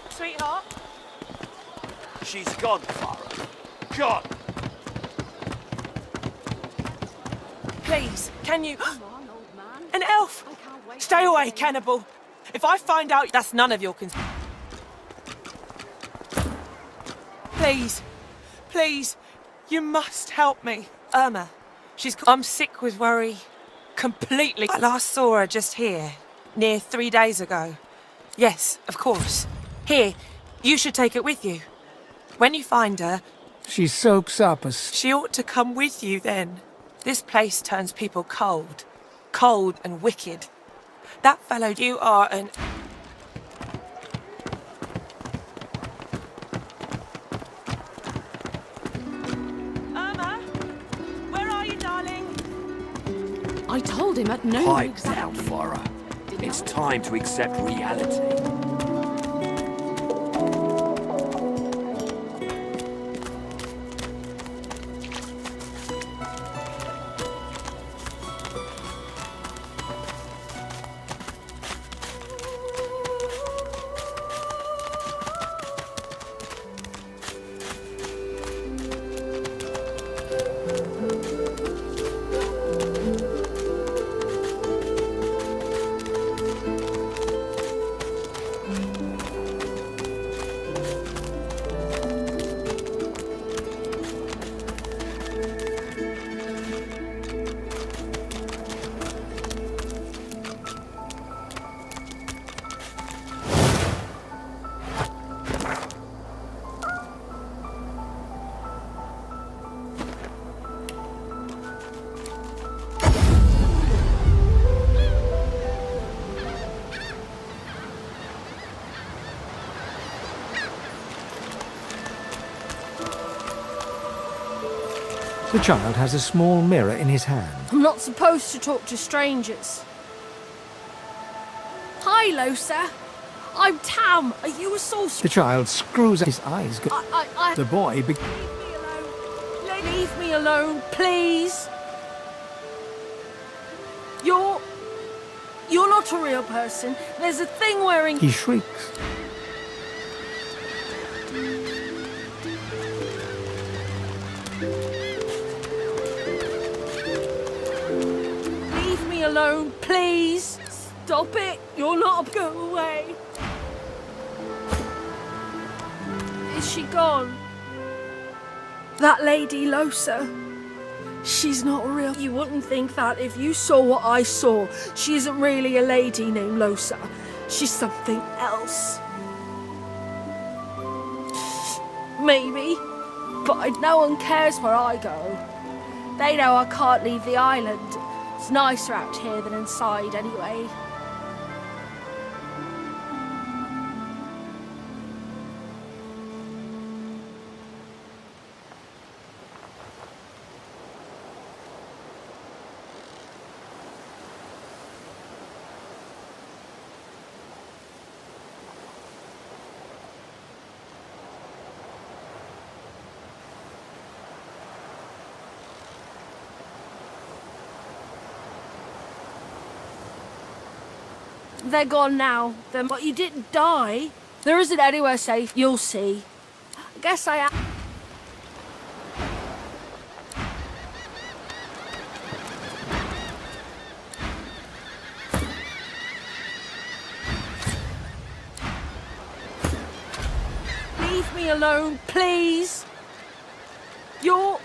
Sweetheart? She's gone, Vara. Gone. Please, can you... An elf! Stay away, cannibal. If I find out, that's none of your concern. Please, please, you must help me. Irma, I'm sick with worry. Completely. I last saw her just here. near 3 days ago. Yes, of course. Here, you should take it with you. When you find her... She soaks up as... She ought to come with you then. This place turns people cold. Cold and wicked. That fellow, you are an... Irma? Where are you, darling? I told him at no Pipe down, Farah. It's time to accept reality. The child has a small mirror in his hand. I'm not supposed to talk to strangers. Hi, Losa. I'm Tam. Are you a sorcerer? The child screws his eyes. The boy... Leave me alone, please. You're not a real person. There's a thing wearing... He shrieks. Leave me alone, please. Stop it. You're not... Go away. Is she gone? That lady Losa. She's not real. You wouldn't think that if you saw what I saw. She isn't really a lady named Losa. She's something else. Maybe. But no one cares where I go. They know I can't leave the island. It's nicer out here than inside anyway. They're gone now. But you didn't die. There isn't anywhere safe. You'll see. I guess I am. Leave me alone, please. You're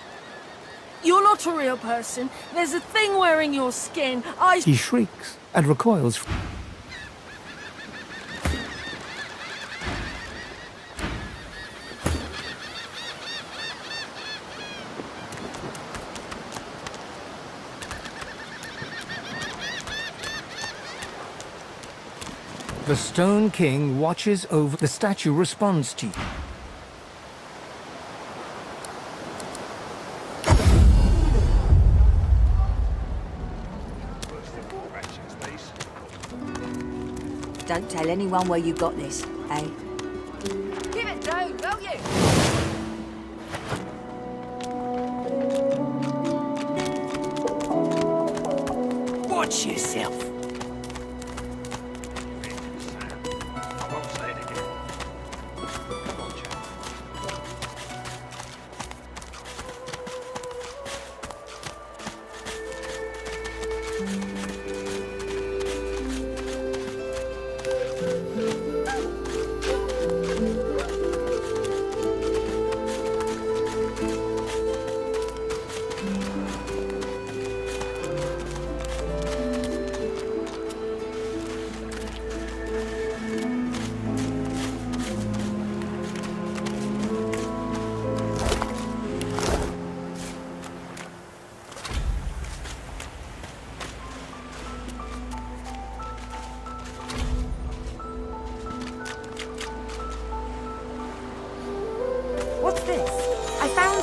not a real person. There's a thing wearing your skin. He shrieks and recoils. The Stone King watches over. The statue responds to you. Don't tell anyone where you got this, eh? Give it dough, will you? Watch yourself.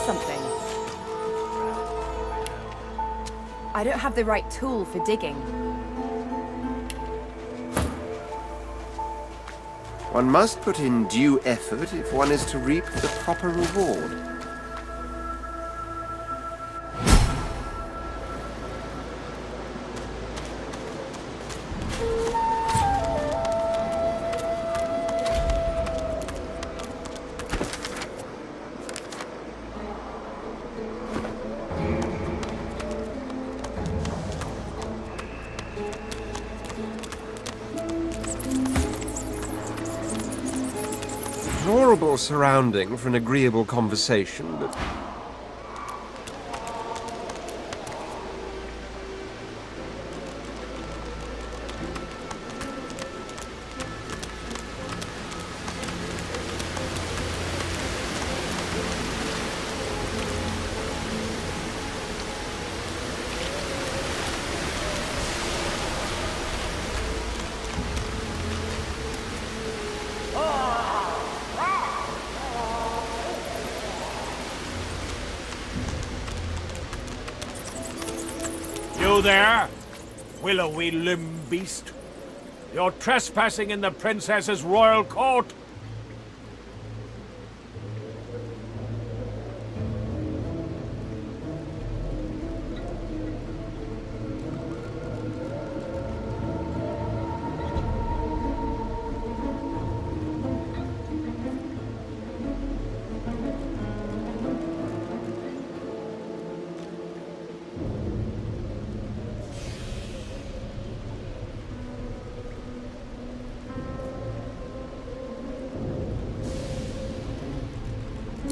something. I don't have the right tool for digging. One must put in due effort if one is to reap the proper reward. Deplorable surrounding for an agreeable conversation, but... You there, willowy limb beast? You're trespassing in the princess's royal court.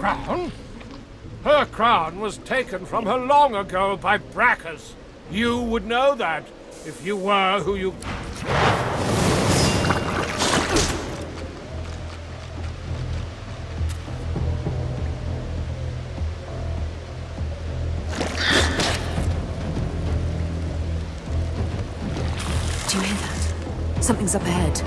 Crown? Her crown was taken from her long ago by Brackers. You would know that if you were who you... Do you hear that? Something's up ahead.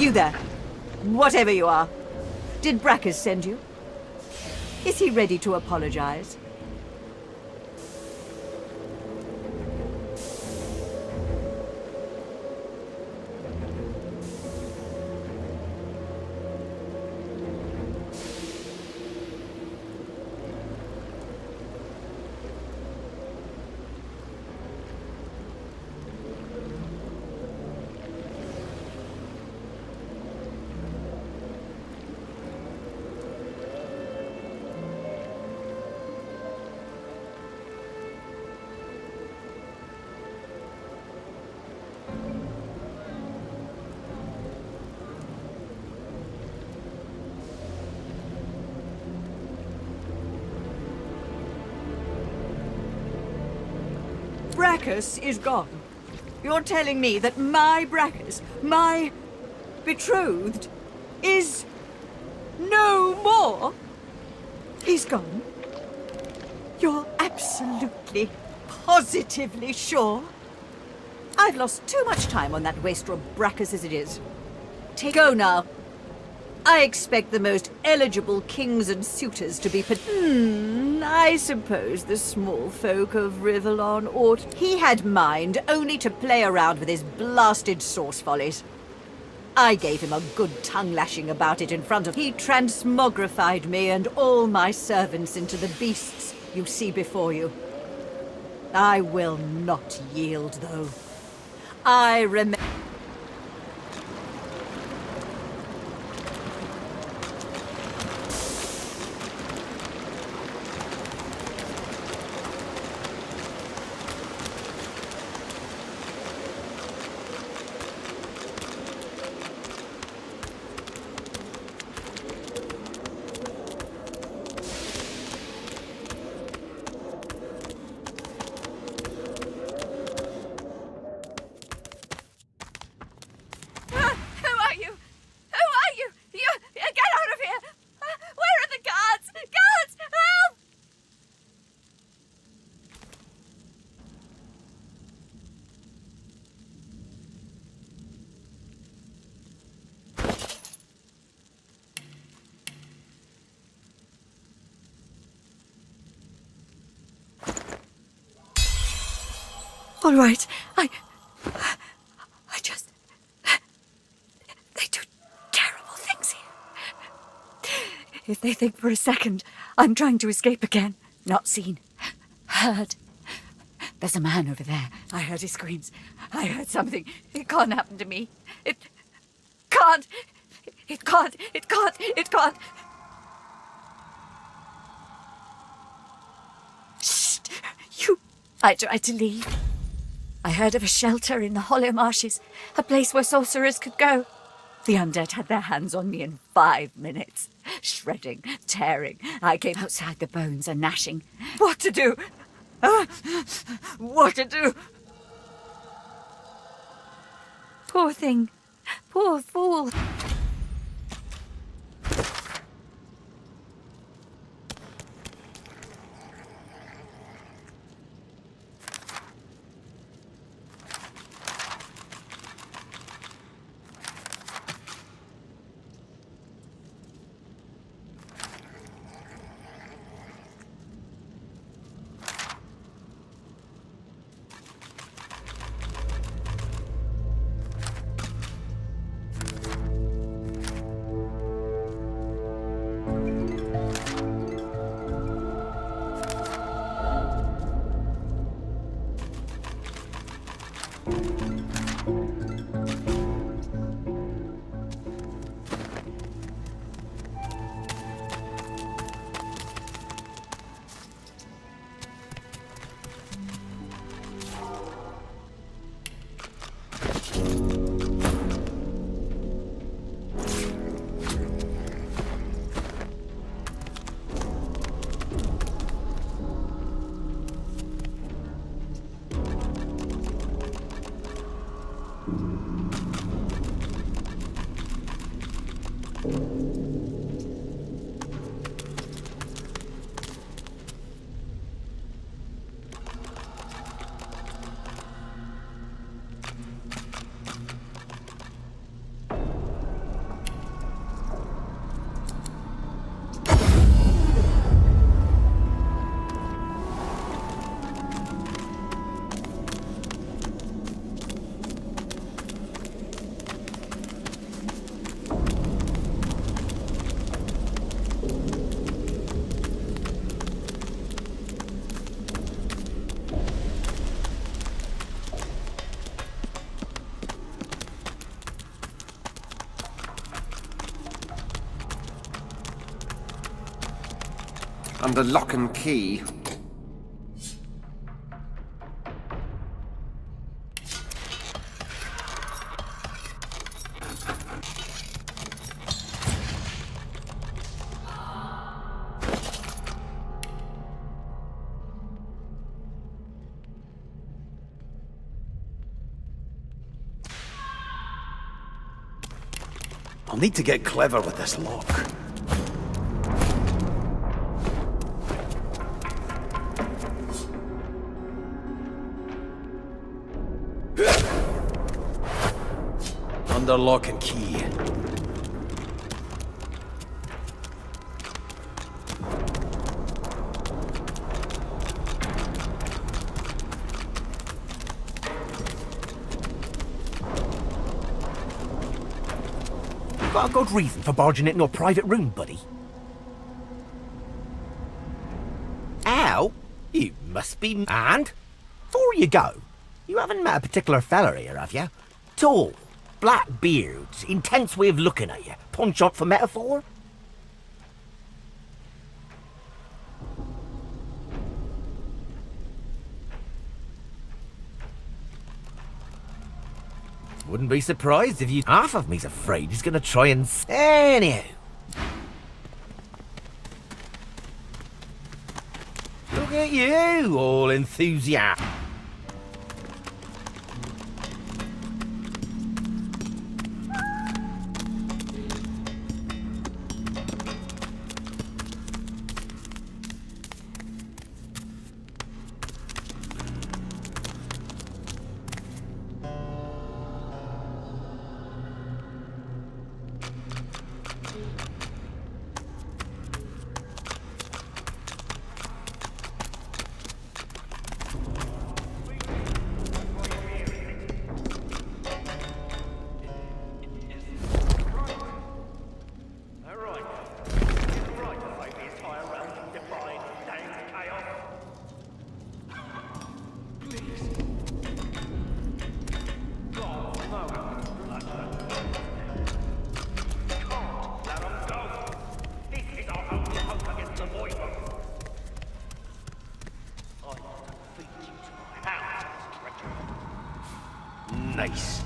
You there, whatever you are. Did Brackus send you? Is he ready to apologize? Brackus is gone. You're telling me that my Brackus, my betrothed, is no more? He's gone? You're absolutely, positively sure? I've lost too much time on that wastrel Brackus as it is. Go now. I expect the most eligible kings and suitors to be I suppose the small folk of Rivellon ought. He had mind only to play around with his blasted sauce follies. I gave him a good tongue-lashing about it in front of... He transmogrified me and all my servants into the beasts you see before you. I will not yield, though. I remember... All right, I just... They do terrible things here. If they think for a second I'm trying to escape again, not seen, heard. There's a man over there. I heard his screams. I heard something. It can't happen to me. It can't. It can't. It can't. It can't. Shh! You... I tried to leave. I heard of a shelter in the Hollow Marshes, a place where sorcerers could go. The undead had their hands on me in 5 minutes. Shredding, tearing. I came outside, the bones are gnashing. What to do? What to do? Poor thing. Poor fool. under lock and key. I'll need to get clever with this lock. Under lock and key. Got a good reason for barging into a private room, buddy? Ow! You must be... And? Before you go, you haven't met a particular fella here, have you? Tall, black beards, intense way of looking at you. Punch up for metaphor? Wouldn't be surprised if you... Half of me's afraid he's gonna try and... Anyhow. Look at you, all enthusiastic. Nice.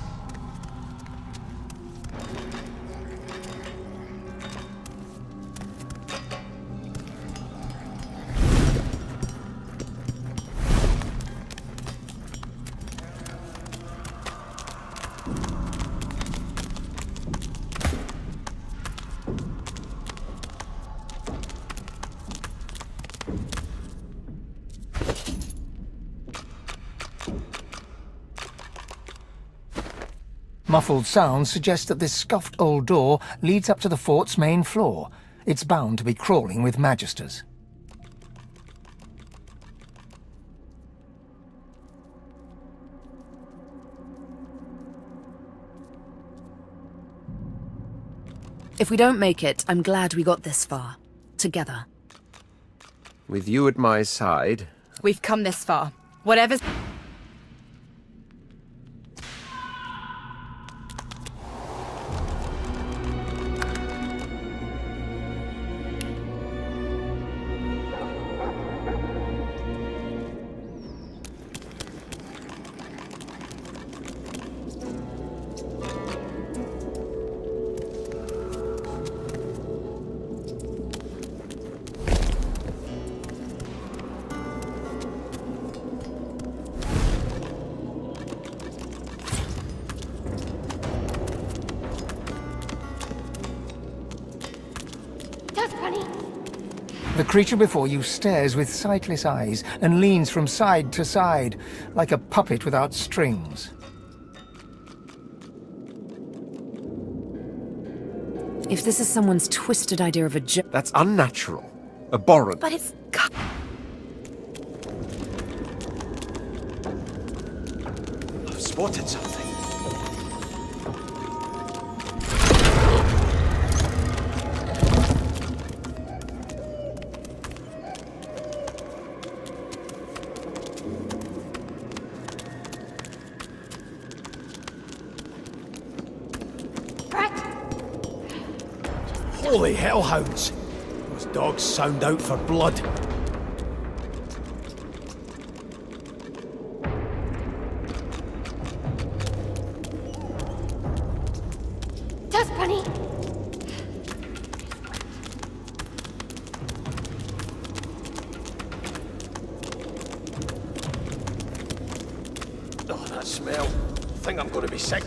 Muffled sounds suggest that this scuffed old door leads up to the fort's main floor. It's bound to be crawling with magisters. If we don't make it, I'm glad we got this far. Together. With you at my side... We've come this far. Whatever's... The creature before you stares with sightless eyes and leans from side to side, like a puppet without strings. If this is someone's twisted idea of a joke... That's unnatural. Abhorrent. But it's... I've spotted something. Holy hellhounds! Must dogs sound out for blood. Dust Bunny! Oh, that smell. I think I'm going to be sick.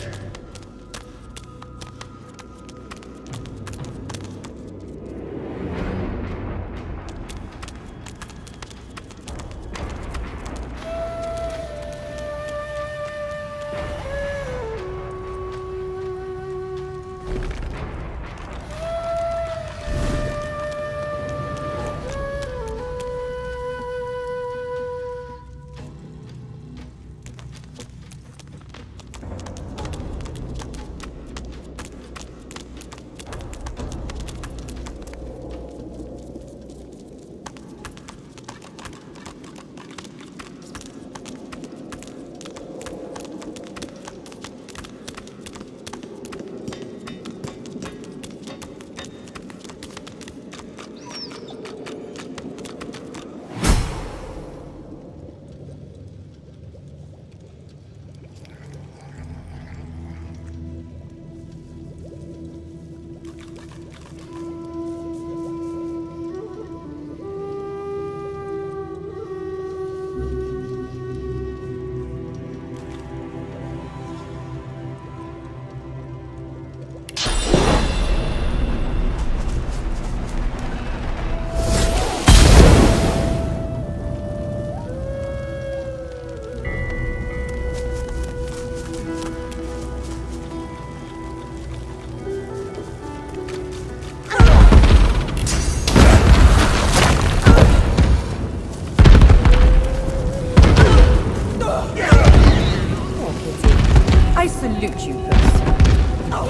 I salute you, Puss.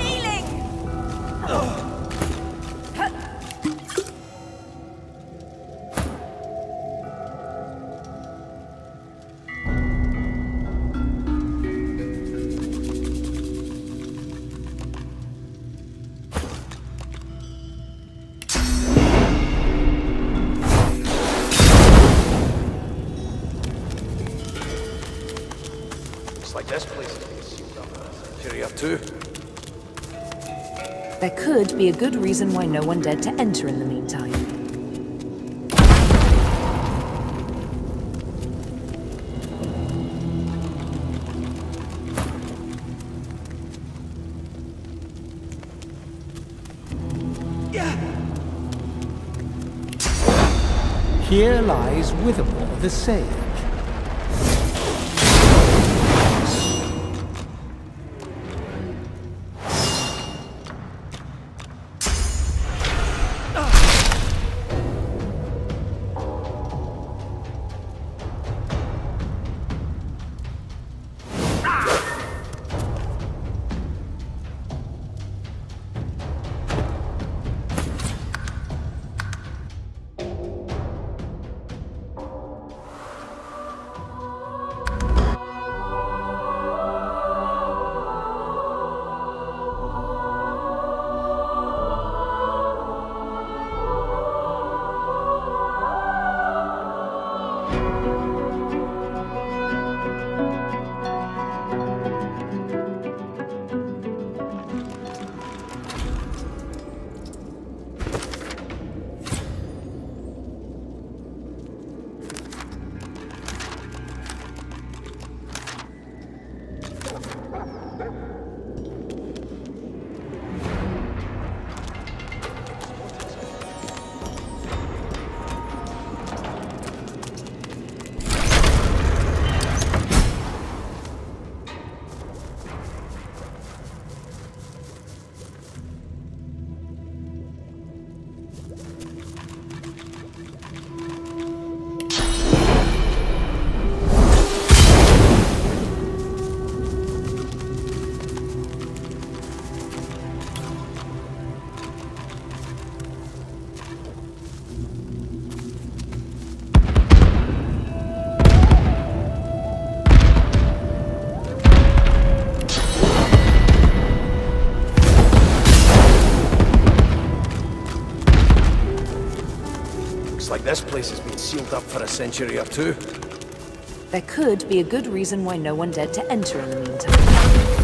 Healing! Looks like this place is being sealed up. Area 2. There could be a good reason why no one dared to enter in the meantime. Here lies Withermore the Sage. this place has been sealed up for a century or two. There could be a good reason why no one dared to enter in the meantime.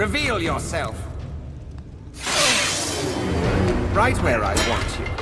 Reveal yourself. Right where I want you.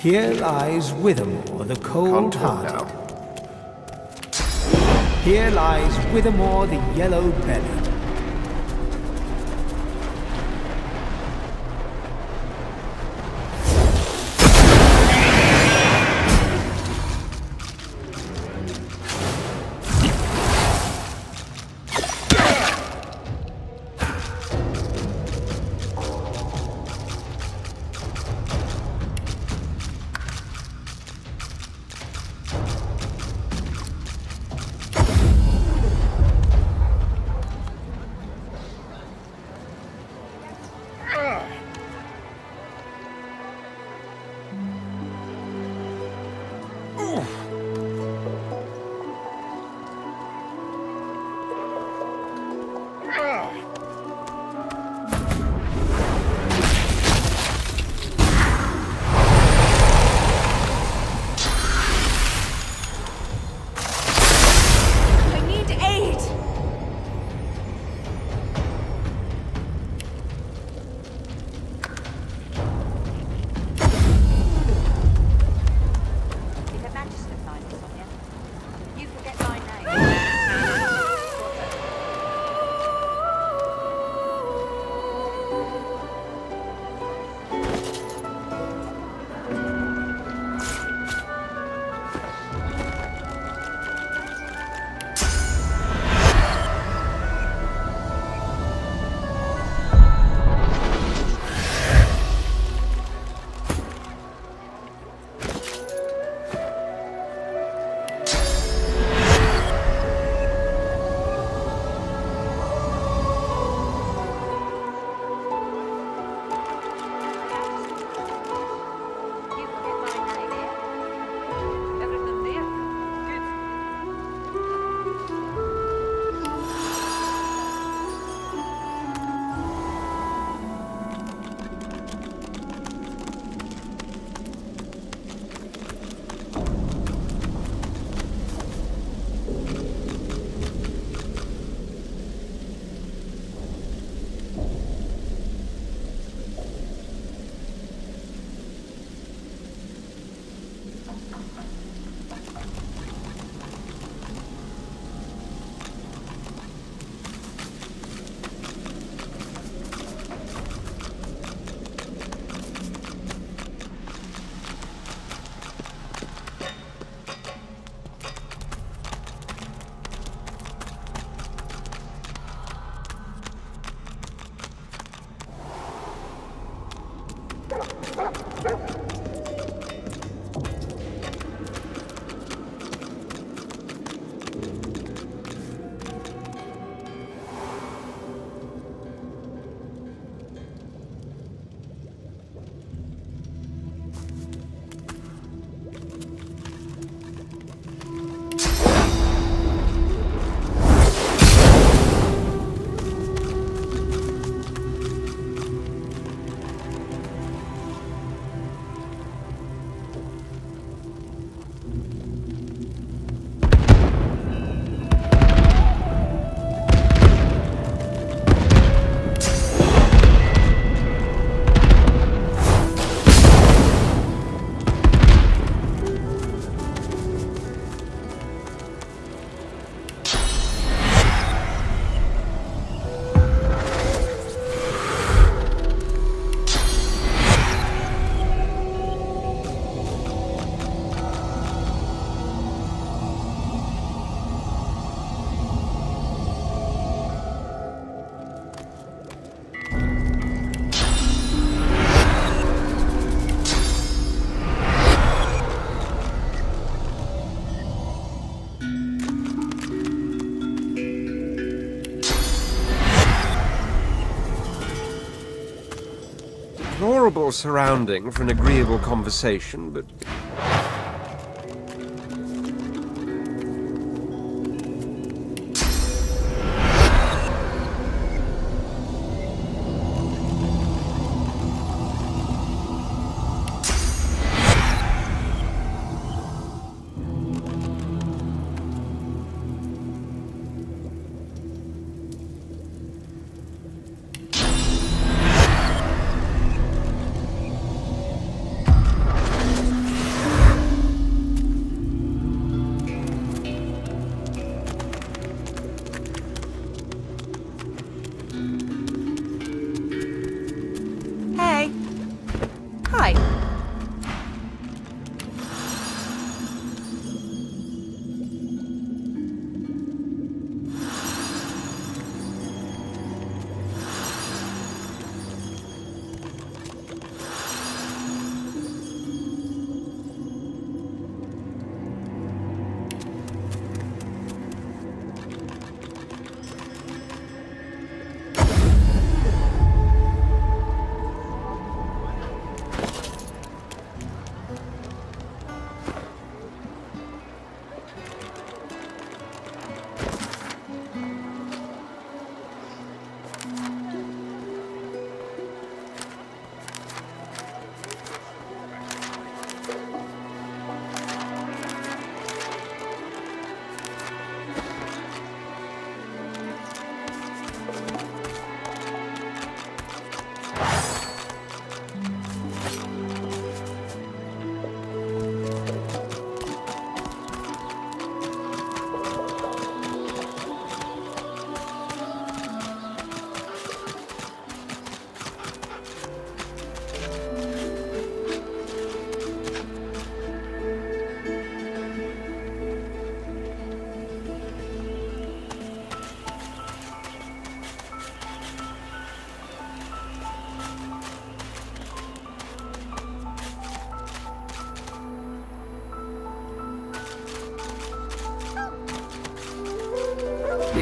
Here lies Withermore, the cold-hearted. Here lies Withermore, the yellow-bellied. Deplorable surrounding for an agreeable conversation, but...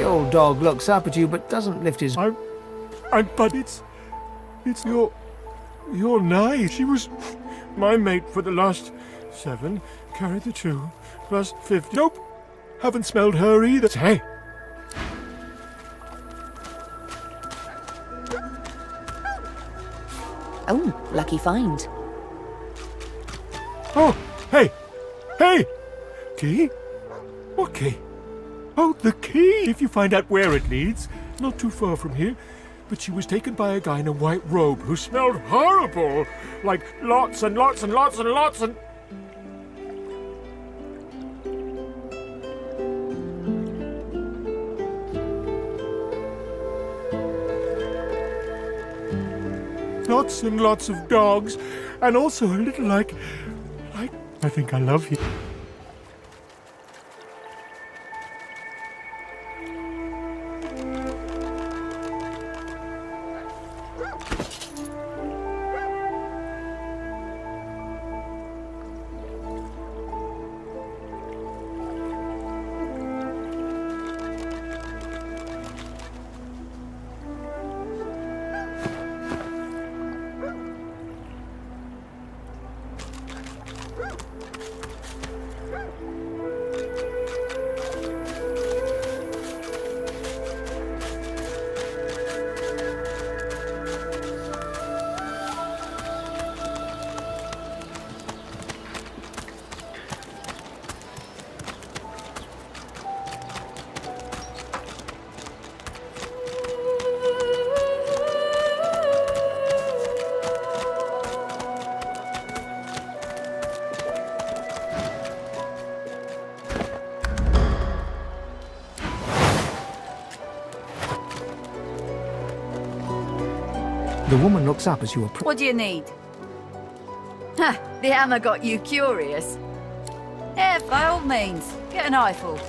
The old dog looks up at you but doesn't lift his... But it's your nine. She was my mate for the last 7. Carried the 2 plus 50. Nope. Haven't smelled her either. Hey. Oh, lucky find. Oh, hey! Hey! Key? What key? Oh, the key! If you find out where it leads, not too far from here. But she was taken by a guy in a white robe who smelled horrible! Like lots and lots and lots and lots and... Lots and lots of dogs, and also a little like, I think I love you. The woman looks up as you approach. What do you need? Ha! The hammer got you curious. Yeah, by all means. Get an eyeful.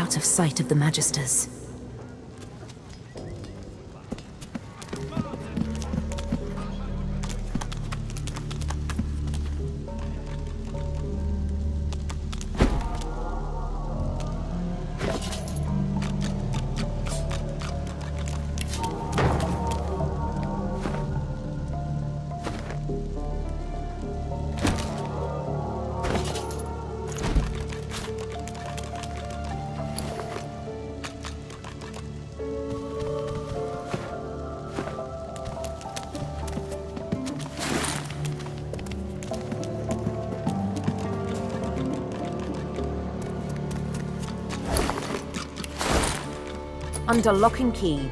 out of sight of the Magisters. Under lock and key.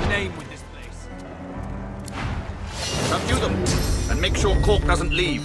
Name with this place. Subdue them, and make sure Cork doesn't leave.